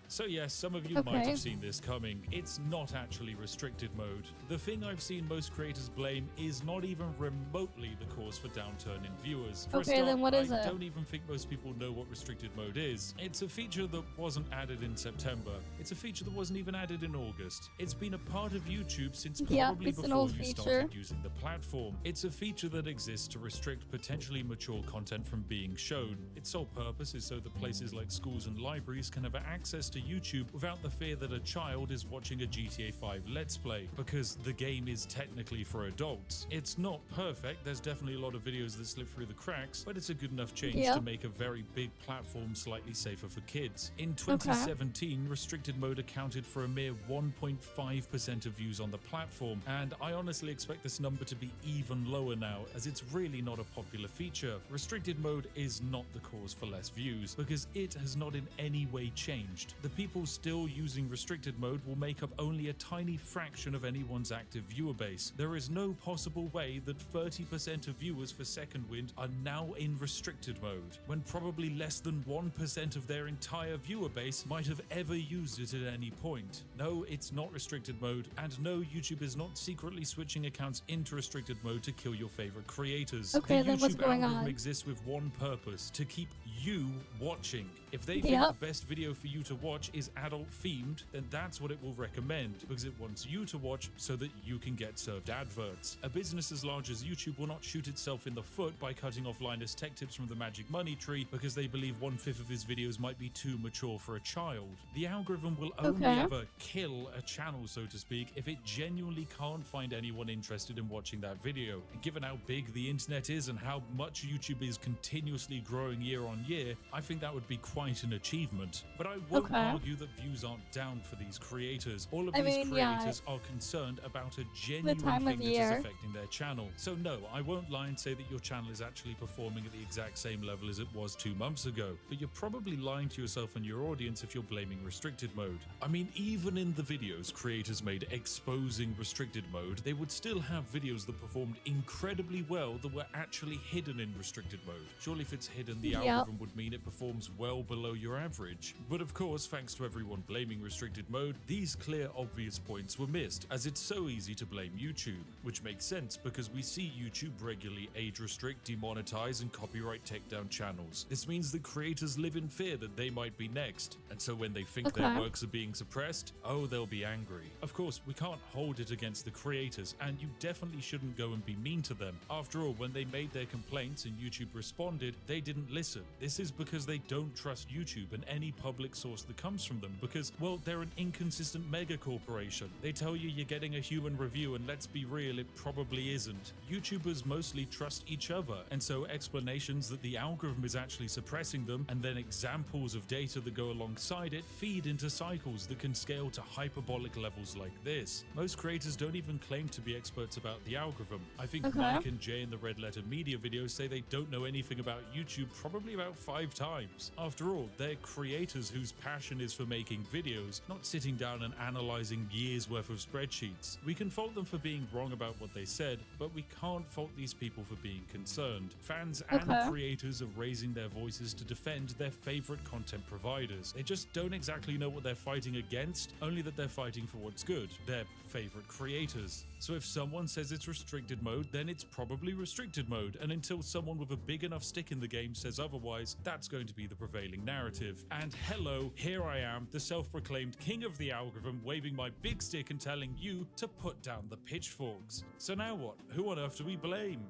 So yes, some of you might have seen this coming. It's not actually restricted mode. The thing I've seen most creators blame is not even remotely the cause for downturn in viewers. For a start, then what is it? I don't even think most people know what restricted mode is. It's a feature that wasn't added in September. It's a feature that wasn't even added in August. It's been a part of YouTube since probably before you started using the platform. It's a feature that exists to restrict potentially mature content from being shown. Its sole purpose is so that places like schools and libraries can have access to YouTube without the fear that a child is watching a GTA 5 Let's Play, because the game is technically for adults. It's not perfect, there's definitely a lot of videos that slip through the cracks, but it's a good enough change to make a very big platform slightly safer for kids. In 2017, restricted mode accounted for a mere 1.5% of views on the platform, and I honestly expect this number to be even lower now, as it's really not a popular feature. Restricted mode is not the cause for less views, because it has not in any way changed. The people still using restricted mode will make up only a tiny fraction of anyone's active viewer base. There is no possible way that 30% of viewers for Second Wind are now in restricted mode, when probably less than 1% of their entire viewer base might have ever used it at any point. No, it's not restricted mode, and no, YouTube is not secretly switching accounts into restricted mode to kill your favorite creators. The then what's YouTube going algorithm on? exists with one purpose: to keep you watching. If they think the best video for you to watch is adult themed, then that's what it will recommend, because it wants you to watch so that you can get served adverts. A business as large as YouTube will not shoot itself in the foot by cutting off Linus tech tips from the magic money tree because they believe 1/5 of his videos might be too mature for a child. The algorithm will only ever kill a channel, so to speak, if it genuinely can't find anyone interested in watching that video. And given how big the internet is and how much YouTube is continuously growing year on year, I think that would be quite an achievement. But I won't argue that views aren't down for these creators. All of these creators are concerned about a genuine thing that is affecting their channel. So no, I won't lie and say that your channel is actually performing at the exact same level as it was 2 months ago, but you're probably lying to yourself and your audience if you're blaming restricted mode. I mean, even in the videos creators made exposing restricted mode, they would still have videos that performed incredibly well that were actually hidden in restricted mode. Surely if it's hidden, the algorithm would mean it performs well below your average. But of course, thanks to everyone blaming restricted mode, these clear obvious points were missed, as it's so easy to blame YouTube, which makes sense because we see YouTube regularly age restrict, demonetize and copyright takedown channels. This means that creators live in fear that they might be next, and so when they think their works are being suppressed, oh, they'll be angry. Of course, we can't hold it against the creators, and you definitely shouldn't go and be mean to them. After all, when they made their complaints and YouTube responded, they didn't listen. This is because they don't trust YouTube and any public source that comes from them, because, well, they're an inconsistent mega corporation. They tell you you're getting a human review, and let's be real, it probably isn't. YouTubers mostly trust each other, and so explanations that the algorithm is actually suppressing them, and then examples of data that go alongside it, feed into cycles that can scale to hyperbolic levels like this. Most creators don't even claim to be experts about the algorithm. I think Mike and Jay in the Red Letter Media videos say they don't know anything about YouTube probably about 5 times. After all, they're creators whose passion is for making videos, not sitting down and analyzing years worth of spreadsheets. We can fault them for being wrong about what they said, but we can't fault these people for being concerned. Fans and creators are raising their voices to defend their favorite content providers. They just don't exactly know what they're fighting against, only that they're fighting for what's good, their favorite creators. So if someone says it's restricted mode, then it's probably restricted mode, and until someone with a big enough stick in the game says otherwise, that's going to be the prevailing narrative. And hello, here I am, the self-proclaimed king of the algorithm, waving my big stick and telling you to put down the pitchforks. So now what? Who on earth do we blame?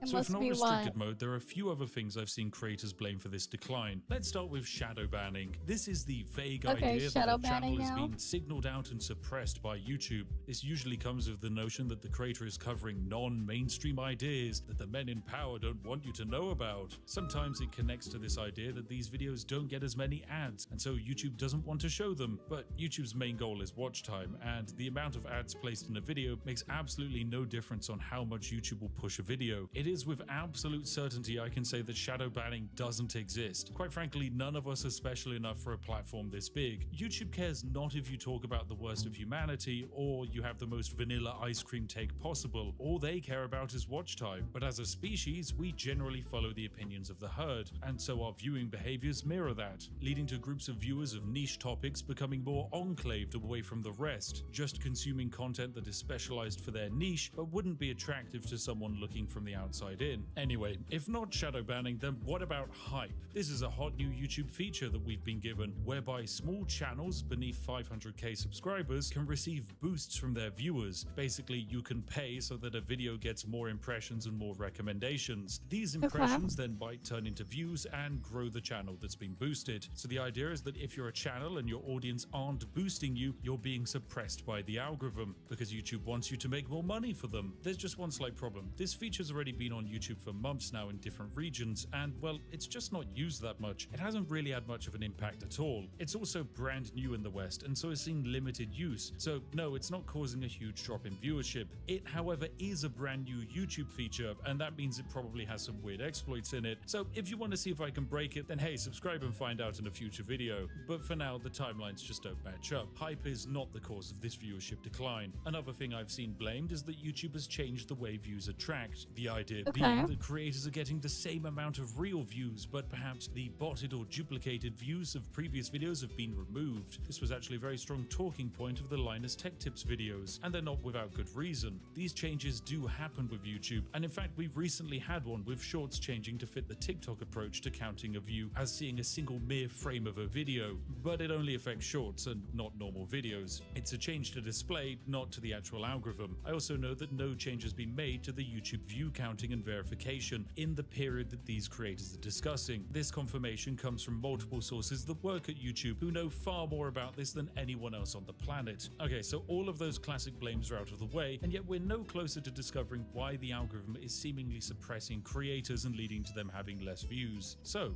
It So if must not be restricted what? mode, there are a few other things I've seen creators blame for this decline. Let's start with shadow banning. This is the vague Okay, idea that shadow a channel banning is now? being signaled out and suppressed by YouTube. This usually comes with the notion that the creator is covering non-mainstream ideas that the men in power don't want you to know about. Sometimes it connects to this idea that these videos don't get as many ads, and so YouTube doesn't want to show them. But YouTube's main goal is watch time, and the amount of ads placed in a video makes absolutely no difference on how much YouTube will push a video. It is with absolute certainty I can say that shadow banning doesn't exist. Quite frankly, none of us are special enough for a platform this big. YouTube cares not if you talk about the worst of humanity or you have the most vanilla ice cream take possible. All they care about is watch time. But as a species, we generally follow the opinions of the herd, and so our viewing behaviors mirror that, leading to groups of viewers of niche topics becoming more enclaved away from the rest, just consuming content that is specialized for their niche but wouldn't be attractive to someone looking from the outside in. Anyway, if not shadow banning, then what about hype? This is a hot new YouTube feature that we've been given, whereby small channels beneath 500k subscribers can receive boosts from their viewers. Basically, you can pay so that a video gets more impressions and more recommendations. These impressions then might turn into views and grow the channel that's been boosted. So the idea is that if you're a channel and your audience aren't boosting you, you're being suppressed by the algorithm because YouTube wants you to make more money for them. There's just one slight problem. This feature's already been on YouTube for months now in different regions, and well, it's just not used that much. It hasn't really had much of an impact at all. It's also brand new in the West, and so it's seen limited use. So no, it's not causing a huge drop in viewership. It, however, is a brand new YouTube feature, and that means it probably has some weird exploits in it. So if you want to see if I can break it, then hey, subscribe and find out in a future video. But for now, the timelines just don't match up. Hype is not the cause of this viewership decline. Another thing I've seen blamed is that YouTube has changed the way views are tracked. The idea being that creators are getting the same amount of real views, but perhaps the botted or duplicated views of previous videos have been removed. This was actually a very strong talking point of the Linus Tech Tips videos, and they're not without good reason. These changes do happen with YouTube, and in fact we've recently had one with shorts changing to fit the TikTok approach to counting a view as seeing a single mere frame of a video, but it only affects shorts and not normal videos. It's a change to display, not to the actual algorithm. I also know that no change has been made to the YouTube view counting and verification in the period that these creators are discussing. This confirmation comes from multiple sources that work at YouTube who know far more about this than anyone else on the planet. Okay, so all of those classic blames are out of the way, and yet we're no closer to discovering why the algorithm is seemingly suppressing creators and leading to them having less views. So,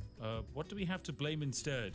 what do we have to blame instead?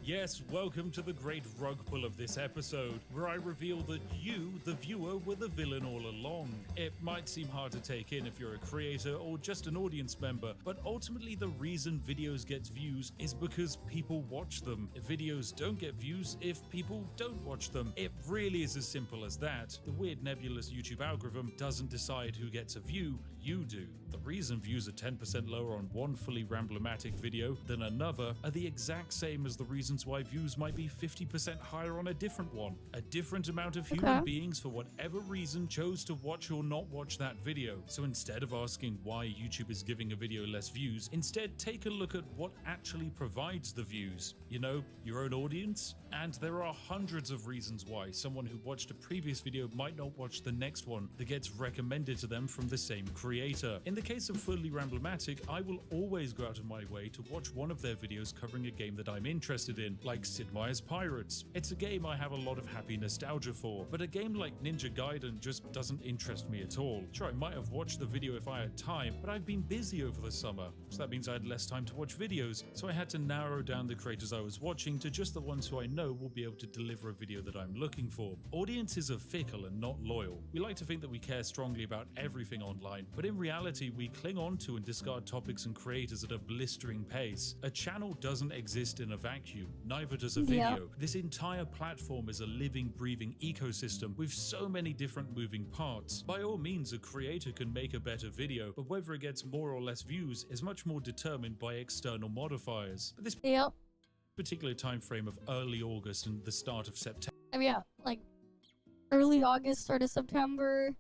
Yes, welcome to the great rug pull of this episode, where I reveal that you, the viewer, were the villain all along. It might seem hard to take in if you're a creator or just an audience member, but ultimately the reason videos get views is because people watch them. Videos don't get views if people don't watch them. It really is as simple as that. The weird nebulous YouTube algorithm doesn't decide who gets a view, you do. The reason views are 10% lower on one fully ramblomatic video than another are the exact same as the reasons why views might be 50% higher on a different one. A different amount of human beings, for whatever reason, chose to watch or not watch that video. So instead of asking why YouTube is giving a video less views, instead take a look at what actually provides the views. You know, your own audience? And there are hundreds of reasons why someone who watched a previous video might not watch the next one that gets recommended to them from the same creator. In the case of Fully Ramblomatic, I will always go out of my way to watch one of their videos covering a game that I'm interested in, like Sid Meier's Pirates. It's a game I have a lot of happy nostalgia for, but a game like Ninja Gaiden just doesn't interest me at all. Sure, I might have watched the video if I had time, but I've been busy over the summer, so that means I had less time to watch videos, so I had to narrow down the creators I was watching to just the ones who I know will be able to deliver a video that I'm looking for. Audiences are fickle and not loyal. We like to think that we care strongly about everything online, but in reality we cling on to and discard topics and creators at a blistering pace. A channel doesn't exist in a vacuum, neither does a video. This entire platform is a living, breathing ecosystem with so many different moving parts. By all means, a creator can make a better video, but whether it gets more or less views is much more determined by external modifiers. At this particular time frame of early August and the start of September. Like early August, start of September.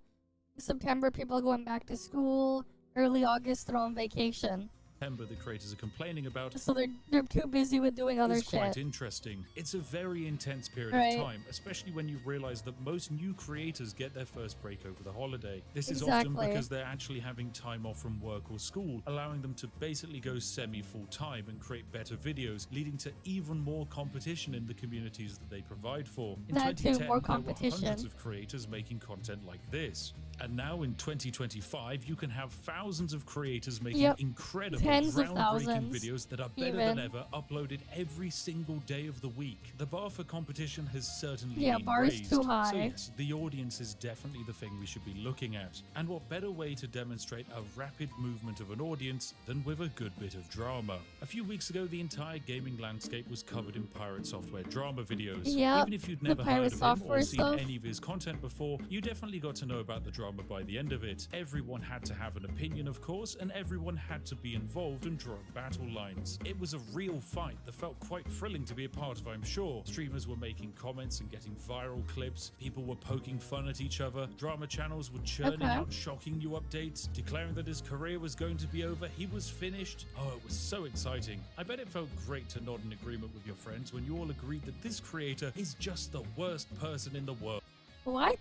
September, people are going back to school. Early August, they're on vacation. The creators are complaining about So they're too busy with doing other is quite shit. interesting. It's a very intense period Right. of time, especially when you realize that most new creators get their first break over the holiday. This is Exactly. often because they're actually having time off from work or school, allowing them to basically go semi-full-time and create better videos, leading to even more competition in the communities that they provide for. In That too, 2010, more there were competition. hundreds of creators making content like this. And now in 2025, you can have thousands of creators making Yep. incredible, Tens of groundbreaking thousands, videos that are better even. than ever, uploaded every single day of the week. The bar for competition has certainly Yeah, been bar is raised. too high. So yes, the audience is definitely the thing we should be looking at. And what better way to demonstrate a rapid movement of an audience than with a good bit of drama? A few weeks ago, the entire gaming landscape was covered in Pirate Software drama videos. Yep, Even if you'd the never Pirate heard of him Software or seen stuff. any of his content before, you definitely got to know about the drama by the end of it. Everyone had to have an opinion, of course, and everyone had to be involved and draw battle lines. It was a real fight that felt quite thrilling to be a part of, I'm sure. Streamers were making comments and getting viral clips, people were poking fun at each other, drama channels were churning Okay. out shocking new updates, declaring that his career was going to be over, he was finished. Oh, it was so exciting. I bet it felt great to nod in agreement with your friends when you all agreed that this creator is just the worst person in the world. What?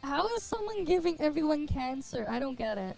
How is someone giving everyone cancer? I don't get it.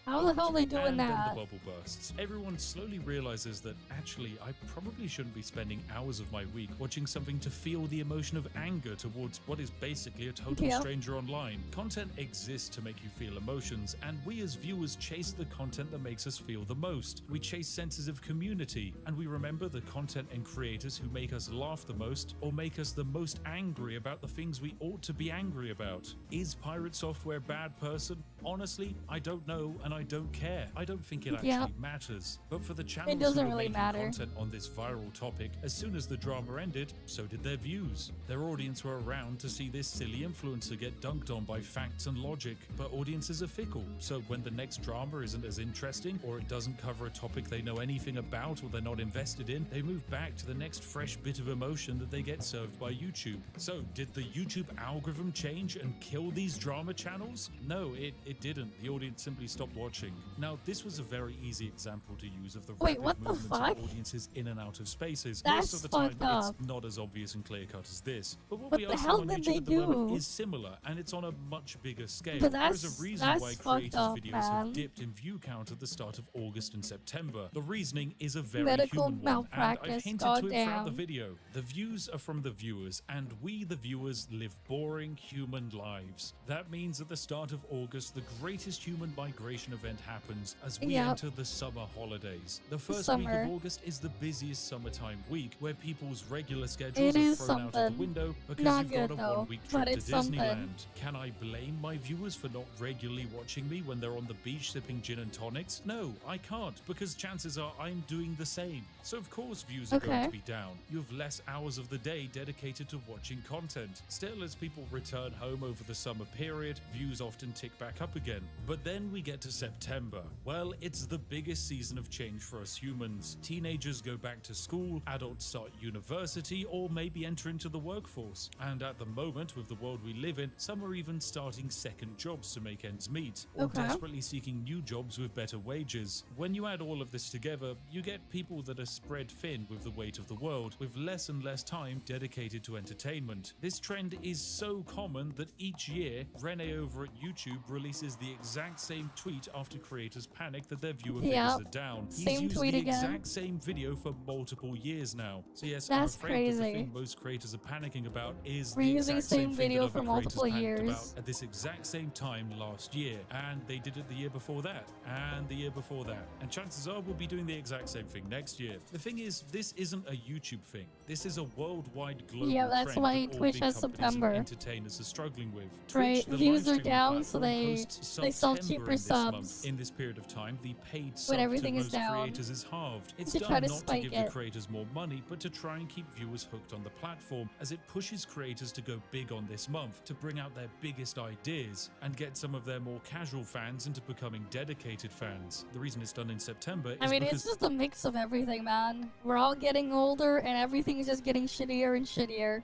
How the hell are they doing And then that? the bubble bursts. Everyone slowly realizes that actually I probably shouldn't be spending hours of my week watching something to feel the emotion of anger towards what is basically a total Yeah. stranger online. Content exists to make you feel emotions, and we as viewers chase the content that makes us feel the most. We chase senses of community, and we remember the content and creators who make us laugh the most or make us the most angry about the things we ought to be angry about. Is Pirate Software a bad person? Honestly, I don't know, and I don't care. I don't think it actually Yeah. matters. But for the channels doesn't who were really making matter. content on this viral topic, as soon as the drama ended, so did their views. Their audience were around to see this silly influencer get dunked on by facts and logic. But audiences are fickle, so when the next drama isn't as interesting, or it doesn't cover a topic they know anything about or they're not invested in, they move back to the next fresh bit of emotion that they get served by YouTube. So did the YouTube algorithm change and kill these drama channels? No, it didn't. The audience simply stopped watching. Now, this was a very easy example to use of the Wait, rapid what the movement fuck? of audiences in and out of spaces. That's Most of the time, fucked up. it's not as obvious and clear-cut as this. But what What we the are seeing hell on did YouTube they at the moment do? is similar, and it's on a much bigger scale. But There is that's- a reason that's why fucked creators' up, videos man. have dipped in view count at the start of August and September. The reasoning is a very Medical human one, and I've malpractice, hinted to it throughout the goddamn. video. The views are from the viewers, and we, the viewers, live boring human lives. That means at the start of August, the greatest human migration event happens as we Yep. enter the summer holidays. The first week Summer. of August is the busiest summertime week, where people's regular schedules It are is thrown out of the something. window because Not you've got good, a though, one-week but trip to it's something. Disneyland. Can I blame my viewers for not regularly watching me when they're on the beach sipping gin and tonics? No, I can't, because chances are I'm doing the same. So of course views are going Okay. to be down. You have less hours of the day dedicated to watching content. Still, as people return home over the summer period, views often tick back up again. But then we get to September. Well, it's the biggest season of change for us humans. Teenagers go back to school, adults start university, or maybe enter into the workforce. And at the moment, with the world we live in, some are even starting second jobs to make ends meet, or Okay. desperately seeking new jobs with better wages. When you add all of this together, you get people that are spread thin with the weight of the world, with less and less time dedicated to entertainment. This trend is so common that each year, Rene over at YouTube releases the exact same tweet after creators panic that their viewer figures Yep. are down. He's Same used tweet the again. exact same video for multiple years now. So yes, That's I'm afraid that the crazy. thing most creators are panicking about is We're the using exact same thing video that for other creators multiple panicked years. about at this exact same time last year, and they did it the year before that, and the year before that, and chances are we'll be doing the exact same thing next year. The thing is, this isn't a YouTube thing. This is a worldwide global Yeah, that's trend why that all Twitch big has companies September. and entertainers are struggling with. Right, Twitch, the views live are streaming down, so platform, they hosts sell September cheaper in this subs. month. In this period of time, the paid sub everything to is most down. creators is halved. It's To done try to not to spike give it. the creators more money, but to try and keep viewers hooked on the platform, as it pushes creators to go big on this month, to bring out their biggest ideas and get some of their more casual fans into becoming dedicated fans. The reason it's done in September is I mean, because it's just a mix of everything, man. We're all getting older, and everything is just getting shittier and shittier.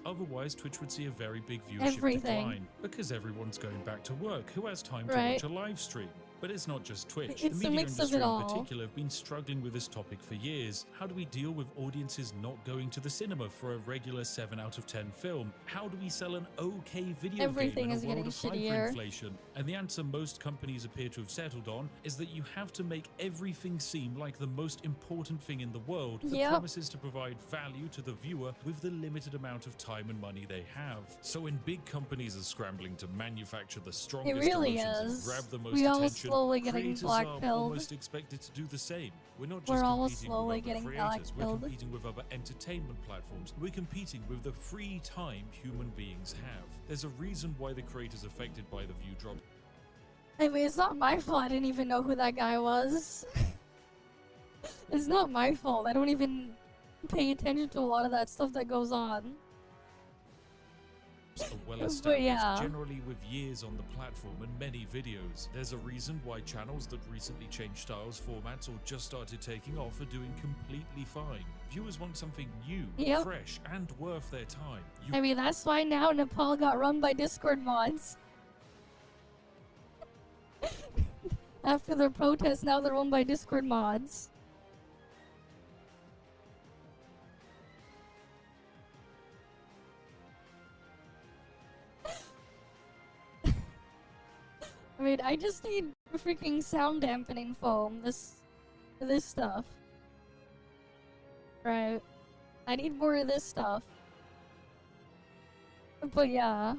otherwise Twitch would see a very big viewership Everything. decline, because everyone's going back to work. Who has time to Right. watch a live stream? But it's not just Twitch. It's The a media mix of industry it in all. particular have been struggling with this topic for years. How do we deal with audiences not going to the cinema for a regular 7 out of 10 film? How do we sell an okay video Everything game in is a world getting of shittier. hyperinflation? And the answer most companies appear to have settled on is that you have to make everything seem like the most important thing in the world that Yep. promises to provide value to the viewer with the limited amount of time and money they have. So when big companies are scrambling to manufacture the strongest really emotions is. and grab the most We all attention, slowly getting creators are black-pilled. almost expected to do the same. We're not We're just all competing slowly with other getting creators, we're black-pilled. competing with other entertainment platforms. We're competing with the free time human beings have. There's a reason why the creators affected by the view drop I mean, it's not my fault I didn't even know who that guy was. It's not my fault. I don't even pay attention to a lot of that stuff that goes on. are well established, yeah. generally with years on the platform and many videos. There's a reason why channels that recently changed styles, formats, or just started taking off are doing completely fine. Viewers want something new, Yep. fresh, and worth their time. I mean, that's why now Nepal got run by Discord mods. After their protests, now they're run by Discord mods. I mean, I just need freaking sound dampening foam. This stuff. Right. I need more of this stuff. But yeah.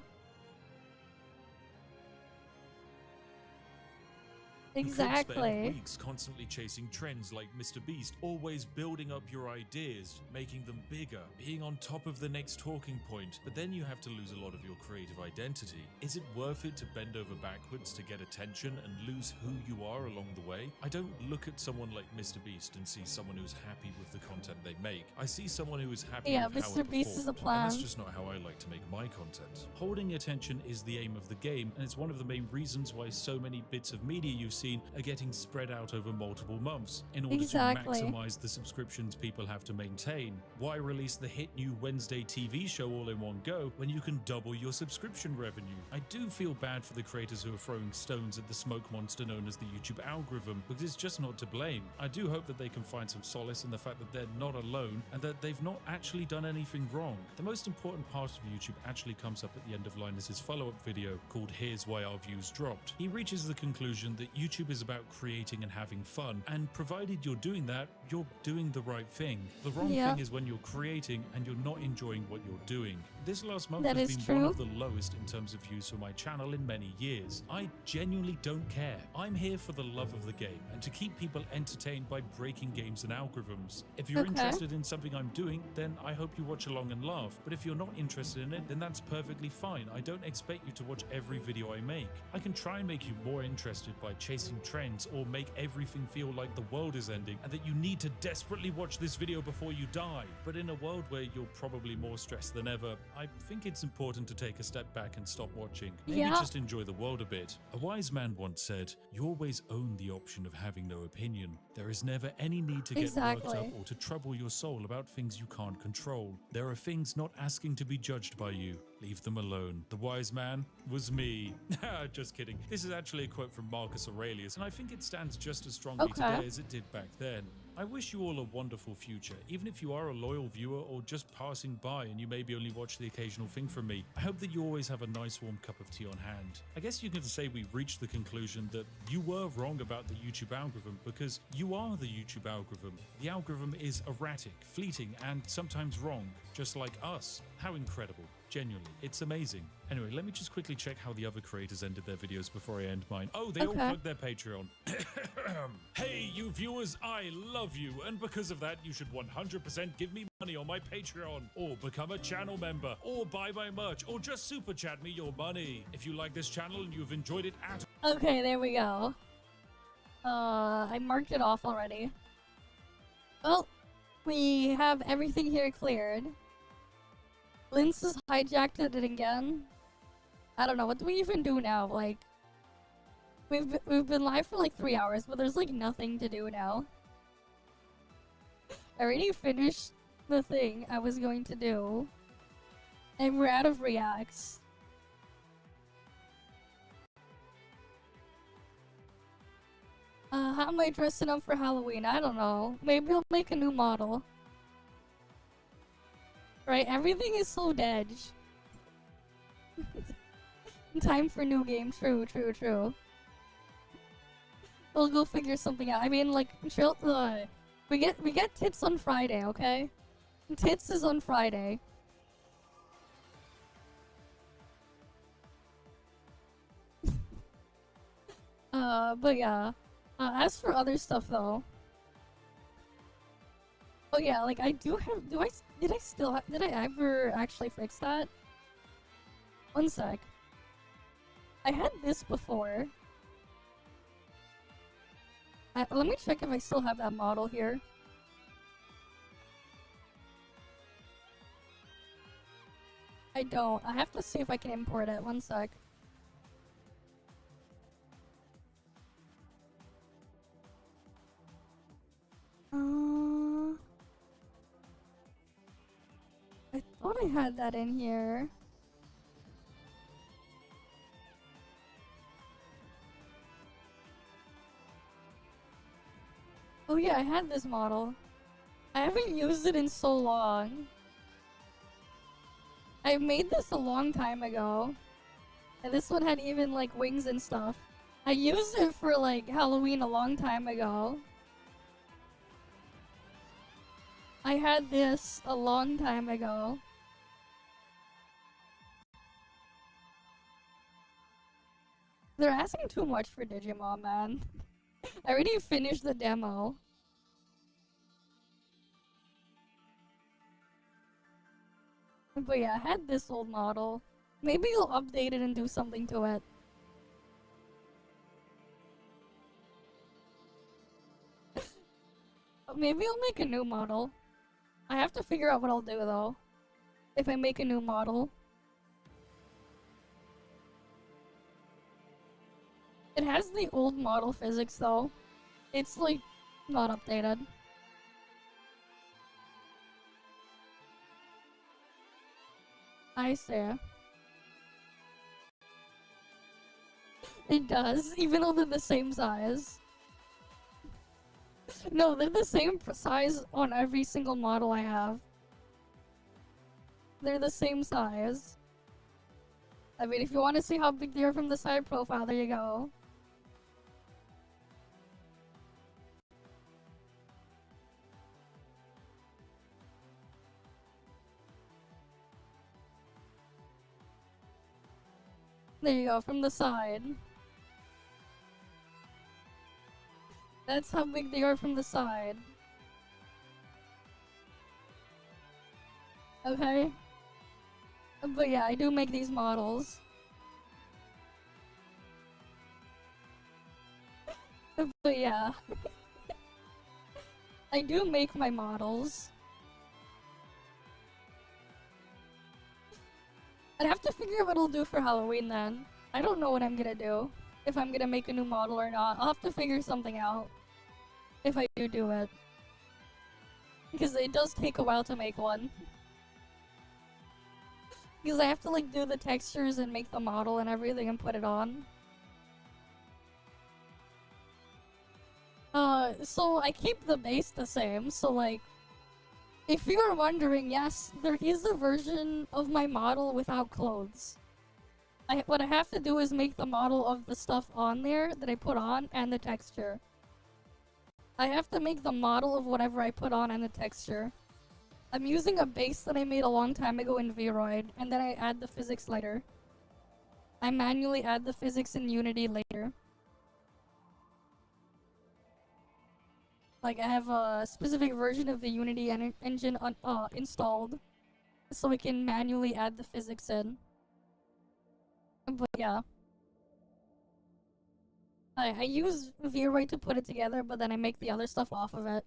You could Exactly. spend weeks constantly chasing trends like Mr. Beast, always building up your ideas, making them bigger, being on top of the next talking point, but then you have to lose a lot of your creative identity. Is it worth it to bend over backwards to get attention and lose who you are along the way? I don't look at someone like Mr. Beast and see someone who's happy with the content they make. I see someone who is happy Yeah, with how Mr. it Beast is a performed, and that's plan. just not how I like to make my content. Holding attention is the aim of the game, and it's one of the main reasons why so many bits of media you've seen are getting spread out over multiple months in order Exactly. to maximize the subscriptions people have to maintain. Why release the hit new Wednesday TV show all in one go when you can double your subscription revenue? I do feel bad for the creators who are throwing stones at the smoke monster known as the YouTube algorithm, because it's just not to blame. I do hope that they can find some solace in the fact that they're not alone and that they've not actually done anything wrong. The most important part of YouTube actually comes up at the end of Linus's follow-up video called Here's Why Our Views Dropped. He reaches the conclusion that YouTube is about creating and having fun, and provided you're doing that, you're doing the right thing. The wrong Yeah. thing is when you're creating and you're not enjoying what you're doing. This last month That has is been one true. of the lowest in terms of views for my channel in many years. I genuinely don't care. I'm here for the love of the game and to keep people entertained by breaking games and algorithms. If you're Okay. interested in something I'm doing, then I hope you watch along and laugh. But if you're not interested in it, then that's perfectly fine. I don't expect you to watch every video I make. I can try and make you more interested by chasing trends or make everything feel like the world is ending and that you need to desperately watch this video before you die. But in a world where you're probably more stressed than ever, I think it's important to take a step back and stop watching. Maybe Yeah. just enjoy the world a bit. A wise man once said, "You always own the option of having no opinion. There is never any need to get Exactly. worked up or to trouble your soul about things you can't control. There are things not asking to be judged by you. Leave them alone." The wise man was me. Just kidding. This is actually a quote from Marcus Aurelius, and I think it stands just as strongly Okay. today as it did back then. I wish you all a wonderful future, even if you are a loyal viewer or just passing by and you maybe only watch the occasional thing from me. I hope that you always have a nice warm cup of tea on hand. I guess you can say we reached the conclusion that you were wrong about the YouTube algorithm because you are the YouTube algorithm. The algorithm is erratic, fleeting, and sometimes wrong, just like us. How incredible. Genuinely, it's amazing. Anyway, let me just quickly check how the other creators ended their videos before I end mine. Oh, they all Okay. plugged their Patreon. Hey, you viewers, I love you, and because of that, you should 100% give me money on my Patreon, or become a channel member, or buy my merch, or just super chat me your money. If you like this channel and you've enjoyed it at Okay, there we go. I marked it off already. Well, we have everything here cleared. Linz has hijacked it again. I don't know, what do we even do now? Like, we've been live for like 3 hours, but there's like nothing to do now. I already finished the thing I was going to do, and we're out of reacts. How am I dressing up for Halloween? I don't know. Maybe I'll make a new model. Right, everything is so dead. Time for new game. True, true, true. We'll go figure something out. I mean, like, we get tits on Friday, okay? Tits is on Friday. But yeah. As for other stuff though. Oh yeah, like I do have. Did I ever actually fix that? One sec. I had this before. Let me check if I still have that model here. I don't. I have to see if I can import it. One sec. I thought I had that in here. Oh yeah, I had this model. I haven't used it in so long. I made this a long time ago. And this one had even like wings and stuff. I used it for like Halloween a long time ago. I had this a long time ago. They're asking too much for Digimon, man. I already finished the demo. But yeah, I had this old model. Maybe you'll update it and do something to it. Maybe I'll make a new model. I have to figure out what I'll do though. If I make a new model. It has the old model physics though. It's like not updated. I see. It does, even though they're the same size. No, they're the same size on every single model I have. They're the same size. I mean, if you want to see how big they are from the side profile, there you go. There you go, from the side. That's how big they are from the side. Okay? But yeah, I do make these models. But yeah. I do make my models. I'd have to figure out what I'll do for Halloween then. I don't know what I'm gonna do. If I'm gonna make a new model or not. I'll have to figure something out. If I do it. Because it does take a while to make one. Because I have to like do the textures and make the model and everything and put it on. So I keep the base the same, so like, if you are wondering, yes, there is a version of my model without clothes. What I have to do is make the model of the stuff on there that I put on and the texture. I have to make the model of whatever I put on and the texture. I'm using a base that I made a long time ago in Vroid, and then I add the physics later. I manually add the physics in Unity later. Like, I have a specific version of the Unity engine installed, so we can manually add the physics in. But yeah. I use Vroid to put it together, but then I make the other stuff off of it.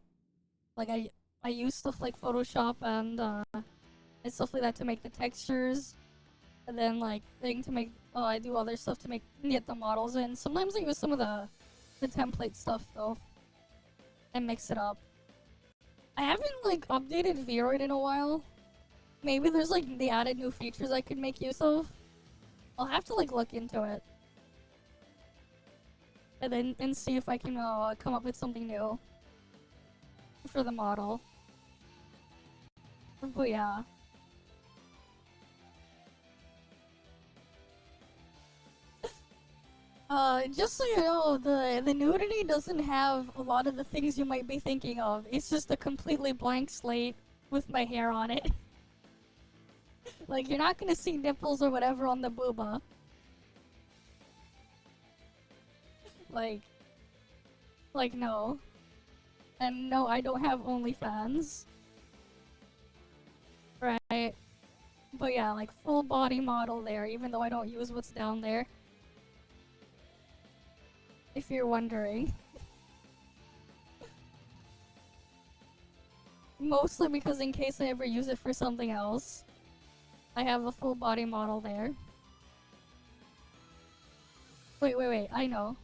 Like, I use stuff like Photoshop and stuff like that to make the textures. And then, like, I do other stuff to get the models in. Sometimes I use some of the template stuff, though. And mix it up. I haven't like updated Vroid in a while. Maybe there's like they added new features I could make use of. I'll have to like look into it. and see if I can come up with something new for the model. But yeah. Just so you know, the nudity doesn't have a lot of the things you might be thinking of. It's just a completely blank slate with my hair on it. Like, you're not gonna see nipples or whatever on the booba. Like, no. And no, I don't have OnlyFans. Right. But yeah, like, full body model there, even though I don't use what's down there. If you're wondering. Mostly because in case I ever use it for something else, I have a full body model there. Wait, I know.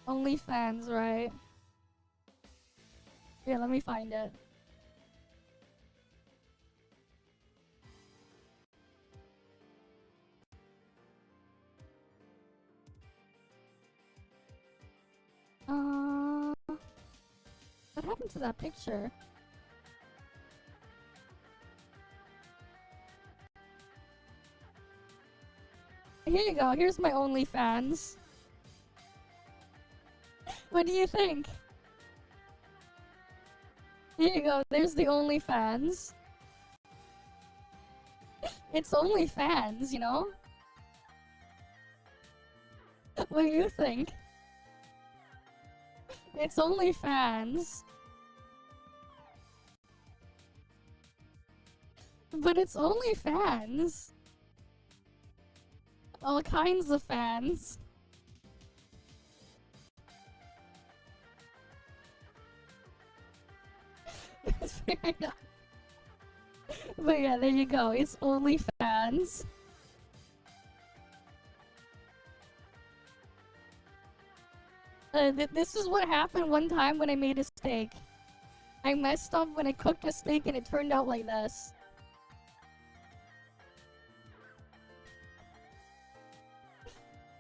OnlyFans, right? Yeah, let me find it. What happened to that picture? Here you go, here's my OnlyFans. What do you think? Here you go, there's the OnlyFans. It's OnlyFans, you know? What do you think? It's OnlyFans. But it's OnlyFans. All kinds of fans. Fair enough. But yeah, there you go. It's OnlyFans. This is what happened one time when I made a steak. I messed up when I cooked a steak and it turned out like this.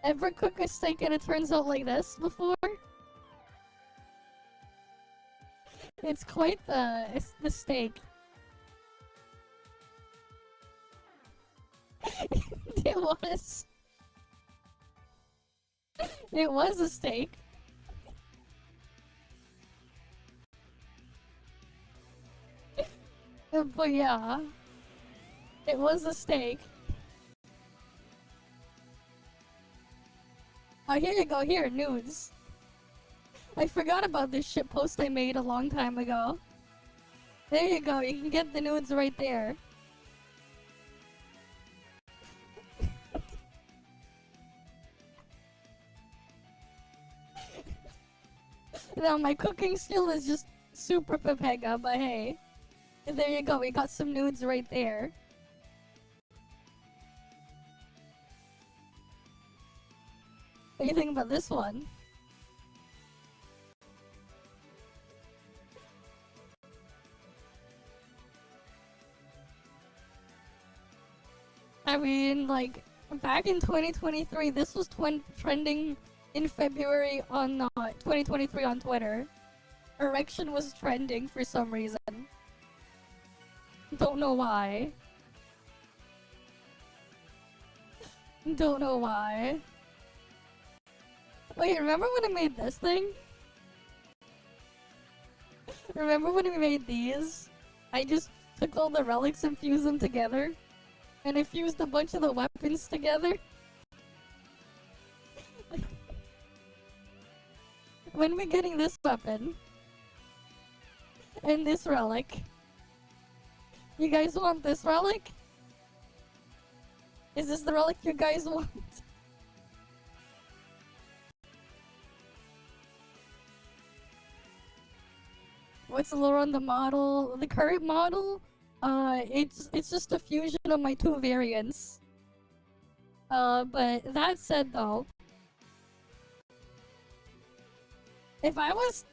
Ever cook a steak and it turns out like this before? It's quite the steak. It was. It was a steak. But yeah, it was a steak. Oh, here you go, here, nudes. I forgot about this shit post I made a long time ago. There you go, you can get the nudes right there. Now, my cooking skill is just super pepega, but hey. There you go, we got some nudes right there. What do you think about this one? I mean, like, back in 2023, this was trending in February on 2023 on Twitter. Erection was trending for some reason. Don't know why. Don't know why. Wait, remember when I made this thing? Remember when we made these? I just took all the relics and fused them together. And I fused a bunch of the weapons together. When we getting this weapon? And this relic? You guys want this relic? Is this the relic you guys want? What's lower on the model? The current model? It's just a fusion of my two variants. But that said though, if I was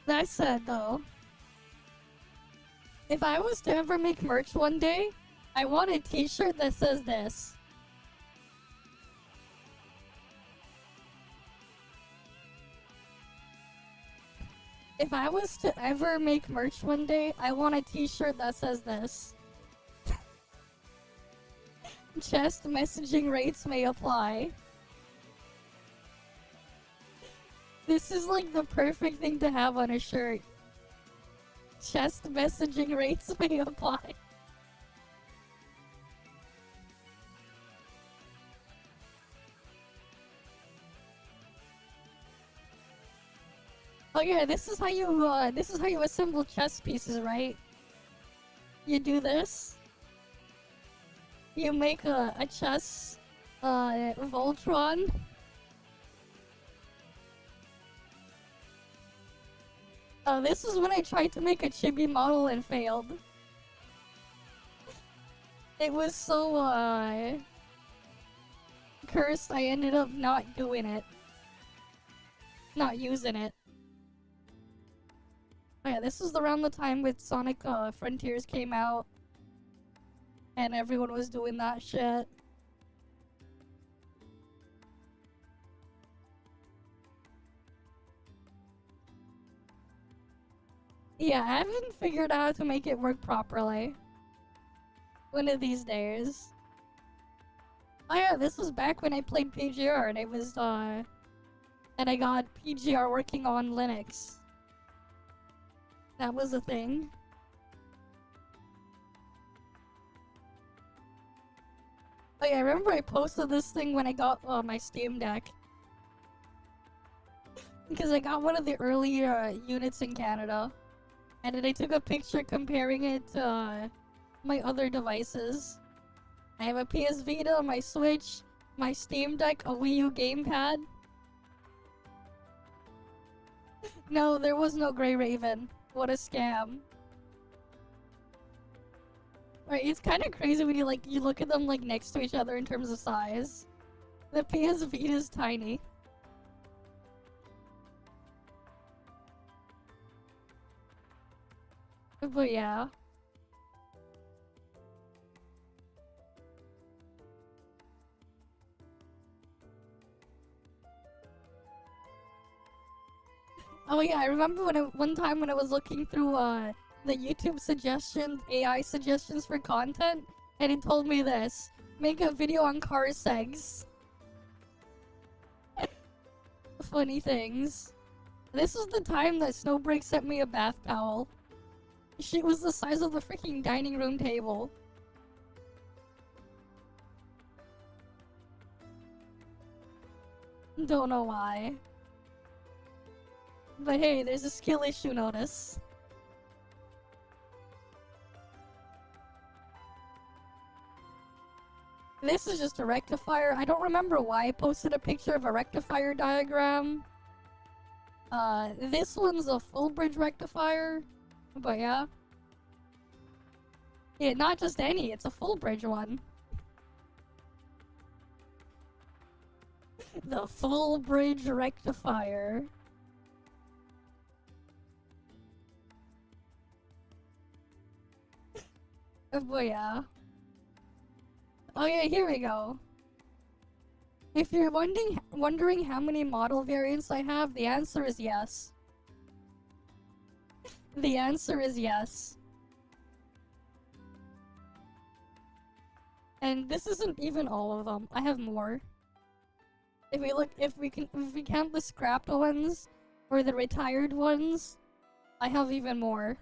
That said, though, if I was to ever make merch one day, I want a t-shirt that says this. If I was to ever make merch one day, I want a t-shirt that says this. Chest messaging rates may apply. This is like the perfect thing to have on a shirt. Chest messaging rates may apply. Oh yeah, this is how you assemble chess pieces, right? You do this. You make a chess Voltron. This is when I tried to make a chibi model and failed. It was so cursed, I ended up not doing it. Not using it. Oh yeah, this was around the time with Sonic Frontiers came out. And everyone was doing that shit. Yeah, I haven't figured out how to make it work properly. One of these days. Oh yeah, this was back when I played PGR and it was, and I got PGR working on Linux. That was a thing. Oh yeah, I remember I posted this thing when I got my Steam Deck. Because I got one of the earlier units in Canada. And then I took a picture comparing it to my other devices. I have a PS Vita, my Switch, my Steam Deck, a Wii U gamepad. No, there was no Grey Raven. What a scam. Right, it's kind of crazy when you look at them like next to each other in terms of size. The PS Vita is tiny. But yeah. Oh yeah, I remember one time when I was looking through the YouTube suggestions, AI suggestions for content, and it told me this: make a video on car segs. Funny things. This was the time that Snowbreak sent me a bath towel. She was the size of the freaking dining room table. Don't know why. But hey, there's a skill issue notice. This is just a rectifier. I don't remember why I posted a picture of a rectifier diagram. This one's a full bridge rectifier. But yeah. Yeah, not just any, it's a full bridge one. The full bridge rectifier. But yeah. Oh yeah, here we go. If you're wondering how many model variants I have, the answer is yes. The answer is yes. And this isn't even all of them. I have more. If we count the scrapped ones or the retired ones, I have even more.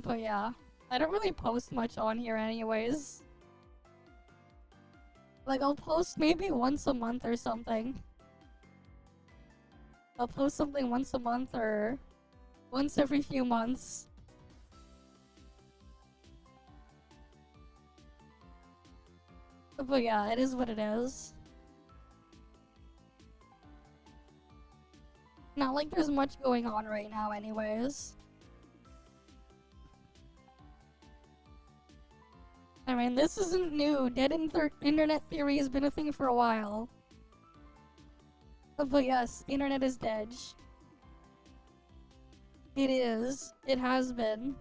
But yeah, I don't really post much on here anyways. Like, I'll post maybe once a month or something. I'll post something once a month or once every few months. But yeah, it is what it is. Not like there's much going on right now anyways. I mean, this isn't new. Internet theory has been a thing for a while. But yes, internet is dead. It is. It has been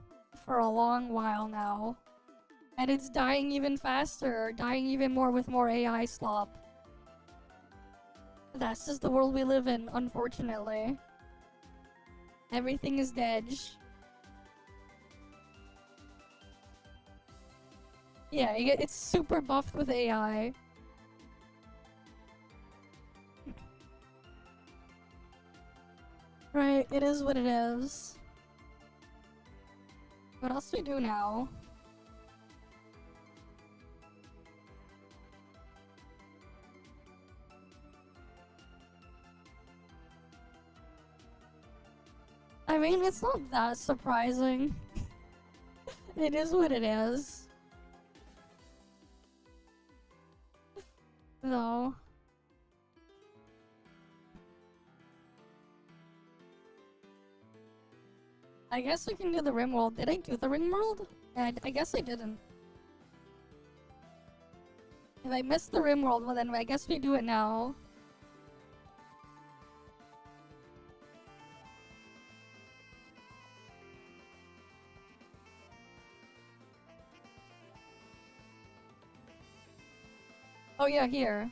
for a long while now. And it's dying even faster, dying even more with more AI slop. That's just the world we live in, unfortunately. Everything is dead. Yeah, it's super buffed with AI. Right, it is what it is. What else do we do now? I mean, it's not that surprising. It is what it is. No. I guess we can do the rim world. Did I do the rim world? I guess I didn't. If I missed the rim world, well then I guess we do it now. Oh yeah, here.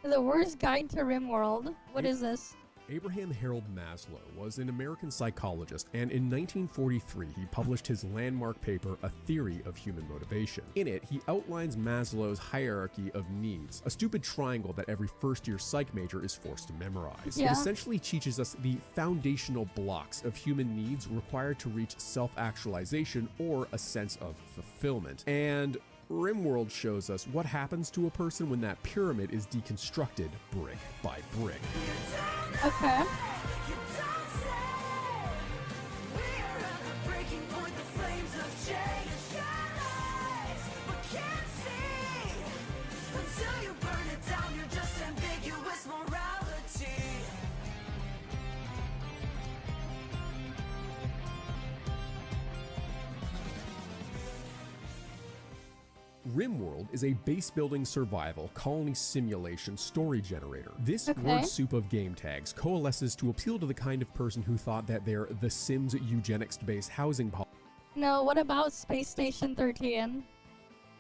The worst guide to RimWorld. What is this? Abraham Harold Maslow was an American psychologist, and in 1943 he published his landmark paper, A Theory of Human Motivation. In it, he outlines Maslow's hierarchy of needs, a stupid triangle that every first-year psych major is forced to memorize. Yeah. It essentially teaches us the foundational blocks of human needs required to reach self-actualization or a sense of fulfillment. And RimWorld shows us what happens to a person when that pyramid is deconstructed brick by brick. Okay. RimWorld is a base-building survival colony simulation story generator. This Okay. word soup of game tags coalesces to appeal to the kind of person who thought that their The Sims eugenics-based housing policy No, what about Space Station 13?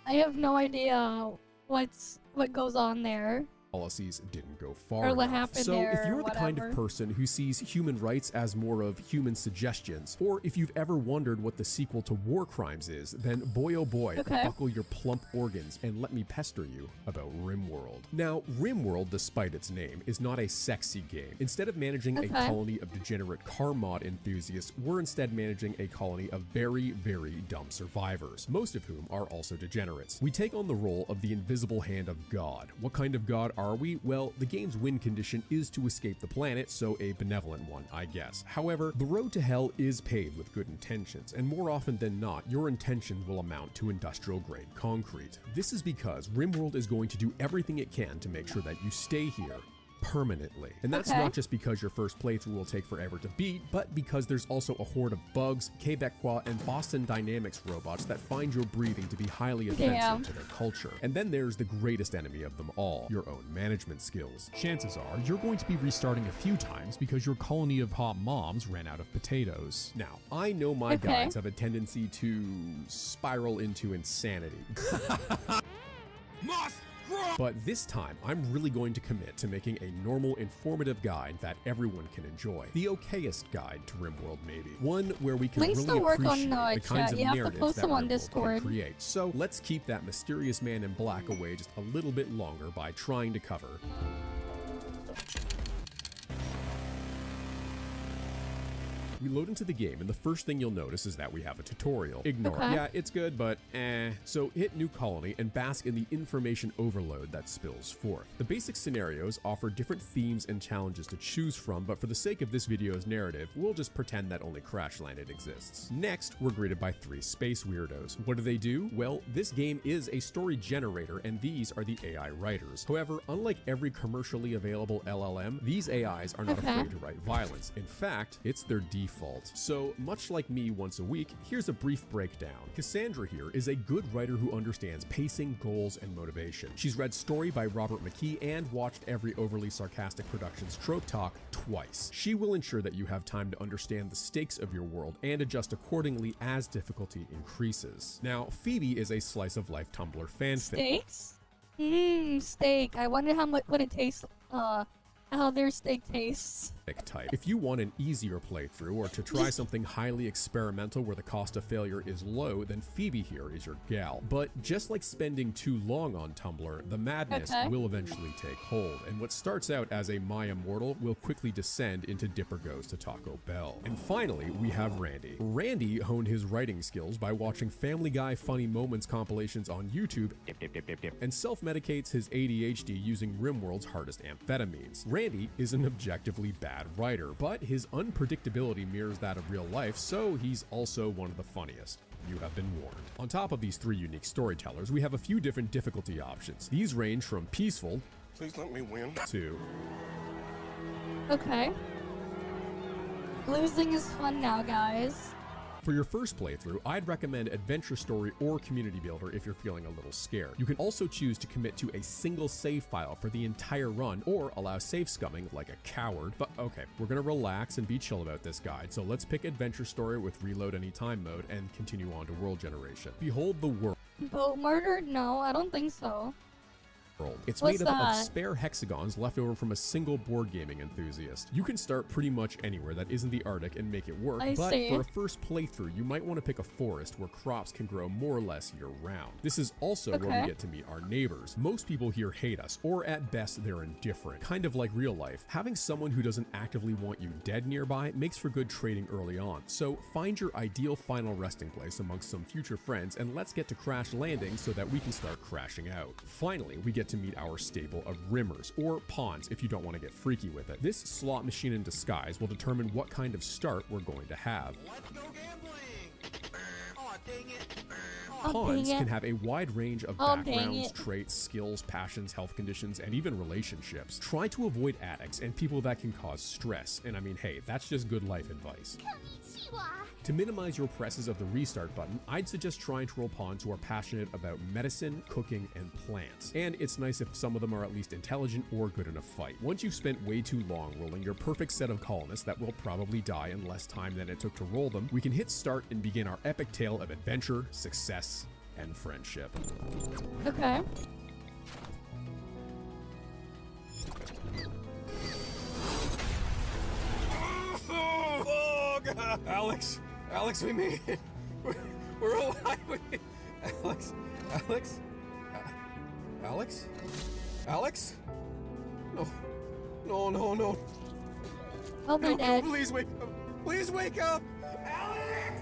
I have no idea what goes on there. policies didn't go far Or what enough. happened So there if or you're the kind of whatever. person who sees human rights as more of human suggestions, or if you've ever wondered what the sequel to War Crimes is, then boy oh boy, Okay. buckle your plump organs and let me pester you about RimWorld. Now, RimWorld, despite its name, is not a sexy game. Instead of managing a Okay. colony of degenerate car mod enthusiasts, we're instead managing a colony of very, very dumb survivors, most of whom are also degenerates. We take on the role of the invisible hand of God. What kind of God are we? Well, the game's win condition is to escape the planet, so a benevolent one, I guess. However, the road to hell is paved with good intentions, and more often than not, your intentions will amount to industrial-grade concrete. This is because RimWorld is going to do everything it can to make sure that you stay here permanently. And that's Okay. not just because your first playthrough will take forever to beat, but because there's also a horde of bugs, Quebecois, and Boston Dynamics robots that find your breathing to be highly offensive Damn. to their culture. And then there's the greatest enemy of them all, your own management skills. Chances are you're going to be restarting a few times because your colony of hot moms ran out of potatoes. Now, I know my Okay. guides have a tendency to spiral into insanity. But this time, I'm really going to commit to making a normal, informative guide that everyone can enjoy. The okayest guide to RimWorld, maybe. One where we can Links really to work on, appreciate the chat. kinds of You have to narratives post that them on RimWorld Discord. can create. So let's keep that mysterious man in black away just a little bit longer by trying to cover We load into the game, and the first thing you'll notice is that we have a tutorial. Ignore it. Okay. Yeah, it's good, but So hit New Colony and bask in the information overload that spills forth. The basic scenarios offer different themes and challenges to choose from, but for the sake of this video's narrative, we'll just pretend that only Crash Landed exists. Next, we're greeted by 3 space weirdos. What do? Well, this game is a story generator, and these are the AI writers. However, unlike every commercially available LLM, these AIs are not Okay. afraid to write violence. In fact, it's their default default. So, much like me once a week, here's a brief breakdown. Cassandra here is a good writer who understands pacing, goals, and motivation. She's read Story by Robert McKee and watched every Overly Sarcastic Productions trope talk twice. She will ensure that you have time to understand the stakes of your world and adjust accordingly as difficulty increases. Now, Phoebe is a slice of life Tumblr fanfic. Steaks? Steak. I wonder what it tastes, how their steak tastes. Type. If you want an easier playthrough or to try something highly experimental where the cost of failure is low, then Phoebe here is your gal. But just like spending too long on Tumblr, the madness will eventually take hold, and what starts out as a My Immortal will quickly descend into Dipper Goes to Taco Bell. And finally, we have Randy. Randy honed his writing skills by watching Family Guy Funny Moments compilations on YouTube and self-medicates his ADHD using RimWorld's hardest amphetamines. Randy is an objectively bad writer, but his unpredictability mirrors that of real life, so he's also one of the funniest. You have been warned. On top of these three unique storytellers, we have a few different difficulty options. These range from peaceful, please let me win, to Okay. Losing is fun now, guys. For your first playthrough, I'd recommend Adventure Story or Community Builder if you're feeling a little scared. You can also choose to commit to a single save file for the entire run or allow save scumming like a coward. But okay, we're gonna relax and be chill about this guide, so let's pick Adventure Story with Reload Anytime mode and continue on to World Generation. Behold the world. Boat murdered? No, I don't think so. It's What's made up of that? spare hexagons left over from a single board gaming enthusiast. You can start pretty much anywhere that isn't the Arctic and make it work, I but see. for a first playthrough, you might want to pick a forest where crops can grow more or less year-round. This is also where Okay. we get to meet our neighbors. Most people here hate us, or at best, they're indifferent. Kind of like real life. Having someone who doesn't actively want you dead nearby makes for good trading early on. So find your ideal final resting place amongst some future friends, and let's get to crash landing so that we can start crashing out. Finally, we get to meet our stable of rimmers, or pawns if you don't want to get freaky with it. This slot machine in disguise will determine what kind of start we're going to have. let's go gambling. Oh, dang it. Oh, Pawns dang it. can have a wide range of Oh, dang backgrounds, it. traits, skills, passions, health conditions, and even relationships. Try to avoid addicts and people that can cause stress, and I mean, hey, that's just good life advice. Konnichiwa. To minimize your presses of the restart button, I'd suggest trying to roll pawns who are passionate about medicine, cooking, and plants. And it's nice if some of them are at least intelligent or good in a fight. Once you've spent way too long rolling your perfect set of colonists that will probably die in less time than it took to roll them, we can hit start and begin our epic tale of adventure, success, and friendship. Okay. Oh, God. Alex, we made it. We're alive. Alex? No. Oh, they're No, dead. please wake up. Please wake up. Alex!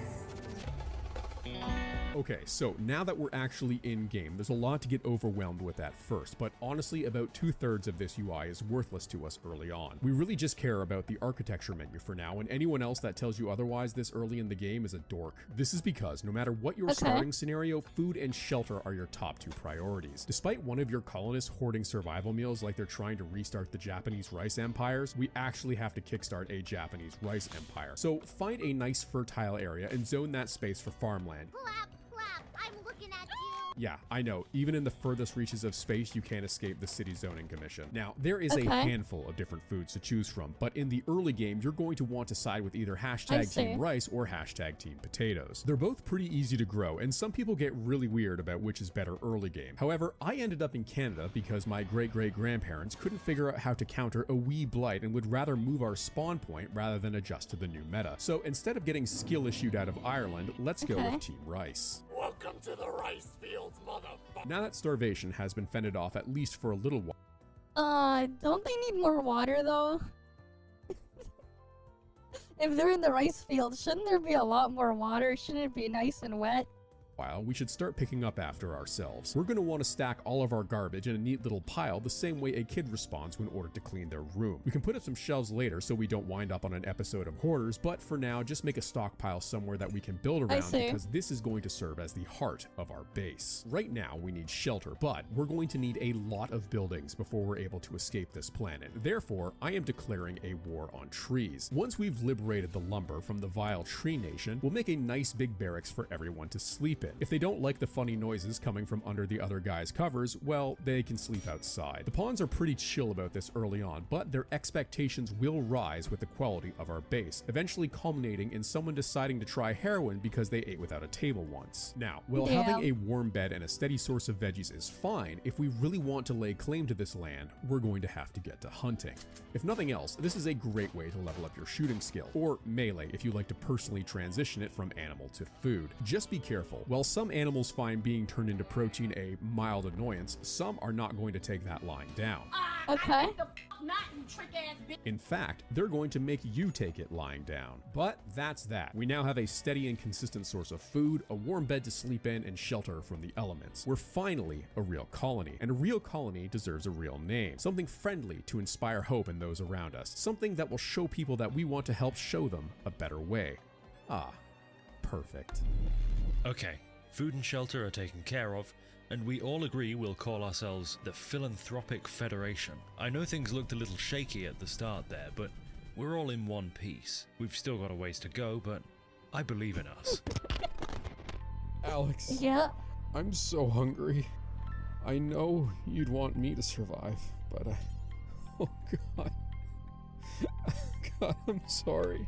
Okay, so now that we're actually in game, there's a lot to get overwhelmed with at first, but honestly about 2/3 of this UI is worthless to us early on. We really just care about the architecture menu for now, and anyone else that tells you otherwise this early in the game is a dork. This is because no matter what your Okay. starting scenario, food and shelter are your top two priorities. Despite one of your colonists hoarding survival meals like they're trying to restart the Japanese rice empires, we actually have to kickstart a Japanese rice empire. So find a nice fertile area and zone that space for farmland. Clap, I'm looking at you. Yeah, I know. Even in the furthest reaches of space, you can't escape the City Zoning Commission. Now, there is Okay. a handful of different foods to choose from, but in the early game, you're going to want to side with either hashtag see. Team Rice or hashtag Team Potatoes. They're both pretty easy to grow, and some people get really weird about which is better early game. However, I ended up in Canada because my great-great-grandparents couldn't figure out how to counter a wee blight and would rather move our spawn point rather than adjust to the new meta. So instead of getting skill issued out of Ireland, let's go Okay. with Team Rice. Welcome to the rice fields, motherfucker. Now that starvation has been fended off at least for a little while, Don't they need more water though? If they're in the rice field, shouldn't there be a lot more water? Shouldn't it be nice and wet? while, we should start picking up after ourselves. We're going to want to stack all of our garbage in a neat little pile the same way a kid responds when ordered to clean their room. We can put up some shelves later so we don't wind up on an episode of Hoarders, but for now, just make a stockpile somewhere that we can build around because this is going to serve as the heart of our base. Right now, we need shelter, but we're going to need a lot of buildings before we're able to escape this planet. Therefore, I am declaring a war on trees. Once we've liberated the lumber from the vile tree nation, we'll make a nice big barracks for everyone to sleep in. If they don't like the funny noises coming from under the other guy's covers, well, they can sleep outside. The pawns are pretty chill about this early on, but their expectations will rise with the quality of our base, eventually culminating in someone deciding to try heroin because they ate without a table once. Now, while having a warm bed and a steady source of veggies is fine, if we really want to lay claim to this land, we're going to have to get to hunting. If nothing else, this is a great way to level up your shooting skill, or melee if you like to personally transition it from animal to food. Just be careful. While some animals find being turned into protein a mild annoyance, some are not going to take that lying down. Okay. In fact, they're going to make you take it lying down. But that's that. We now have a steady and consistent source of food, a warm bed to sleep in, and shelter from the elements. We're finally a real colony, and a real colony deserves a real name. Something friendly to inspire hope in those around us. Something that will show people that we want to help show them a better way. Ah, perfect. Okay, food and shelter are taken care of, and we all agree we'll call ourselves the Philanthropic Federation. I know things looked a little shaky at the start there, but we're all in one piece. We've still got a ways to go, but I believe in us. Alex. Yeah. I'm so hungry. I know you'd want me to survive, but oh God. God, I'm sorry.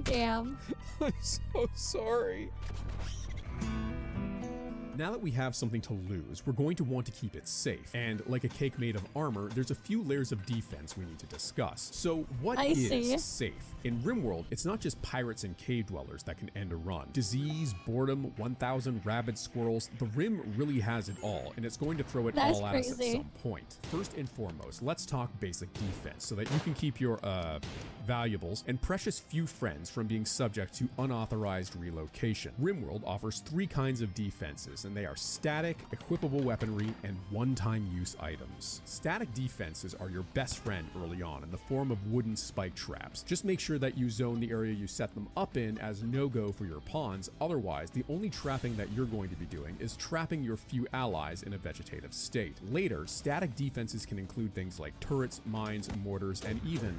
Damn. I'm so sorry. Now that we have something to lose, we're going to want to keep it safe. And like a cake made of armor, there's a few layers of defense we need to discuss. So what is safe? In RimWorld, it's not just pirates and cave dwellers that can end a run. Disease, boredom, 1,000 rabid squirrels, the Rim really has it all, and it's going to throw it all at us at some point. First and foremost, let's talk basic defense so that you can keep your valuables and precious few friends from being subject to unauthorized relocation. RimWorld offers 3 kinds of defenses, and they are static, equipable weaponry, and one-time use items. Static defenses are your best friend early on in the form of wooden spike traps. Just make sure that you zone the area you set them up in as no-go for your pawns, otherwise the only trapping that you're going to be doing is trapping your few allies in a vegetative state. Later, static defenses can include things like turrets, mines, mortars, and even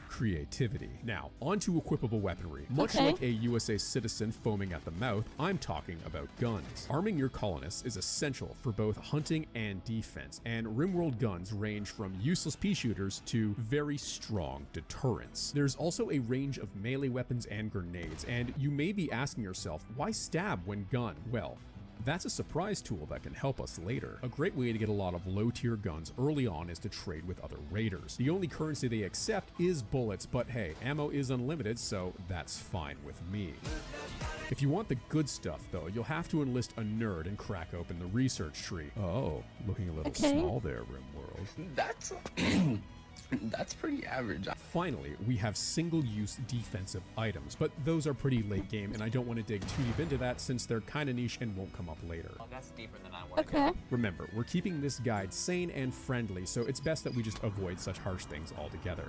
creativity. Now, onto equipable weaponry. Much like a USA citizen foaming at the mouth, I'm talking about guns. Arming your colonists is essential for both hunting and defense, and RimWorld guns range from useless pea shooters to very strong deterrents. There's also a range of melee weapons and grenades, and you may be asking yourself, why stab when gun? Well, that's a surprise tool that can help us later. A great way to get a lot of low-tier guns early on is to trade with other raiders. The only currency they accept is bullets, but hey, ammo is unlimited, so that's fine with me. If you want the good stuff, though, you'll have to enlist a nerd and crack open the research tree. Oh, looking a little small there, RimWorld. That's pretty average. Finally, we have single-use defensive items, but those are pretty late game, and I don't want to dig too deep into that since they're kind of niche and won't come up later. Oh, that's deeper than I want to go. Remember, we're keeping this guide sane and friendly, so it's best that we just avoid such harsh things altogether.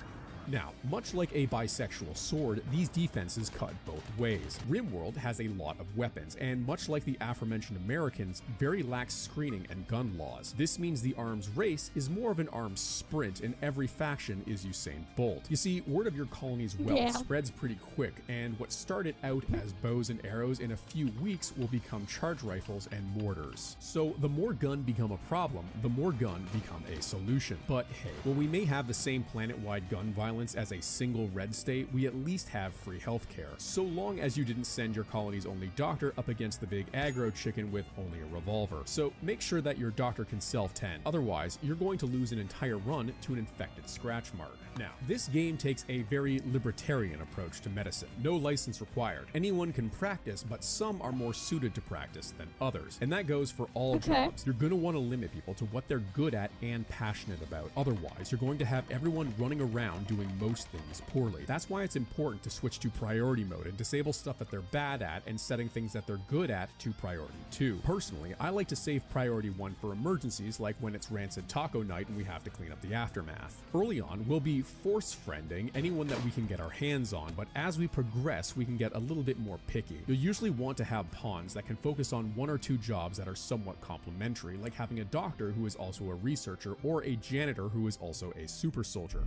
Now, much like a bisexual sword, these defenses cut both ways. RimWorld has a lot of weapons, and much like the aforementioned Americans, very lax screening and gun laws. This means the arms race is more of an arms sprint, and every faction is Usain Bolt. You see, word of your colony's wealth spreads pretty quick, and what started out as bows and arrows in a few weeks will become charge rifles and mortars. So the more gun become a problem, the more gun become a solution. But hey, while we may have the same planet-wide gun violence as a single red state, we at least have free healthcare, so long as you didn't send your colony's only doctor up against the big aggro chicken with only a revolver. So make sure that your doctor can self-tend, otherwise you're going to lose an entire run to an infected scratch mark. Now, this game takes a very libertarian approach to medicine. No license required. Anyone can practice, but some are more suited to practice than others, and that goes for all jobs. You're going to want to limit people to what they're good at and passionate about. Otherwise, you're going to have everyone running around doing doing most things poorly. That's why it's important to switch to priority mode and disable stuff that they're bad at and setting things that they're good at to priority 2. Personally, I like to save priority 1 for emergencies like when it's rancid taco night and we have to clean up the aftermath. Early on, we'll be force friending anyone that we can get our hands on, but as we progress, we can get a little bit more picky. You'll usually want to have pawns that can focus on 1 or 2 jobs that are somewhat complementary, like having a doctor who is also a researcher or a janitor who is also a super soldier.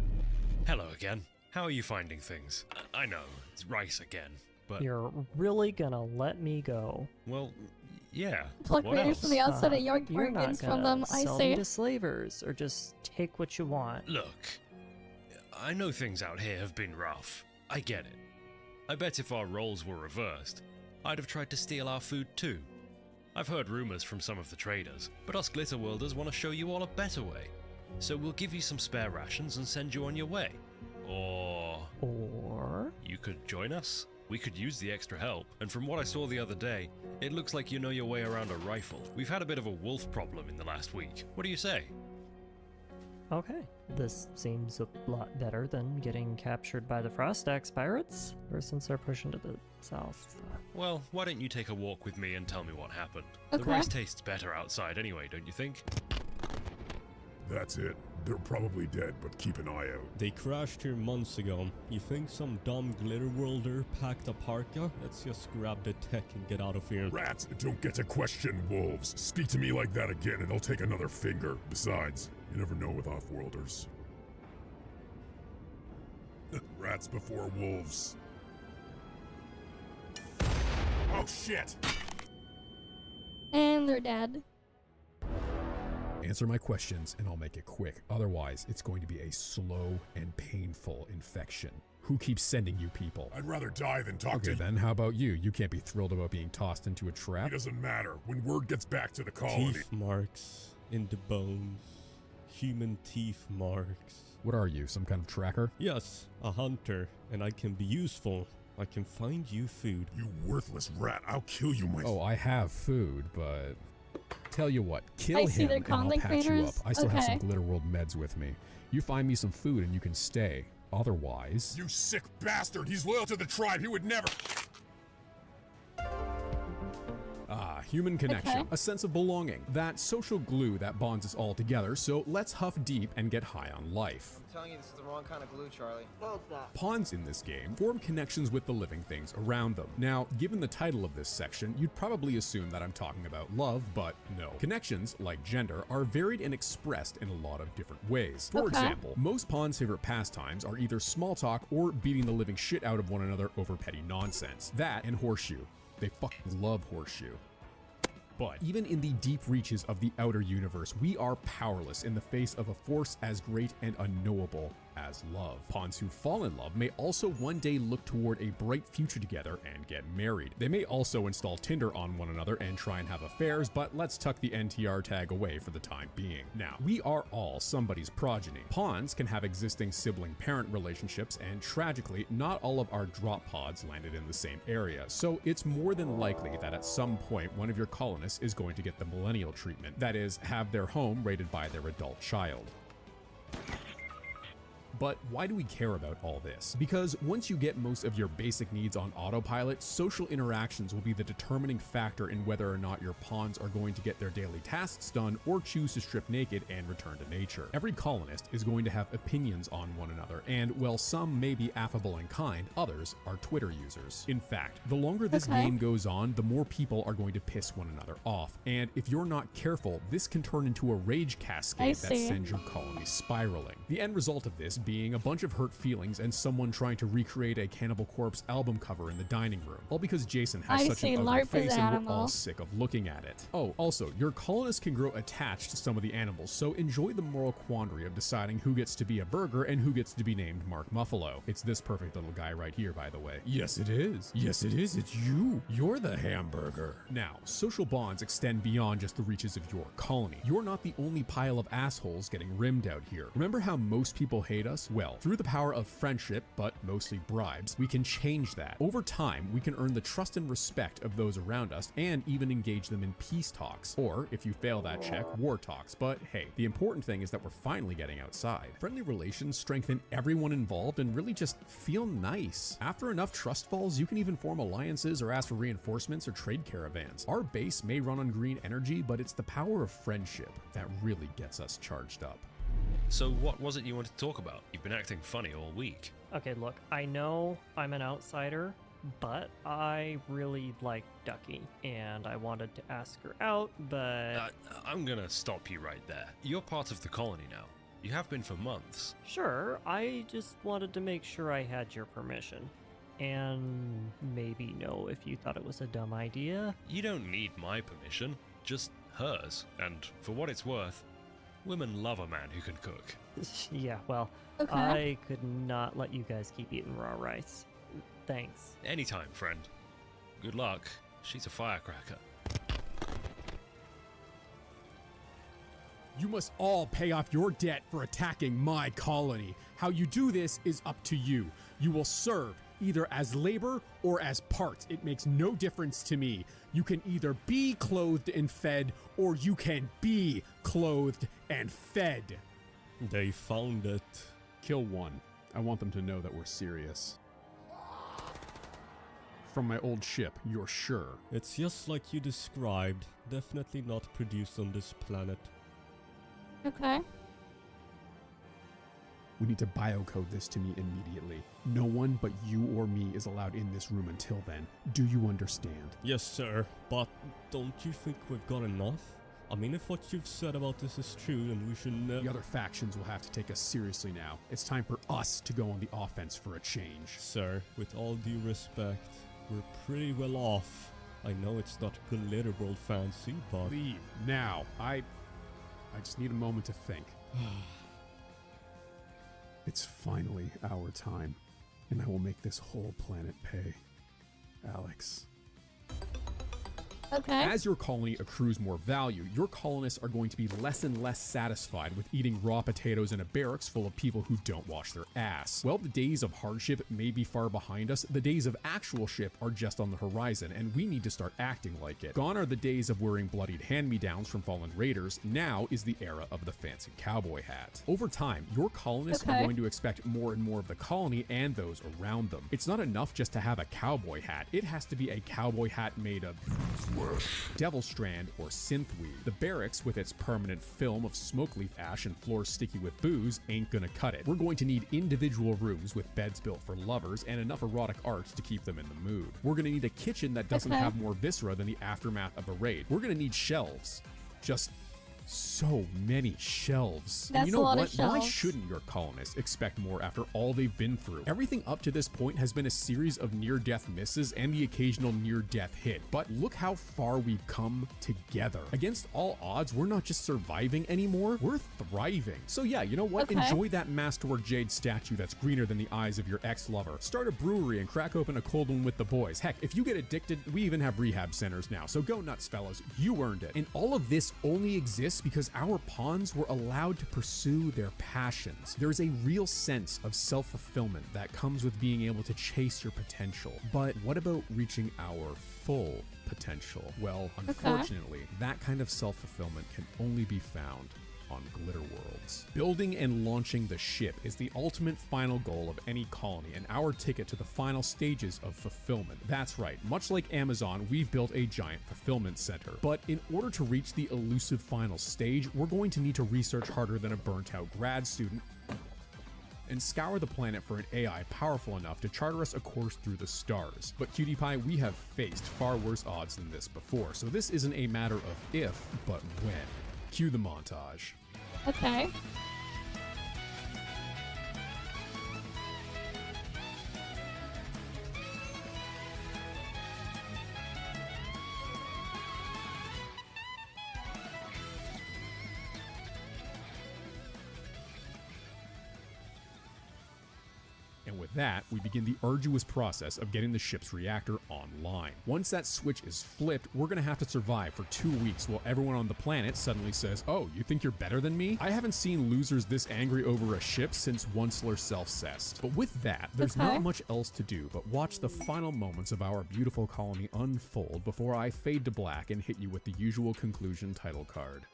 Hello again. How are you finding things? I know, it's Rice again, but... You're really gonna let me go? Well, yeah. Pluck What raiders else? from the outside of yard You're not bargains gonna from them, I sell say. me to slavers, or just take what you want. Look, I know things out here have been rough. I get it. I bet if our roles were reversed, I'd have tried to steal our food too. I've heard rumors from some of the traders, but us Glitterworlders want to show you all a better way. So we'll give you some spare rations and send you on your way. Or You could join us? We could use the extra help, and from what I saw the other day, it looks like you know your way around a rifle. We've had a bit of a wolf problem in the last week. What do you say? Okay, this seems a lot better than getting captured by the Frost Axe pirates, or since they're pushing to the south. Well, why don't you take a walk with me and tell me what happened? Okay. The rice tastes better outside anyway, don't you think? That's it. They're probably dead, but keep an eye out. They crashed here months ago. You think some dumb glitter worlder packed a parka? Let's just grab the tech and get out of here. Rats, don't get to question wolves. Speak to me like that again and I'll take another finger. Besides, you never know with off-worlders. Rats before wolves. Oh shit! And they're dead. Answer my questions and I'll make it quick. Otherwise, it's going to be a slow and painful infection. Who keeps sending you people? I'd rather die than talk to Okay, then how about you? You can't be thrilled about being tossed into a It trap. doesn't matter. When word gets back to the colony. Teeth marks in the bones. Human teeth marks. What are you, some kind of tracker? Yes, a hunter, and I can be useful. I can find you food. You worthless rat, I'll kill you, my... Oh, I have food, but... Tell you what, kill I see him they're and I'll content patch you up. creators? I still have some Okay. Glitter World meds with me. You find me some food and you can stay. Otherwise... You sick bastard! He's loyal to the tribe! He would never... Ah, human connection, Okay. a sense of belonging, that social glue that bonds us all together, so let's huff deep and get high on life. I'm telling you, this is the wrong kind of glue, Charlie. No, it's not. Pawns in this game form connections with the living things around them. Now, given the title of this section, you'd probably assume that I'm talking about love, but no. Connections, like gender, are varied and expressed in a lot of different ways. For Okay. example, most pawns' favorite pastimes are either small talk or beating the living shit out of one another over petty nonsense. That and horseshoe. They fucking love horseshoe. But even in the deep reaches of the outer universe, we are powerless in the face of a force as great and unknowable as love. Pawns who fall in love may also one day look toward a bright future together and get married. They may also install Tinder on one another and try and have affairs, but let's tuck the NTR tag away for the time being. Now, we are all somebody's progeny. Pawns can have existing sibling-parent relationships, and tragically, not all of our drop pods landed in the same area, so it's more than likely that at some point one of your colonists is going to get the millennial treatment, that is, have their home raided by their adult child. But why do we care about all this? Because once you get most of your basic needs on autopilot, social interactions will be the determining factor in whether or not your pawns are going to get their daily tasks done or choose to strip naked and return to nature. Every colonist is going to have opinions on one another, and while some may be affable and kind, others are Twitter users. In fact, the longer this game goes on, the more people are going to piss one another off, and if you're not careful, this can turn into a rage cascade that sends your colony spiraling. The end result of this being a bunch of hurt feelings and someone trying to recreate a Cannibal Corpse album cover in the dining room, all because Jason has such an ugly face and we're all sick of looking at it. Oh, also, your colonists can grow attached to some of the animals, so enjoy the moral quandary of deciding who gets to be a burger and who gets to be named Mark Muffalo. It's this perfect little guy right here, by the way. Yes, it is. Yes, it is. It's you. You're the hamburger. Now, social bonds extend beyond just the reaches of your colony. You're not the only pile of assholes getting rimmed out here. Remember how most people hate us us? Well, through the power of friendship, but mostly bribes, we can change that. Over time, we can earn the trust and respect of those around us and even engage them in peace talks. Or, if you fail that check, war talks. But hey, the important thing is that we're finally getting outside. Friendly relations strengthen everyone involved and really just feel nice. After enough trust falls, you can even form alliances or ask for reinforcements or trade caravans. Our base may run on green energy, but it's the power of friendship that really gets us charged up. So what was it you wanted to talk about? You've been acting funny all week. Okay, look, I know I'm an outsider, but I really like Ducky, and I wanted to ask her out, but... I'm gonna stop you right there. You're part of the colony now. You have been for months. Sure, I just wanted to make sure I had your permission. And maybe know if you thought it was a dumb idea. You don't need my permission, just hers. And for what it's worth, women love a man who can cook. Yeah, well, Okay. I could not let you guys keep eating raw rice. Thanks. Anytime, friend. Good luck. She's a firecracker. You must all pay off your debt for attacking my colony. How you do this is up to you. You will serve either as labor or as parts. It makes no difference to me. You can either be clothed and fed, or you can be clothed and fed. They found it. Kill one. I want them to know that we're serious. From my old ship, you're sure? It's just like you described. Definitely not produced on this planet. Okay. We need to biocode this to me immediately. No one but you or me is allowed in this room until then. Do you understand? Yes, sir. But don't you think we've got enough? I mean, if what you've said about this is true, then we should never... The other factions will have to take us seriously now. It's time for us to go on the offense for a change. Sir, with all due respect, we're pretty well off. I know it's not glitter world fancy, but... Leave now. I just need a moment to think. It's finally our time, and I will make this whole planet pay. Alex. Okay. As your colony accrues more value, your colonists are going to be less and less satisfied with eating raw potatoes in a barracks full of people who don't wash their ass. Well, the days of hardship may be far behind us. The days of actual ship are just on the horizon, and we need to start acting like it. Gone are the days of wearing bloodied hand-me-downs from fallen raiders. Now is the era of the fancy cowboy hat. Over time, your colonists are going to expect more and more of the colony and those around them. It's not enough just to have a cowboy hat. It has to be a cowboy hat made of devil strand or synthweed. The barracks, with its permanent film of smoke leaf ash and floors sticky with booze, ain't gonna cut it. We're going to need individual rooms with beds built for lovers and enough erotic art to keep them in the mood. We're gonna need a kitchen that doesn't have more viscera than the aftermath of a raid. We're gonna need shelves. Just so many shelves. That's and you know a lot what? of Why shelves. shouldn't your colonists expect more after all they've been through? Everything up to this point has been a series of near-death misses and the occasional near-death hit. But look how far we've come together. Against all odds, we're not just surviving anymore, we're thriving. So yeah, you know what? Enjoy that Masterwork Jade statue that's greener than the eyes of your ex-lover. Start a brewery and crack open a cold one with the boys. Heck, if you get addicted, we even have rehab centers now. So go nuts, fellas. You earned it. And all of this only exists because our pawns were allowed to pursue their passions. There is a real sense of self-fulfillment that comes with being able to chase your potential. But what about reaching our full potential? Well, unfortunately, that kind of self-fulfillment can only be found on Glitter Worlds. Building and launching the ship is the ultimate final goal of any colony and our ticket to the final stages of fulfillment. That's right, much like Amazon, we've built a giant fulfillment center. But in order to reach the elusive final stage, we're going to need to research harder than a burnt out grad student and scour the planet for an AI powerful enough to charter us a course through the stars. But Cutie Pie, we have faced far worse odds than this before, so this isn't a matter of if, but when. Cue the montage. Okay. And with that, we begin the arduous process of getting the ship's reactor online. Once that switch is flipped, we're gonna have to survive for 2 weeks while everyone on the planet suddenly says, oh, you think you're better than me? I haven't seen losers this angry over a ship since Onceler Self-Cessed. But with that, there's not much else to do but watch the final moments of our beautiful colony unfold before I fade to black and hit you with the usual conclusion title card.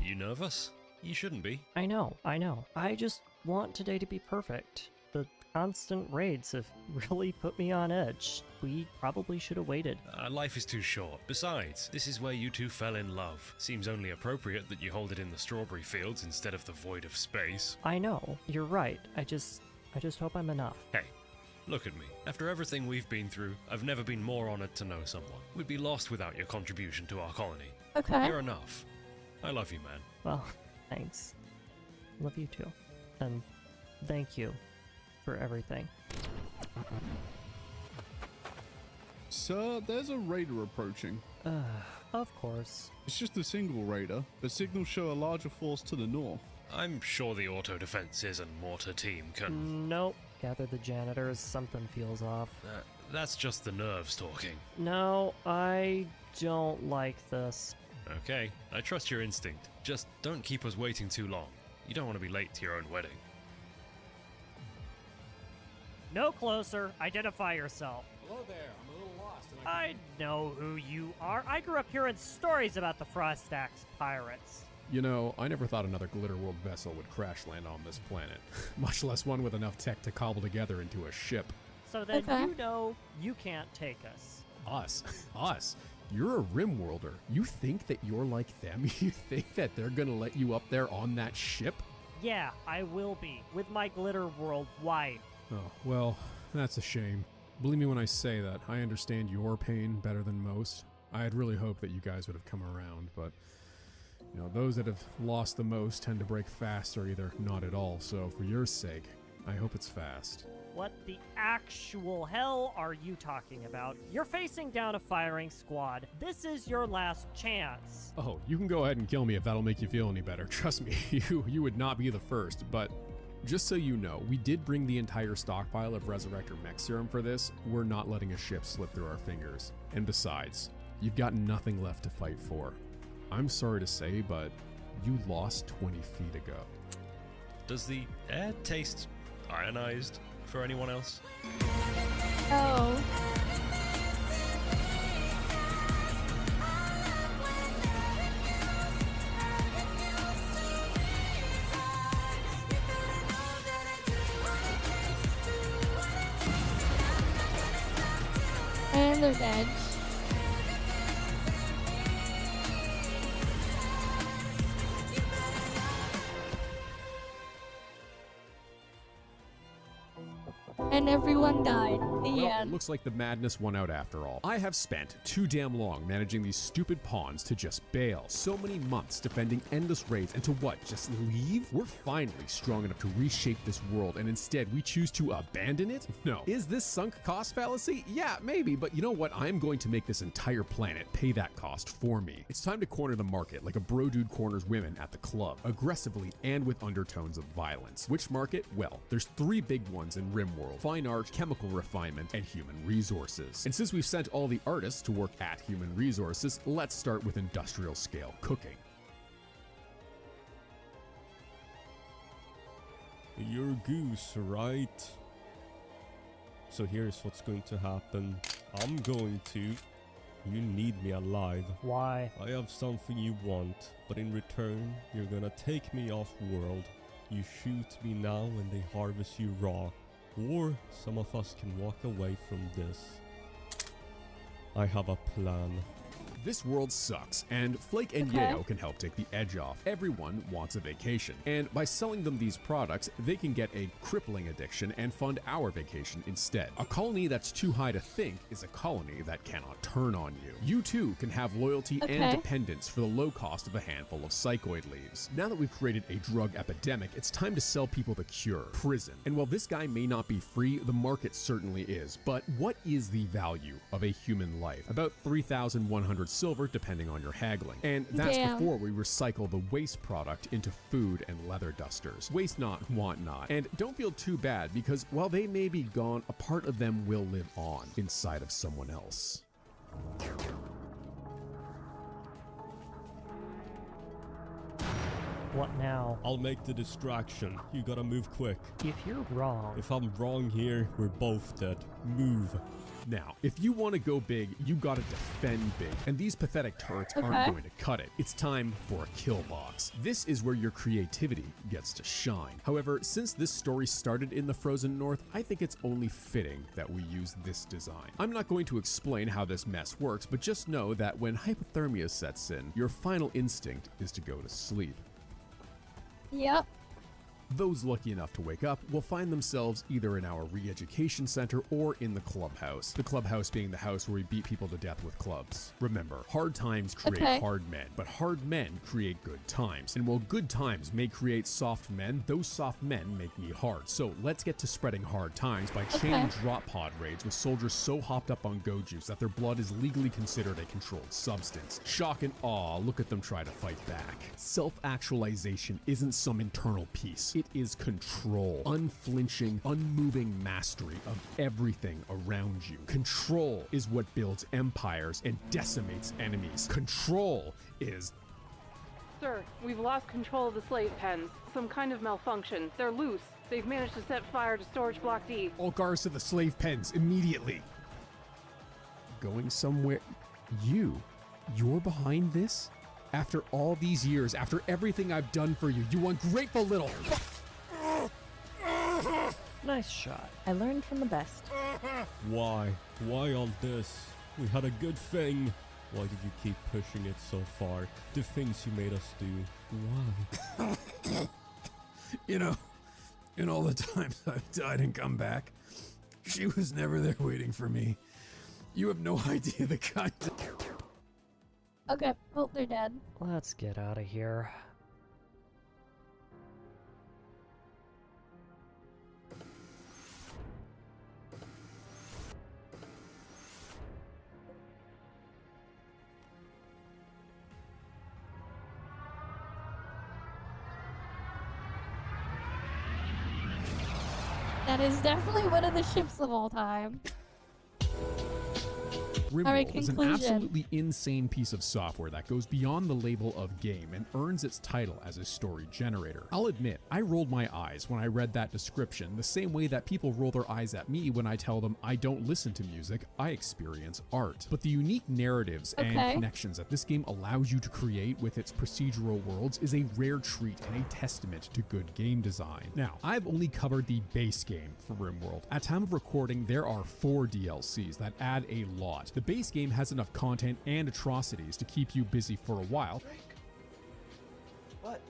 You nervous? You shouldn't be. I know. I just want today to be perfect. The constant raids have really put me on edge. We probably should have waited. Life is too short. Besides, this is where you two fell in love. Seems only appropriate that you hold it in the strawberry fields instead of the void of space. I know, you're right. I just hope I'm enough. Hey, look at me. After everything we've been through, I've never been more honored to know someone. We'd be lost without your contribution to our colony. Okay. You're enough. I love you, man. Well, thanks. Love you too. And thank you for everything. Sir, there's a raider approaching. Of course. It's just a single raider, but signals show a larger force to the north. I'm sure the auto defenses and mortar team can... Nope. Gather the janitors, something feels off. That's just the nerves talking. No, I don't like this. Okay, I trust your instinct. Just don't keep us waiting too long. You don't want to be late to your own wedding. No closer. Identify yourself. Hello there. I'm a little lost. I know who you are. I grew up hearing stories about the Frostax pirates. You know, I never thought another Glitter World vessel would crash land on this planet, much less one with enough tech to cobble together into a ship. So then you know you can't take us. Us? You're a Rimworlder. You think that you're like them? You think that they're gonna let you up there on that ship? Yeah, I will be, with my Glitter World wife. Oh, well, that's a shame. Believe me when I say that I understand your pain better than most. I had really hoped that you guys would have come around, but, you know, those that have lost the most tend to break fast or either not at all, so for your sake, I hope it's fast. What the actual hell are you talking about? You're facing down a firing squad. This is your last chance. Oh, you can go ahead and kill me if that'll make you feel any better. Trust me, you would not be the first, but just so you know, we did bring the entire stockpile of Resurrector mech serum for this. We're not letting a ship slip through our fingers. And besides, you've got nothing left to fight for. I'm sorry to say, but you lost 20 feet ago. Does the air taste ionized for anyone else? Oh. And they're dead. And everyone died. The end. Looks like the madness won out after all. I have spent too damn long managing these stupid pawns to just bail. So many months defending endless raids, and to what, just leave? We're finally strong enough to reshape this world, and instead we choose to abandon it? No. Is this sunk cost fallacy? Yeah, maybe, but you know what? I'm going to make this entire planet pay that cost for me. It's time to corner the market like a bro dude corners women at the club, aggressively and with undertones of violence. Which market? Well, there's 3 big ones in Rimworld: fine art, chemical refinement, and human resources. And since we've sent all the artists to work at human resources, let's start with industrial scale cooking. You're Goose, right? So here's what's going to happen. I'm going to... You need me alive. Why? I have something you want, but in return, you're gonna take me off-world. You shoot me now and they harvest you raw. Or some of us can walk away from this. I have a plan. This world sucks, and Flake and Yayo can help take the edge off. Everyone wants a vacation, and by selling them these products, they can get a crippling addiction and fund our vacation instead. A colony that's too high to think is a colony that cannot turn on you. You too can have loyalty and dependence for the low cost of a handful of psychoid leaves. Now that we've created a drug epidemic, it's time to sell people the cure: prison. And while this guy may not be free, the market certainly is. But what is the value of a human life? About 3,100 silver depending on your haggling. And that's Damn. before we recycle the waste product into food and leather dusters. Waste not, want not. And don't feel too bad, because while they may be gone, a part of them will live on inside of someone else. What now? I'll make the distraction. You gotta move quick. If you're wrong. If I'm wrong here, we're both dead. Move. Now, if you want to go big, you gotta defend big, and these pathetic turrets aren't going to cut it. It's time for a kill box. This is where your creativity gets to shine. However, since this story started in the Frozen North, I think it's only fitting that we use this design. I'm not going to explain how this mess works, but just know that when hypothermia sets in, your final instinct is to go to sleep. Yep. Those lucky enough to wake up will find themselves either in our re-education center or in the clubhouse. The clubhouse being the house where we beat people to death with clubs. Remember, hard times create hard men, but hard men create good times. And while good times may create soft men, those soft men make me hard. So let's get to spreading hard times by chaining drop pod raids with soldiers so hopped up on go juice that their blood is legally considered a controlled substance. Shock and awe, look at them try to fight back. Self-actualization isn't some internal peace. It is control, unflinching, unmoving mastery of everything around you. Control is what builds empires and decimates enemies. Control is... Sir, we've lost control of the slave pens. Some kind of malfunction. They're loose. They've managed to set fire to storage block D. All guards to the slave pens, immediately. Going somewhere... You're behind this? After all these years, after everything I've done for you, you ungrateful little... Nice shot. I learned from the best. Why? Why all this? We had a good thing. Why did you keep pushing it so far? The things you made us do. Why? You know, in all the times I've died and come back, she was never there waiting for me. You have no idea the kind of... Okay, well, they're dead. Let's get out of here. That is definitely one of the ships of all time. RimWorld is an absolutely insane piece of software that goes beyond the label of game and earns its title as a story generator. I'll admit, I rolled my eyes when I read that description the same way that people roll their eyes at me when I tell them I don't listen to music, I experience art. But the unique narratives and connections that this game allows you to create with its procedural worlds is a rare treat and a testament to good game design. Now, I've only covered the base game for RimWorld. At time of recording, there are 4 DLCs that add a lot. The base game has enough content and atrocities to keep you busy for a while. What?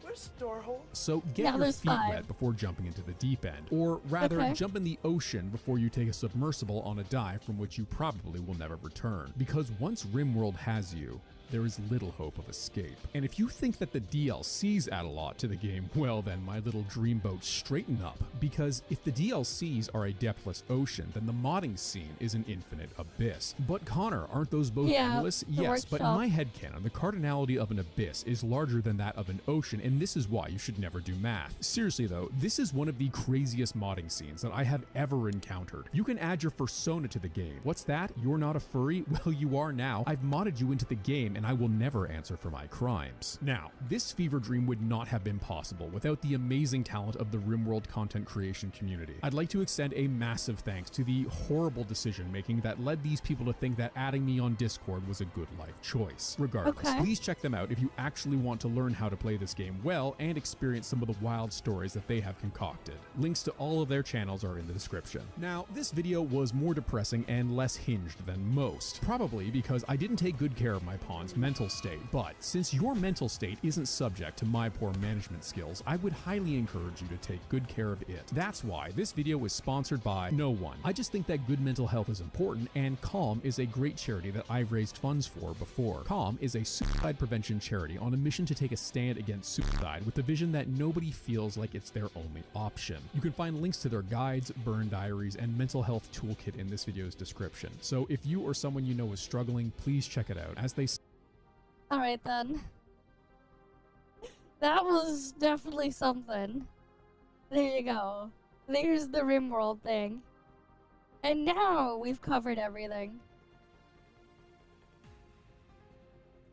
Where's the door hole? So get your feet wet before jumping into the deep end. Or rather, jump in the ocean before you take a submersible on a dive from which you probably will never return. Because once RimWorld has you, there is little hope of escape. And if you think that the DLCs add a lot to the game, well then, my little dreamboat, straighten up. Because if the DLCs are a depthless ocean, then the modding scene is an infinite abyss. But Connor, aren't those both endless? Yes, but in my headcanon, the cardinality of an abyss is larger than that of an ocean, and this is why you should never do math. Seriously though, this is one of the craziest modding scenes that I have ever encountered. You can add your persona to the game. What's that? You're not a furry? Well, you are now. I've modded you into the game, and I will never answer for my crimes. Now, this fever dream would not have been possible without the amazing talent of the RimWorld content creation community. I'd like to extend a massive thanks to the horrible decision making that led these people to think that adding me on Discord was a good life choice. Regardless, please check them out if you actually want to learn how to play this game well and experience some of the wild stories that they have concocted. Links to all of their channels are in the description. Now, this video was more depressing and less hinged than most, probably because I didn't take good care of my pawn everyone's mental state, but since your mental state isn't subject to my poor management skills, I would highly encourage you to take good care of it. That's why this video is sponsored by no one. I just think that good mental health is important, and Calm is a great charity that I've raised funds for before. Calm is a suicide prevention charity on a mission to take a stand against suicide with the vision that nobody feels like it's their only option. You can find links to their guides, burn diaries, and mental health toolkit in this video's description. So if you or someone you know is struggling, please check it out. As they Alright then. That was definitely something. There you go. There's the RimWorld thing. And now we've covered everything.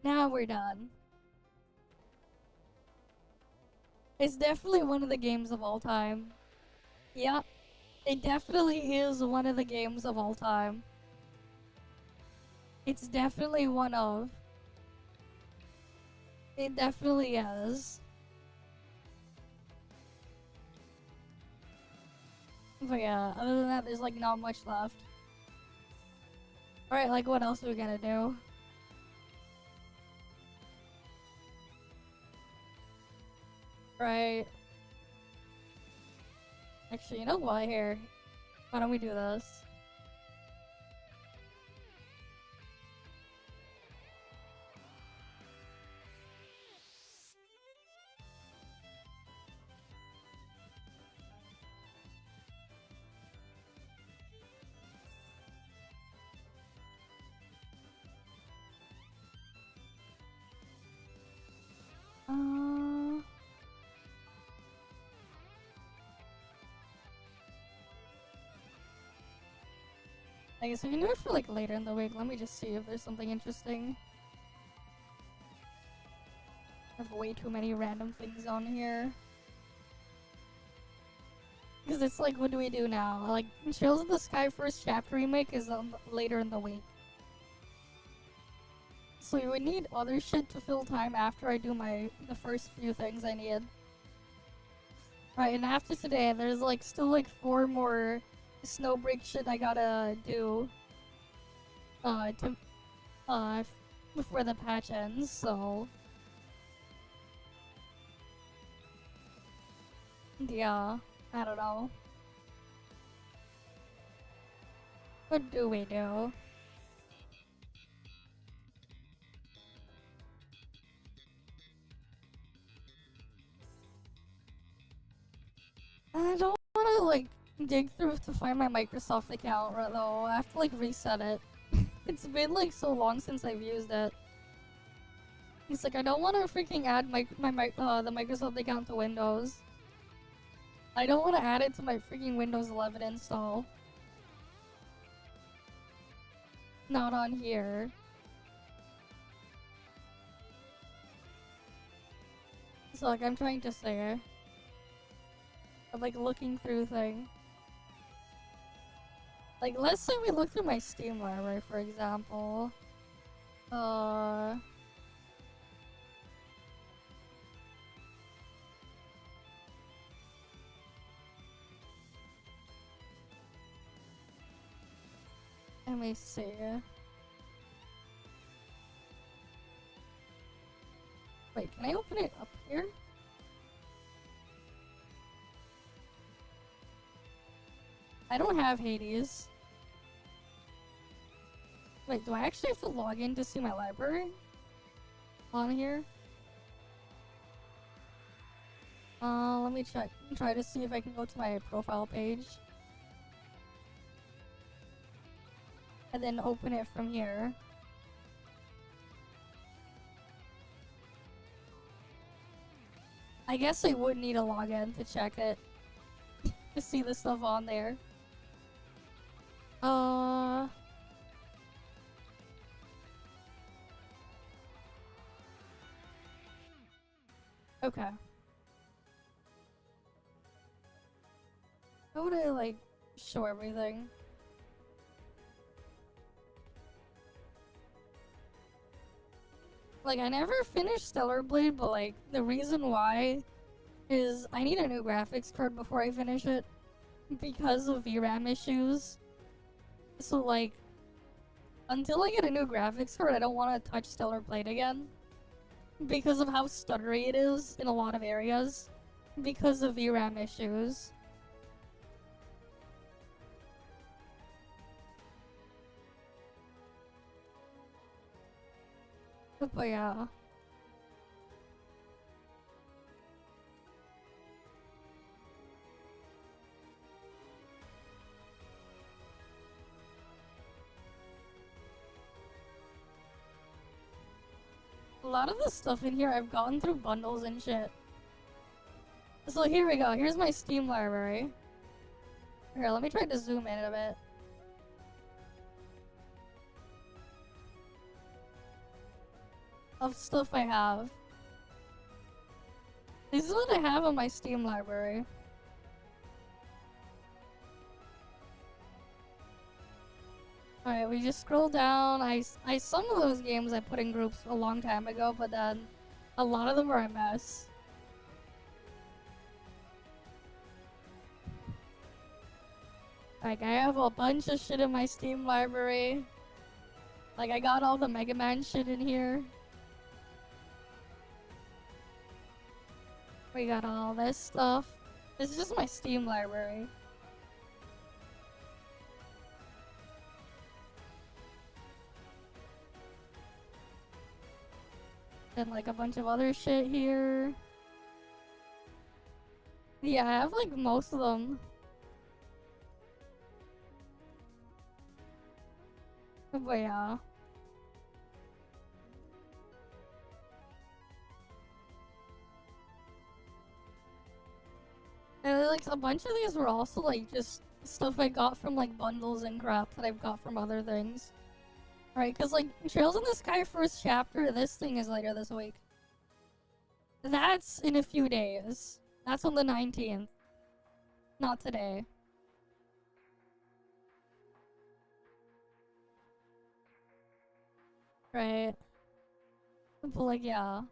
Now we're done. It's definitely one of the games of all time. Yep. It definitely is one of the games of all time. It's definitely one of. It definitely is. But yeah, other than that, there's like not much left. Alright, like what else are we gonna do? Right. Actually, you know what? Here. Why don't we do this? I guess we can do it for like later in the week. Let me just see if there's something interesting. I have way too many random things on here. Because it's like, what do we do now? Like, Trails of the Sky First Chapter Remake is later in the week. So we would need other shit to fill time after I do the first few things I need. Right, and after today, there's like still like 4 more Snowbreak shit I gotta do before the patch ends, so yeah, I don't know. What do we do? I don't wanna like dig through to find my Microsoft account right though. I have to like reset it. It's been like so long since I've used it. It's like I don't want to freaking add the Microsoft account to Windows. I don't want to add it to my freaking Windows 11 install. Not on here. So like I'm trying to say, I'm like looking through thing. Like, let's say we look through my Steam library, for example. Let me see. Wait, can I open it up here? I don't have Hades. Wait, do I actually have to log in to see my library? On here? Let me check. Try to see if I can go to my profile page. And then open it from here. I guess I would need a login to check it. To see the stuff on there. Okay. How would I, like, show everything? Like, I never finished Stellar Blade, but, like, the reason why is I need a new graphics card before I finish it because of VRAM issues. So, like, until I get a new graphics card, I don't want to touch Stellar Blade again. Because of how stuttery it is in a lot of areas. Because of VRAM issues. But yeah. A lot of the stuff in here I've gotten through bundles and shit. So here we go. Here's my Steam library. Here, let me try to zoom in a bit. Of stuff I have. This is what I have on my Steam library. Alright, we just scroll down. Some of those games I put in groups a long time ago, but then a lot of them are a mess. Like, I have a bunch of shit in my Steam library. Like, I got all the Mega Man shit in here. We got all this stuff. This is just my Steam library. And like a bunch of other shit here. Yeah, I have like most of them. But yeah. And like a bunch of these were also like just stuff I got from like bundles and crap that I've got from other things. Right, because like Trails in the Sky first chapter, this thing is later this week. That's in a few days. That's on the 19th. Not today. Right. But like, yeah.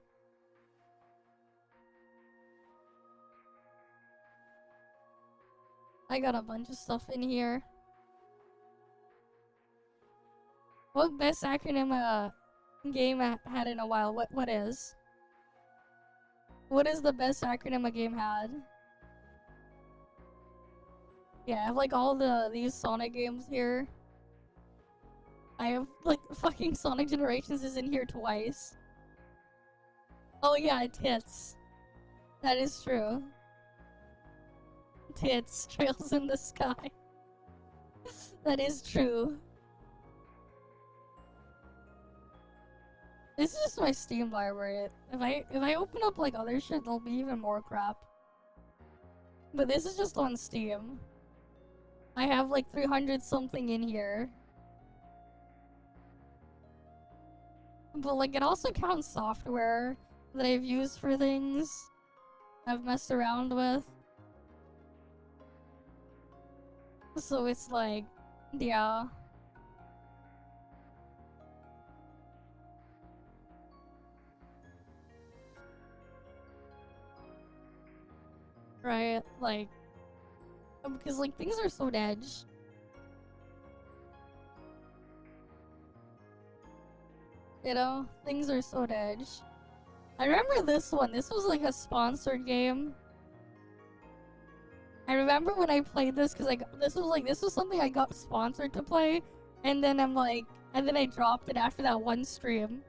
I got a bunch of stuff in here. What best acronym game had in a while? What is? What is the best acronym a game had? Yeah, I have like all these Sonic games here. I have like fucking Sonic Generations is in here twice. Oh yeah, tits. That is true. Tits, Trails in the Sky. That is true. This is just my Steam library. If I open up like other shit, there'll be even more crap. But this is just on Steam. I have like 300 something in here. But like it also counts software that I've used for things I've messed around with. So it's like, yeah. Right, like, because like things are so edge. You know, things are so edge. I remember this one. This was like a sponsored game. I remember when I played this because this was something I got sponsored to play, and then I dropped it after that one stream.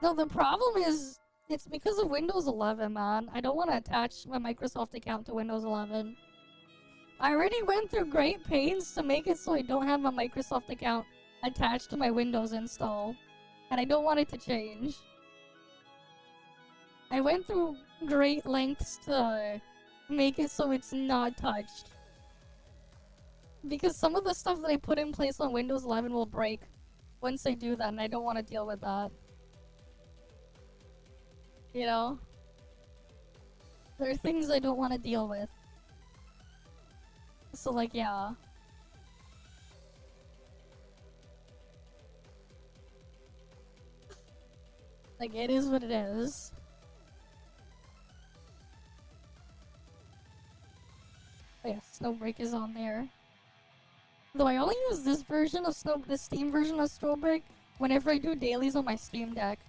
No, the problem is it's because of Windows 11, man. I don't want to attach my Microsoft account to Windows 11. I already went through great pains to make it so I don't have my Microsoft account attached to my Windows install, and I don't want it to change. I went through great lengths to make it so it's not touched. Because some of the stuff that I put in place on Windows 11 will break once I do that, and I don't want to deal with that. You know? There are things I don't want to deal with. So like, yeah. Like, it is what it is. Oh yeah, Snowbreak is on there. Though I only use this version of the Steam version of Snowbreak whenever I do dailies on my Steam Deck.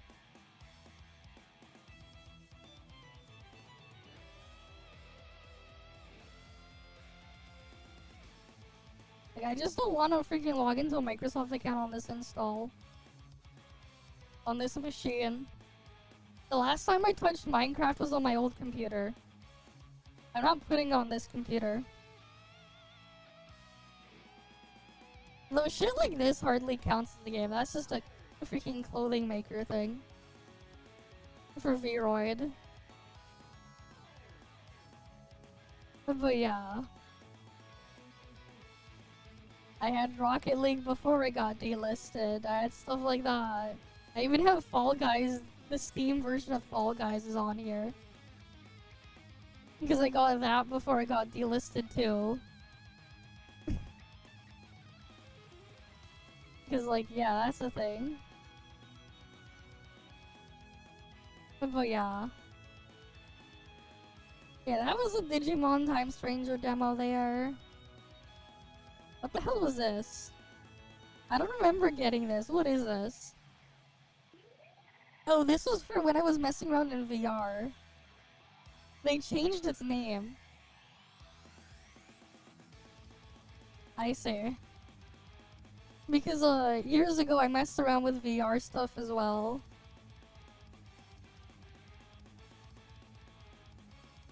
Like, I just don't want to freaking log into a Microsoft account on this install. On this machine. The last time I touched Minecraft was on my old computer. I'm not putting it on this computer. Though shit like this hardly counts as a game. That's just a freaking clothing maker thing. For Vroid. But yeah. I had Rocket League before it got delisted. I had stuff like that. I even have Fall Guys. The Steam version of Fall Guys is on here. Because I got that before it got delisted too. Because, like, yeah, that's the thing. But yeah. Yeah, that was a Digimon Time Stranger demo there. What the hell was this? I don't remember getting this. What is this? Oh, this was for when I was messing around in VR. They changed its name. I see. Because, years ago I messed around with VR stuff as well.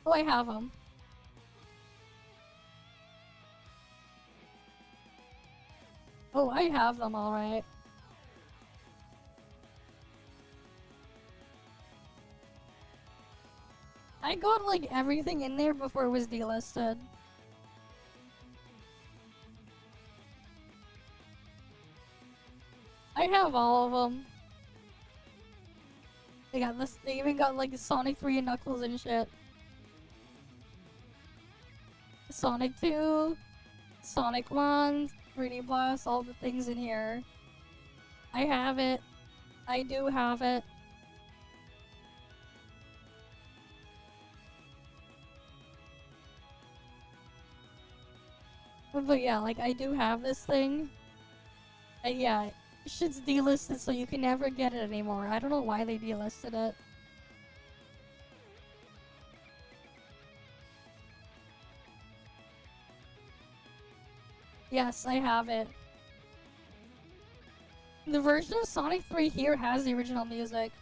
Oh, I have them. Oh, I have them, alright. I got, like, everything in there before it was delisted. I have all of them. They got this. They even got like Sonic 3 and Knuckles and shit. Sonic 2, Sonic 1, 3D Blast, all the things in here. I have it. I do have it. But yeah, like I do have this thing. And yeah. Shit's delisted, so you can never get it anymore. I don't know why they delisted it. Yes, I have it. The version of Sonic 3 here has the original music.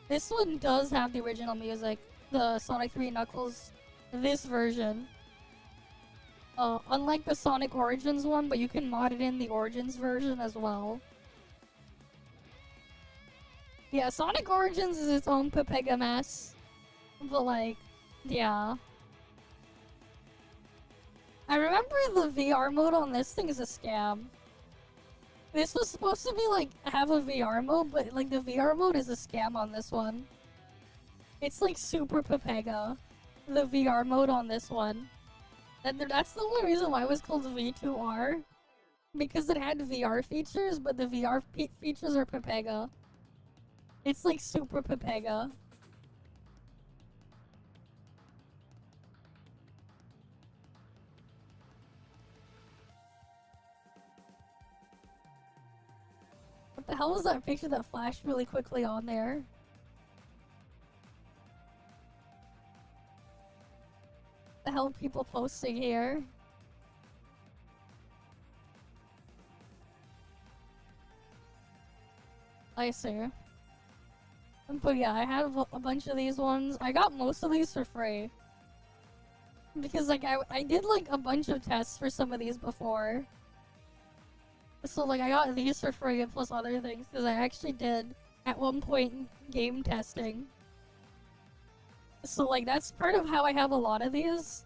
This one does have the original music. The Sonic 3 Knuckles. This version. Unlike the Sonic Origins one, but you can mod it in the Origins version as well. Yeah, Sonic Origins is its own Pepega mess. But like, yeah. I remember the VR mode on this thing is a scam. This was supposed to be like, have a VR mode, but like the VR mode is a scam on this one. It's like super Pepega. The VR mode on this one. That's the only reason why it was called V2R. Because it had VR features, but the VR features are Pepega. It's like super Pepega. What the hell was that picture that flashed really quickly on there? The hell are people posting here? I see. But yeah, I have a bunch of these ones. I got most of these for free. Because like I did like a bunch of tests for some of these before. So like I got these for free and plus other things because I actually did at one point game testing. So like that's part of how I have a lot of these.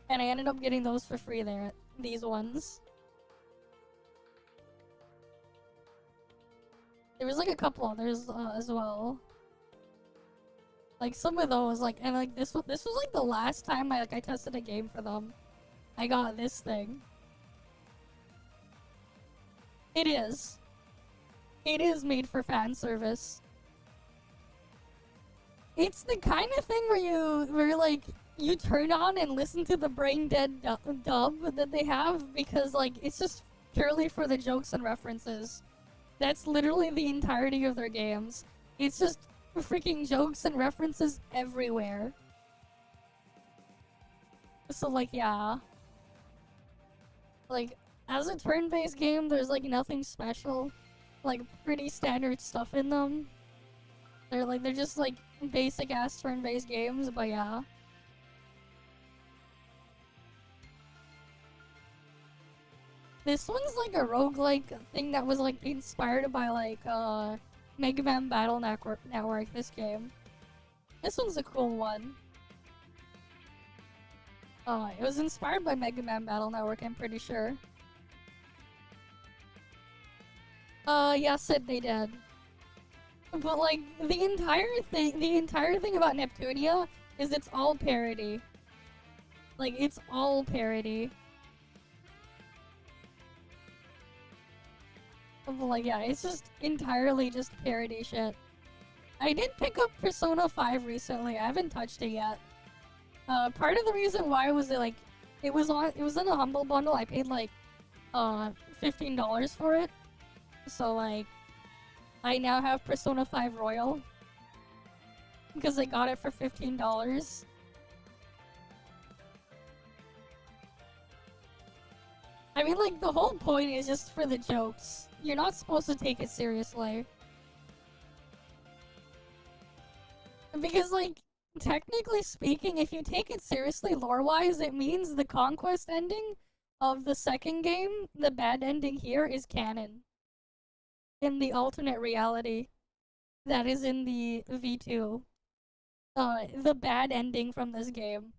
And I ended up getting those for free there. These ones. There was like a couple others as well. Like some of those, like, and like this was like the last time I tested a game for them. I got this thing. It is. It is made for fan service. It's the kind of thing where like you turn on and listen to the brain dead dub that they have because like it's just purely for the jokes and references. That's literally the entirety of their games. It's just freaking jokes and references everywhere. So like yeah. Like as a turn-based game there's like nothing special. Like pretty standard stuff in them. They're just like basic ass turn-based games, but yeah. This one's like a roguelike thing that was like inspired by like Mega Man Battle Network, this game. This one's a cool one. It was inspired by Mega Man Battle Network, I'm pretty sure. Yes, they did. But like the entire thing about Neptunia is it's all parody. Like it's all parody. But like yeah, it's just entirely just parody shit. I did pick up Persona 5 recently. I haven't touched it yet. Part of the reason why was it was in a Humble Bundle. I paid like $15 for it. So like I now have Persona 5 Royal because I got it for $15. I mean, like, the whole point is just for the jokes. You're not supposed to take it seriously. Because, like, technically speaking, if you take it seriously lore-wise, it means the conquest ending of the second game, the bad ending here, is canon. In the alternate reality that is in the V2. The bad ending from this game.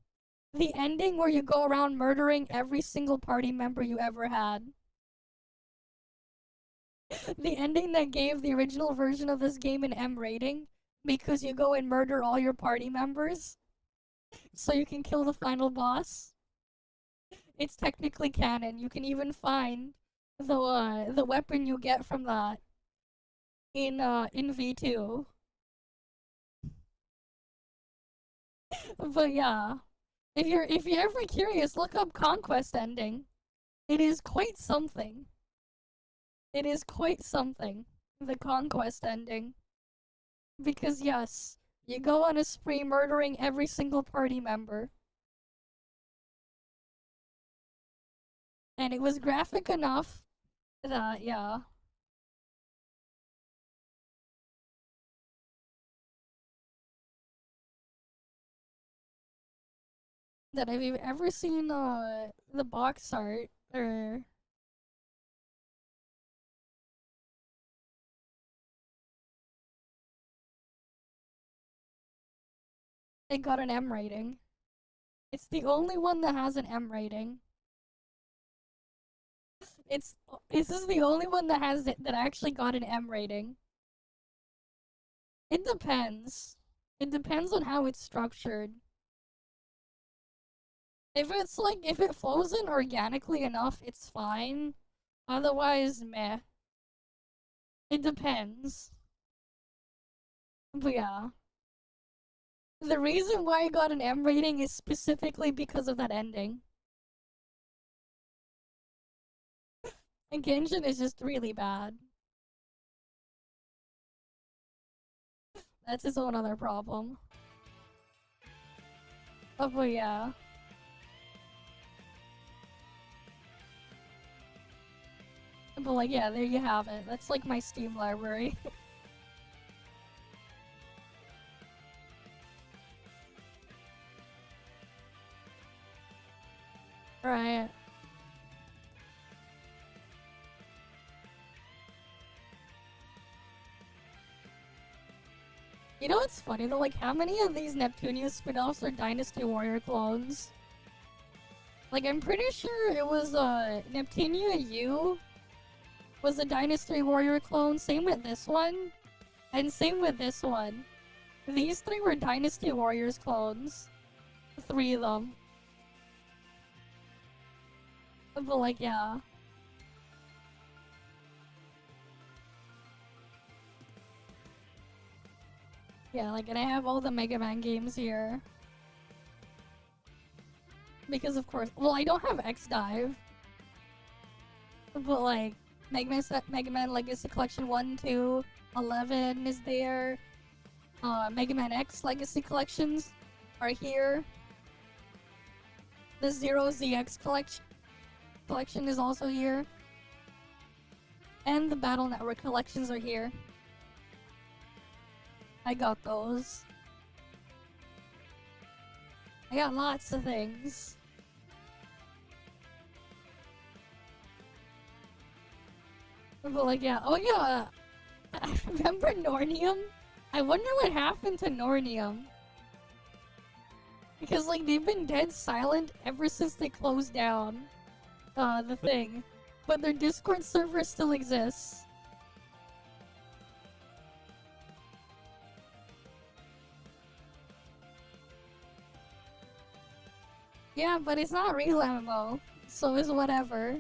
The ending where you go around murdering every single party member you ever had. The ending that gave the original version of this game an M rating because you go and murder all your party members so you can kill the final boss. It's technically canon. You can even find the weapon you get from that in V2. But yeah. If you're ever curious, look up Conquest Ending. It is quite something. It is quite something. The Conquest Ending. Because yes, you go on a spree murdering every single party member. And it was graphic enough that, yeah. That if you've ever seen the box art or it got an M rating. It's the only one that has an M rating. This is the only one that has it that actually got an M rating. It depends. It depends on how it's structured. If it flows in organically enough, it's fine. Otherwise, meh. It depends. But yeah. The reason why I got an M rating is specifically because of that ending. And Genshin is just really bad. That's his own other problem. Oh, but yeah. But like, yeah, there you have it. That's like my Steam library. Right. You know what's funny though? Like, how many of these Neptunia spin-offs are Dynasty Warrior clones? Like, I'm pretty sure it was, Neptunia U was a Dynasty Warrior clone. Same with this one. And same with this one. These three were Dynasty Warriors clones. 3 of them. But like, yeah. Yeah, like, and I have all the Mega Man games here. Because of course, well, I don't have X Dive, but like Mega Man Legacy Collection 1, 2, 11 is there. Mega Man X Legacy Collections are here. The Zero ZX collection is also here. And the Battle Network collections are here. I got those. I got lots of things. But like, yeah. Oh yeah. Remember Nornium? I wonder what happened to Nornium. Because like they've been dead silent ever since they closed down the thing. But their Discord server still exists. Yeah, but it's not real MMO, so it's whatever.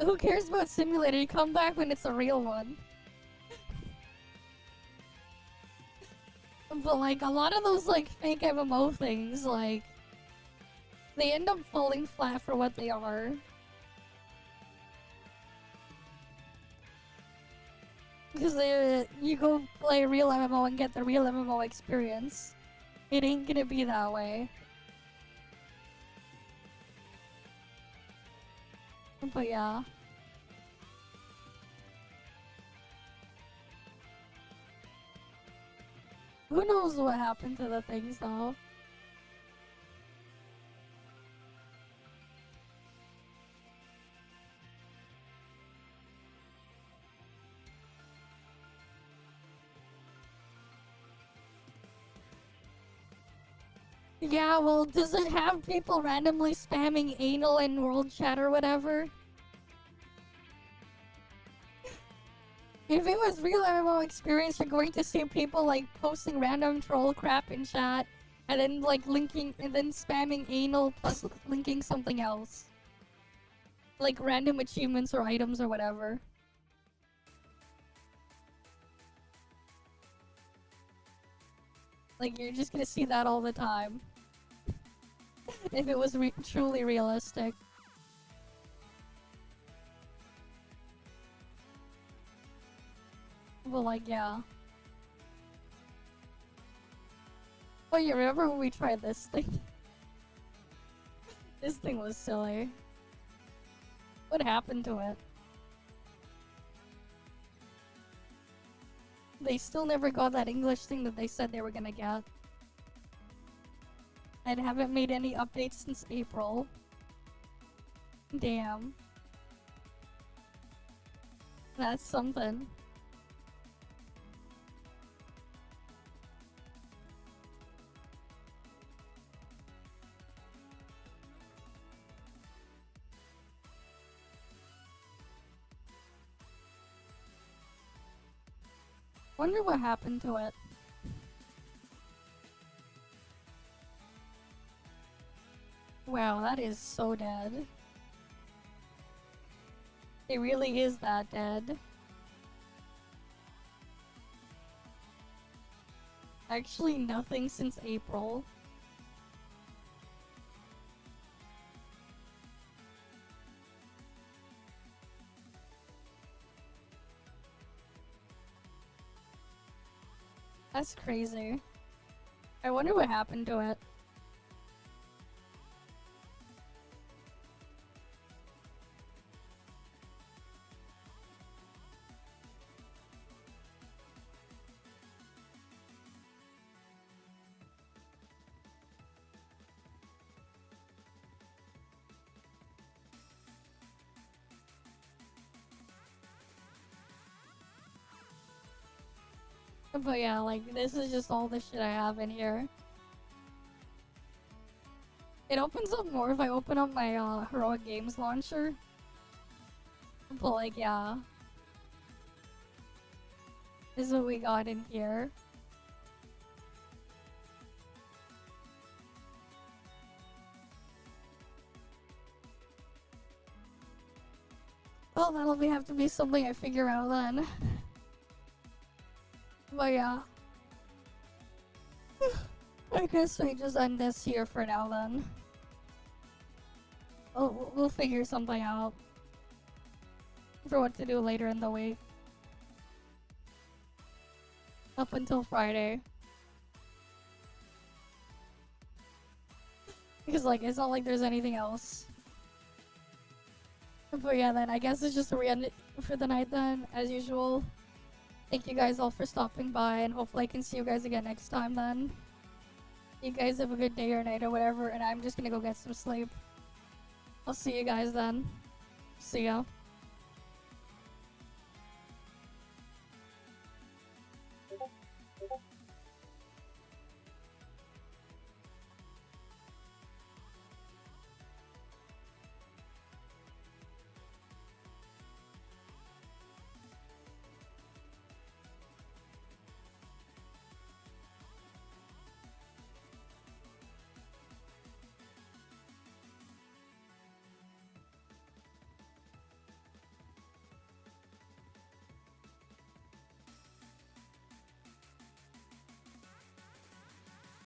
Who cares about simulator? You come back when it's a real one. But like a lot of those like fake MMO things, like they end up falling flat for what they are. Because you go play a real MMO and get the real MMO experience. It ain't gonna be that way. But yeah. Who knows what happened to the things though? Yeah, well, does it have people randomly spamming anal in world chat or whatever? If it was real MMO experience, you're going to see people like posting random troll crap in chat, and then like linking, and then spamming anal plus linking something else. Like random achievements or items or whatever. Like you're just gonna see that all the time. If it was truly realistic. Well, like, yeah. Oh, you remember when we tried this thing? This thing was silly. What happened to it? They still never got that English thing that they said they were gonna get. And haven't made any updates since April. Damn. That's something. Wonder what happened to it. Wow, that is so dead. It really is that dead. Actually, nothing since April. That's crazy. I wonder what happened to it. But yeah, like, this is just all the shit I have in here. It opens up more if I open up my Heroic Games launcher. But like, yeah. This is what we got in here. Well, that'll have to be something I figure out then. But yeah. I guess we just end this here for now then. we'll figure something out for what to do later in the week. Up until Friday. Because, like, it's not like there's anything else. But yeah, then I guess it's just a re-end for the night then, as usual. Thank you guys all for stopping by, and hopefully I can see you guys again next time then. You guys have a good day or night or whatever, and I'm just gonna go get some sleep. I'll see you guys then. See ya.